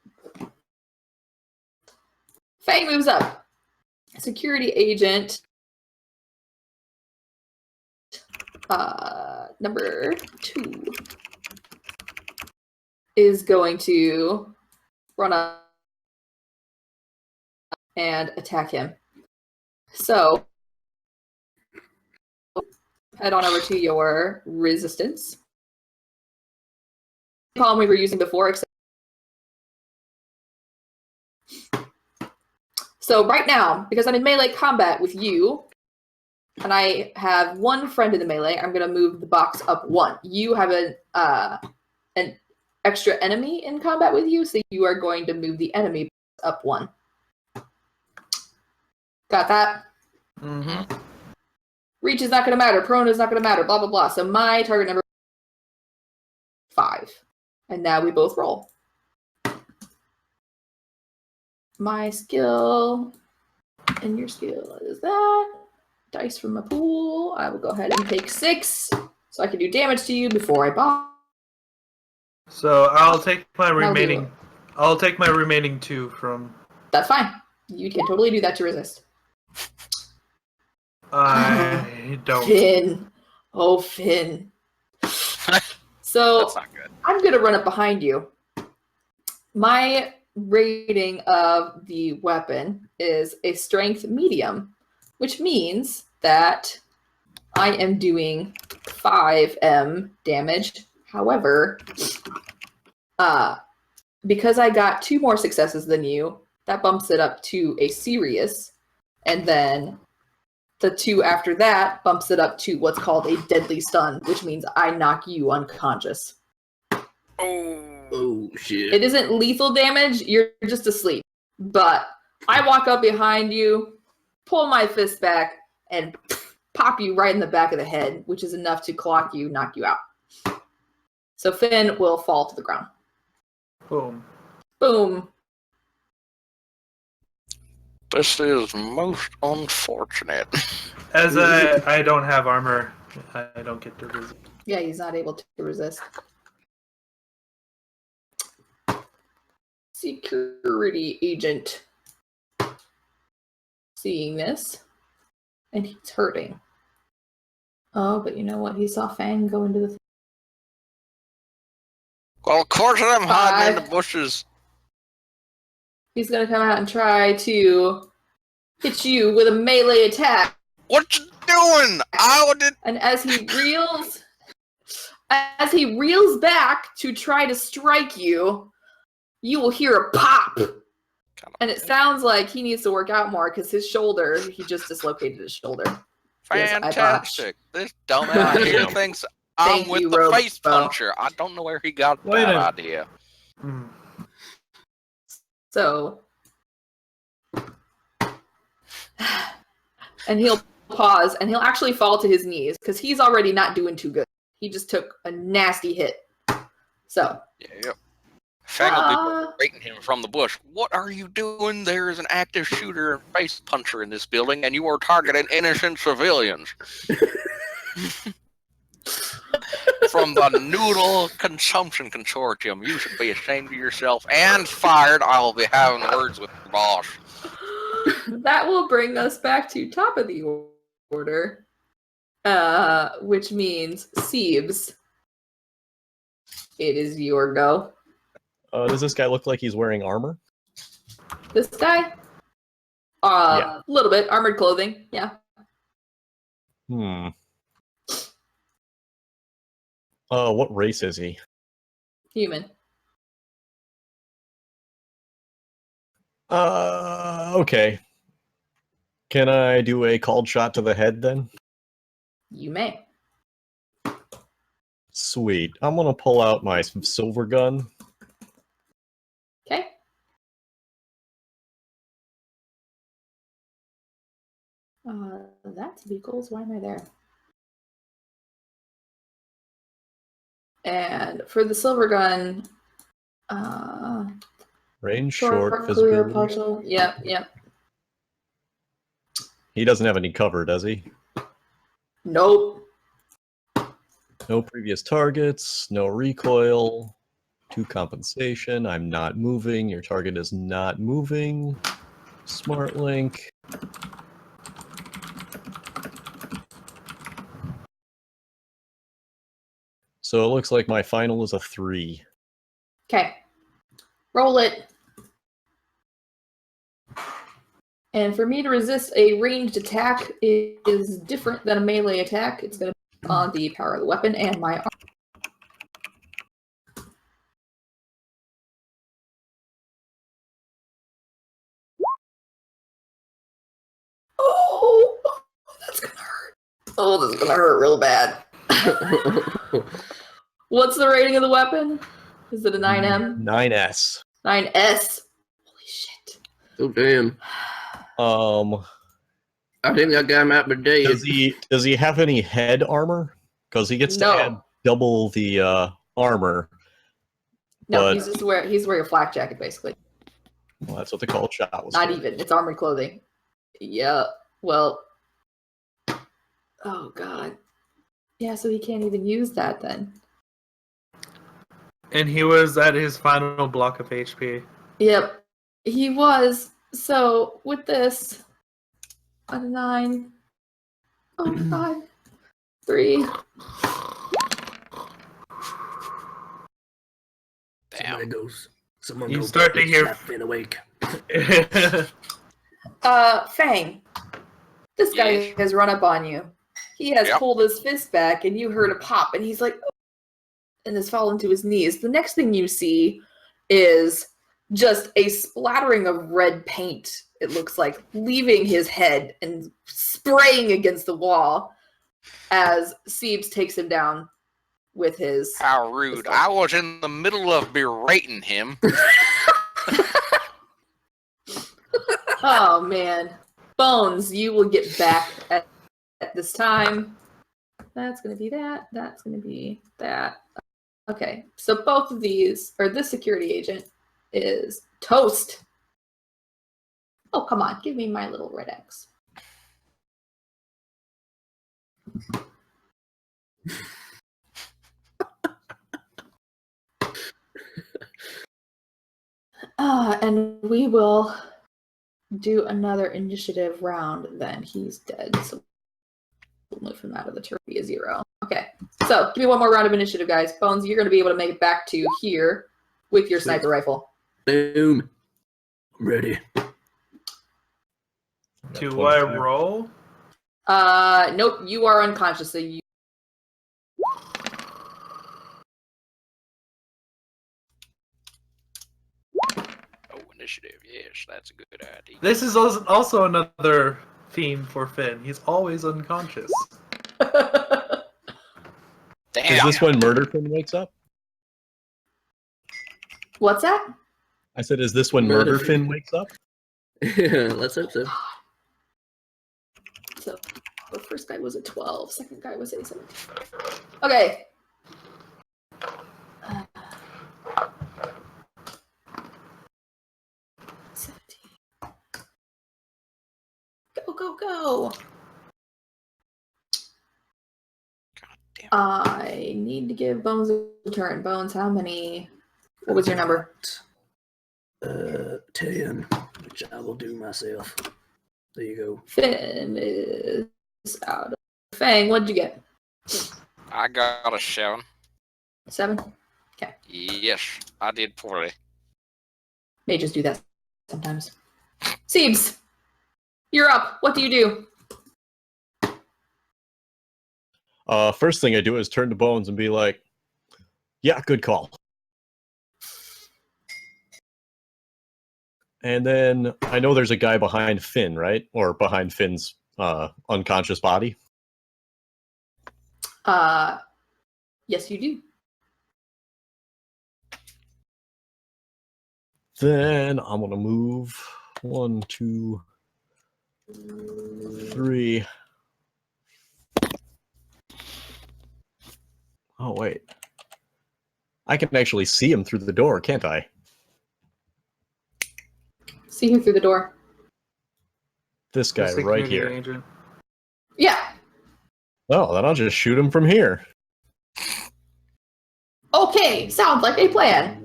Fang moves up. Security agent Number 2 is going to run up and attack him. So head on over to your resistance. Column we were using before, except so right now, because I'm in melee combat with you, and I have one friend in the melee, I'm going to move the box up 1. You have an extra enemy in combat with you, so you are going to move the enemy up 1. Got that? Mm-hmm. Reach is not going to matter. Prone is not going to matter. Blah, blah, blah. So my target number 5. And now we both roll. My skill and your skill is that. Dice from my pool. I will go ahead and take 6 so I can do damage to you before I bomb. So I'll take my I'll do remaining. it. I'll take my remaining 2 from. That's fine. You can totally do that to resist. I don't. Finn. Oh, Finn. So That's not good. I'm going to run up behind you. My rating of the weapon is a strength medium, which means that I am doing 5m damage. However, because I got 2 more successes than you, that bumps it up to a serious, and then the 2 after that bumps it up to what's called a deadly stun, which means I knock you unconscious. Oh, shit. It isn't lethal damage, you're just asleep. But I walk up behind you, pull my fist back, and pop you right in the back of the head, which is enough to clock you, knock you out. So Finn will fall to the ground. Boom. Boom. This is most unfortunate. As I don't have armor, I don't get to resist. Yeah, he's not able to resist. Security agent seeing this, and he's hurting. Oh, but you know what? He saw Fang go into the... Well, of course I'm hiding in 5. the bushes. He's gonna come out and try to hit you with a melee attack. What you doing? I did. And as he reels back to try to strike you, you will hear a pop. And it sounds like he needs to work out more because his shoulder, he just dislocated his shoulder. Yes, I botched. Fantastic. This dumbass here thinks I'm Thank with you, the face Robo. puncher. I don't know where he got Wait a that minute. idea. Hmm. So, and he'll pause and he'll actually fall to his knees because he's already not doing too good. He just took a nasty hit. So, Yeah. Fang will be berating him from the bush. What are you doing? There is an active shooter and face puncher in this building, and you are targeting innocent civilians. From the Noodle Consumption Consortium. You should be ashamed of yourself and fired. I will be having words with the boss. that will bring us back to top of the order, which means Siebes. It is your go. Does this guy look like he's wearing armor? This guy? Yeah. A little bit. Armored clothing, yeah. What race is he? Human. Okay. Can I do a called shot to the head then? You may. Sweet. I'm gonna pull out my silver gun. Okay. That's vehicles. Why am I there? And for the silver gun, Range, short, clear, visibility. partial. Yep. He doesn't have any cover, does he? Nope. No previous targets, no recoil, 2 compensation, I'm not moving, your target is not moving. Smart link. So it looks like my final is a 3. Okay. Roll it. And for me to resist a ranged attack is different than a melee attack. It's going to be on the power of the weapon and my arm. Oh, that's going to hurt. Oh, this is going to hurt real bad. What's the rating of the weapon? Is it a 9M? 9S. 9S. Holy shit. Oh damn! I think that guy might be dead. Does he have any head armor? Because he gets to add double the armor. No, but, he's wearing a flak jacket basically. Well, that's what the call shot was. Not for. even. It's armored clothing. Yeah. Well. Oh god. Yeah. So he can't even use that then. And he was at his final block of HP. Yep. He was. So with this, a 9. Oh god. 3. Damn. Someone You go start to get hear- that Finn awake. Fang. This guy Yes. has run up on you. He has Yep. pulled his fist back, and you heard a pop, and he's like, "Oh," and has fallen to his knees. The next thing you see is just a splattering of red paint, it looks like, leaving his head and spraying against the wall as Siebes takes him down with his... How rude. I was in the middle of berating him. Oh, man. Bones, you will get back at this time. That's going to be that. That's going to be that. Okay, so both of these, or this security agent is toast. Oh, come on. Give me my little red X. And we will do another initiative round then. He's dead, so we'll move him out of the turn via 0. Okay, so give me one more round of initiative, guys. Bones, you're going to be able to make it back to here with your sniper rifle. Boom. I'm ready. Do I roll? Nope, you are unconscious, so you... Oh, initiative. Yes, that's a good idea. This is also another theme for Finn. He's always unconscious. Damn. Is this when Murderfin wakes up? What's that? I said, is this when Murderfin wakes up? Yeah, let's hope so. So the first guy was a 12, second guy was a 17. Okay. Uh, 17. Go, go, go. God damn. I need to give Bones a turn. Bones, how many? What was your number? 10, which I will do myself. There you go. Finn is out. Fang, what'd you get? I got a 7. 7? Yes, I did poorly. Mages do that sometimes. Siebes, you're up. What do you do? First thing I do is turn to Bones and be like, yeah, good call. And then I know there's a guy behind Finn, right? Or behind Finn's unconscious body. Yes, you do. Then I'm going to move 1, 2, 3. Oh, wait. I can actually see him through the door, can't I? See him through the door. This guy The right security here. agent. Yeah. Oh, then I'll just shoot him from here. Okay, sounds like a plan.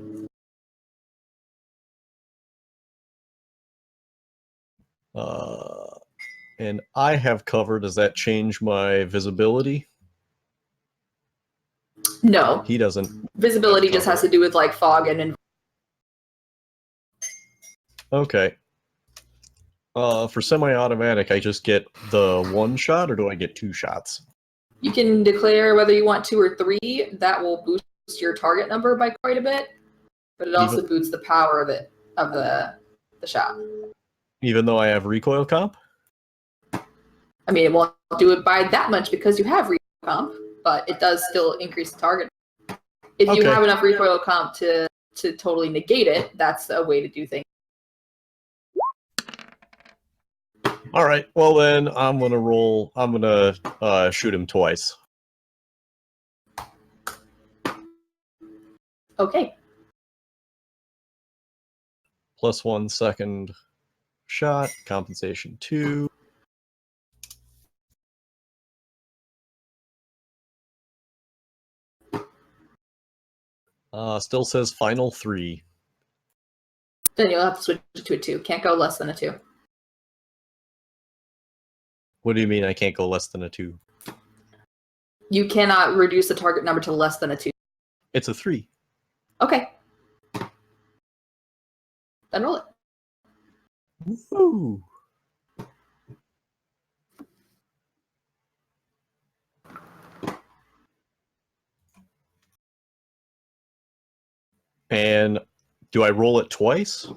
And I have cover. Does that change my visibility? No. He doesn't. Visibility just has to do with like fog and Okay. For semi-automatic, I just get the one shot, or do I get 2 shots? you can declare whether you want 2 or 3. That will boost your target number by quite a bit, but it also boosts the power of the shot. Even though I have recoil comp? I mean, it won't do it by that much because you have recoil comp, but it does still increase the target. If you have enough recoil comp to totally negate it, that's a way to do things. All right. Well, then I'm gonna roll. I'm gonna shoot him twice. Okay. +1 second shot. Compensation 2. Still says final 3. Then you'll have to switch it to a 2. Can't go less than a 2. What do you mean I can't go less than a 2? You cannot reduce the target number to less than a 2. It's a 3. Okay. Then roll it. Woo! And do I roll it twice?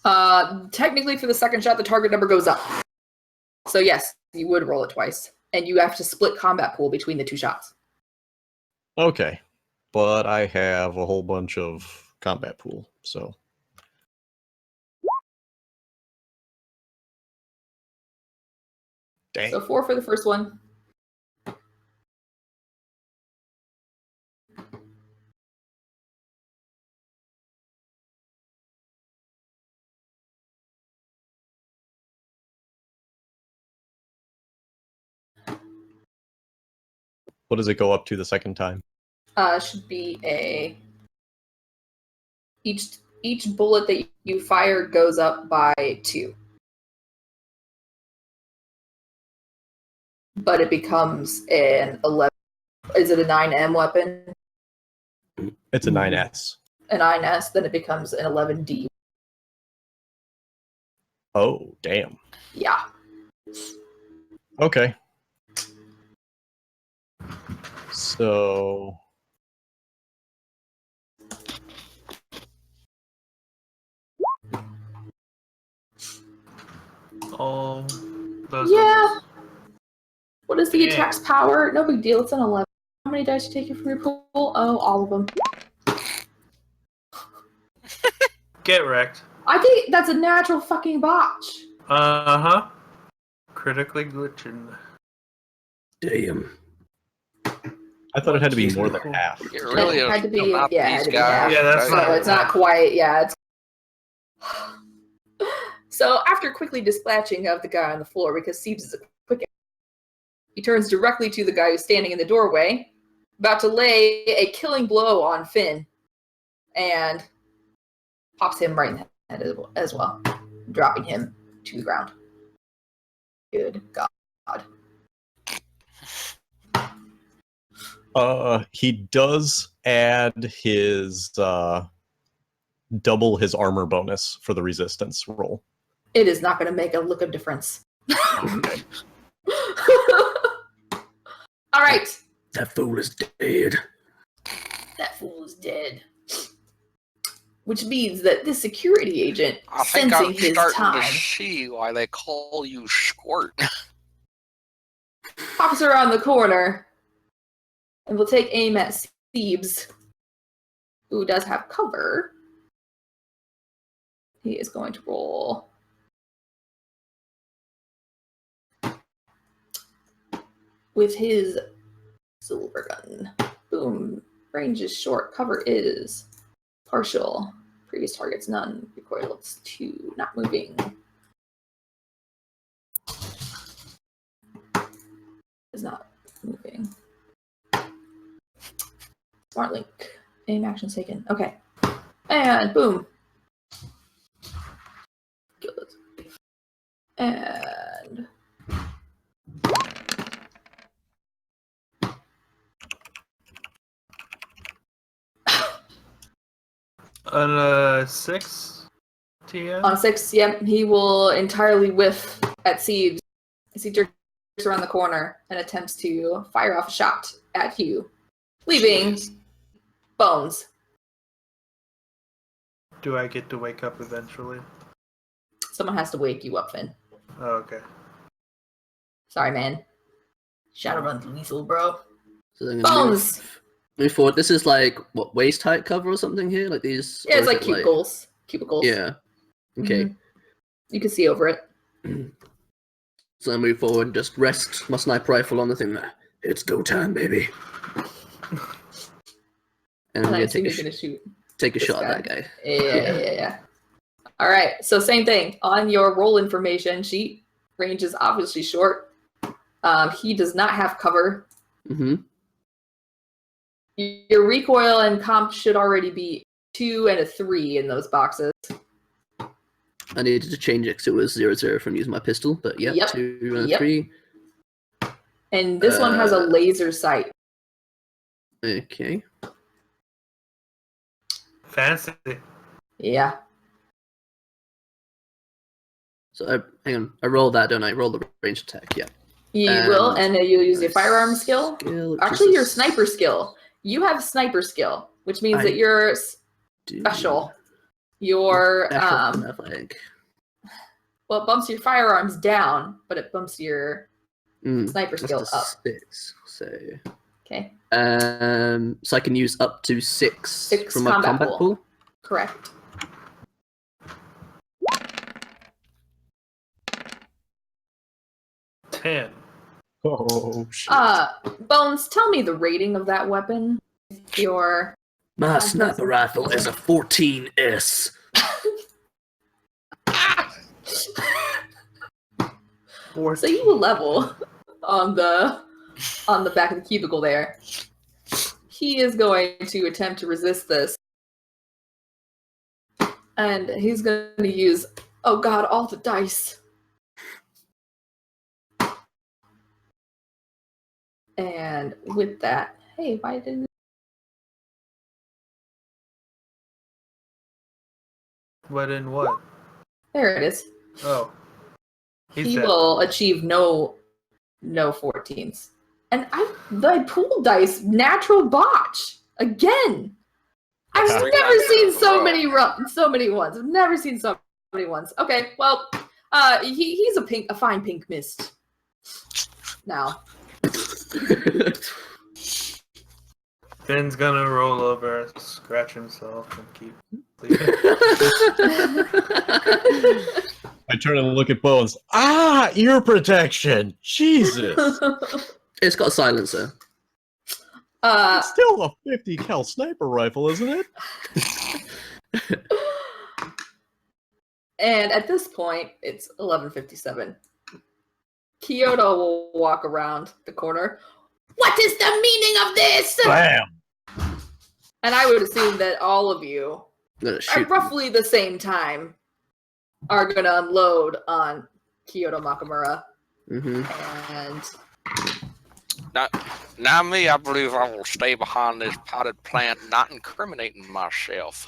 Technically, for the second shot, the target number goes up. So yes, you would roll it twice, and you have to split combat pool between the 2 shots. Okay. But I have a whole bunch of combat pool, so. Dang. So 4 for the first one. What does it go up to the second time? Should be a each bullet that you fire goes up by 2. But it becomes an 11. Is it a 9M weapon? It's a 9S. An 9S, then it becomes an 11D. Oh, damn. Yeah. Okay. So All those Yeah. numbers. What is the Yeah. attack's power? No big deal. It's an 11. How many dice you taking from your pool? Oh, all of them. Get wrecked. I think that's a natural fucking botch. Uh-huh. Critically glitching. Damn. I thought it had to be more than half. It really It had to be- not yeah, it had these to be guys. half. Yeah, that's So not- it's not quite, yeah. It's... So after quickly dispatching of the guy on the floor, because Siebes is a quick, he turns directly to the guy who's standing in the doorway, about to lay a killing blow on Finn, and pops him right in the head as well, dropping him to the ground. Good God. He does add his double his armor bonus for the resistance roll. It is not going to make a lick of difference. Okay. All right. That fool is dead. That fool is dead. Which means that this security agent, I think sensing I'm his starting time, to see why they call you Squirt. pops around the corner and will take aim at Siebes, who does have cover. He is going to roll. With his silver gun. Boom. Range is short. Cover is partial. Previous targets none. Recoil is 2. Not moving. Is not moving. Smart link. Aim actions taken. Okay. And boom. Good. And On 6 TM? On 6, yep, he will entirely whiff at Siege as he jerks around the corner and attempts to fire off a shot at you, leaving Jeez. Bones. Do I get to wake up eventually? Someone has to wake you up, Finn. Oh, okay. Sorry, man. Shadowrun's lethal, bro. So then I'm gonna Bones! move forward. This is like what, waist height cover or something here? Like these? Yeah, or it's is like it cubicles. Cubicles. Yeah. Okay. Mhm. You can see over it. So I move forward, just rest my sniper rifle on the thing there. It's go time, baby. And I'm And I gonna assume take you're going to shoot. a this shot guy. at that guy. Yeah. All right. So same thing on your roll information sheet. Range is obviously short. He does not have cover. Mm-hmm. Your recoil and comp should already be 2 and a 3 in those boxes. I needed to change it because it was 0-0 from using my pistol, but yeah, Yep. 2 and Yep. 3. And this one has a Uh, laser sight. Okay. Fancy. Yeah. So hang on, I roll that, don't I? Roll the range attack, yeah. You will, and you'll use your my firearm skill. which Actually, is your a sniper skill. You have sniper skill, which means I that you're do- special. Your special athletic. well, it bumps your firearms down, but it bumps your sniper That's skill the up. 6. So Okay, so I can use up to 6 6 from my combat pool. correct. Ten. Oh shit. Bones, tell me the rating of that weapon. Your My sniper rifle is a 14S. so you will level on the back of the cubicle there. He is going to attempt to resist this. And he's going to use, oh god, all the dice. And with that, hey, why didn't... What in what? There it is. Oh. He's He dead. will achieve no 14s. And the pool dice, natural botch. Again. I've Wow. never seen so Row. many ones. I've never seen so many ones. Okay, well, he's a fine pink mist. Now. Ben's gonna roll over, scratch himself, and keep sleeping. I turn and look at Bones. Ah, ear protection. Jesus. It's got a silencer. It's still a 50 cal sniper rifle, isn't it? And at this point, it's 11:57. Kyoto will walk around the corner. What is the meaning of this? Bam. And I would assume that all of you, I'm gonna at shoot. roughly the same time, are going to unload on Kyoto Makamura. Mm-hmm. And Now me, I believe I will stay behind this potted plant, not incriminating myself.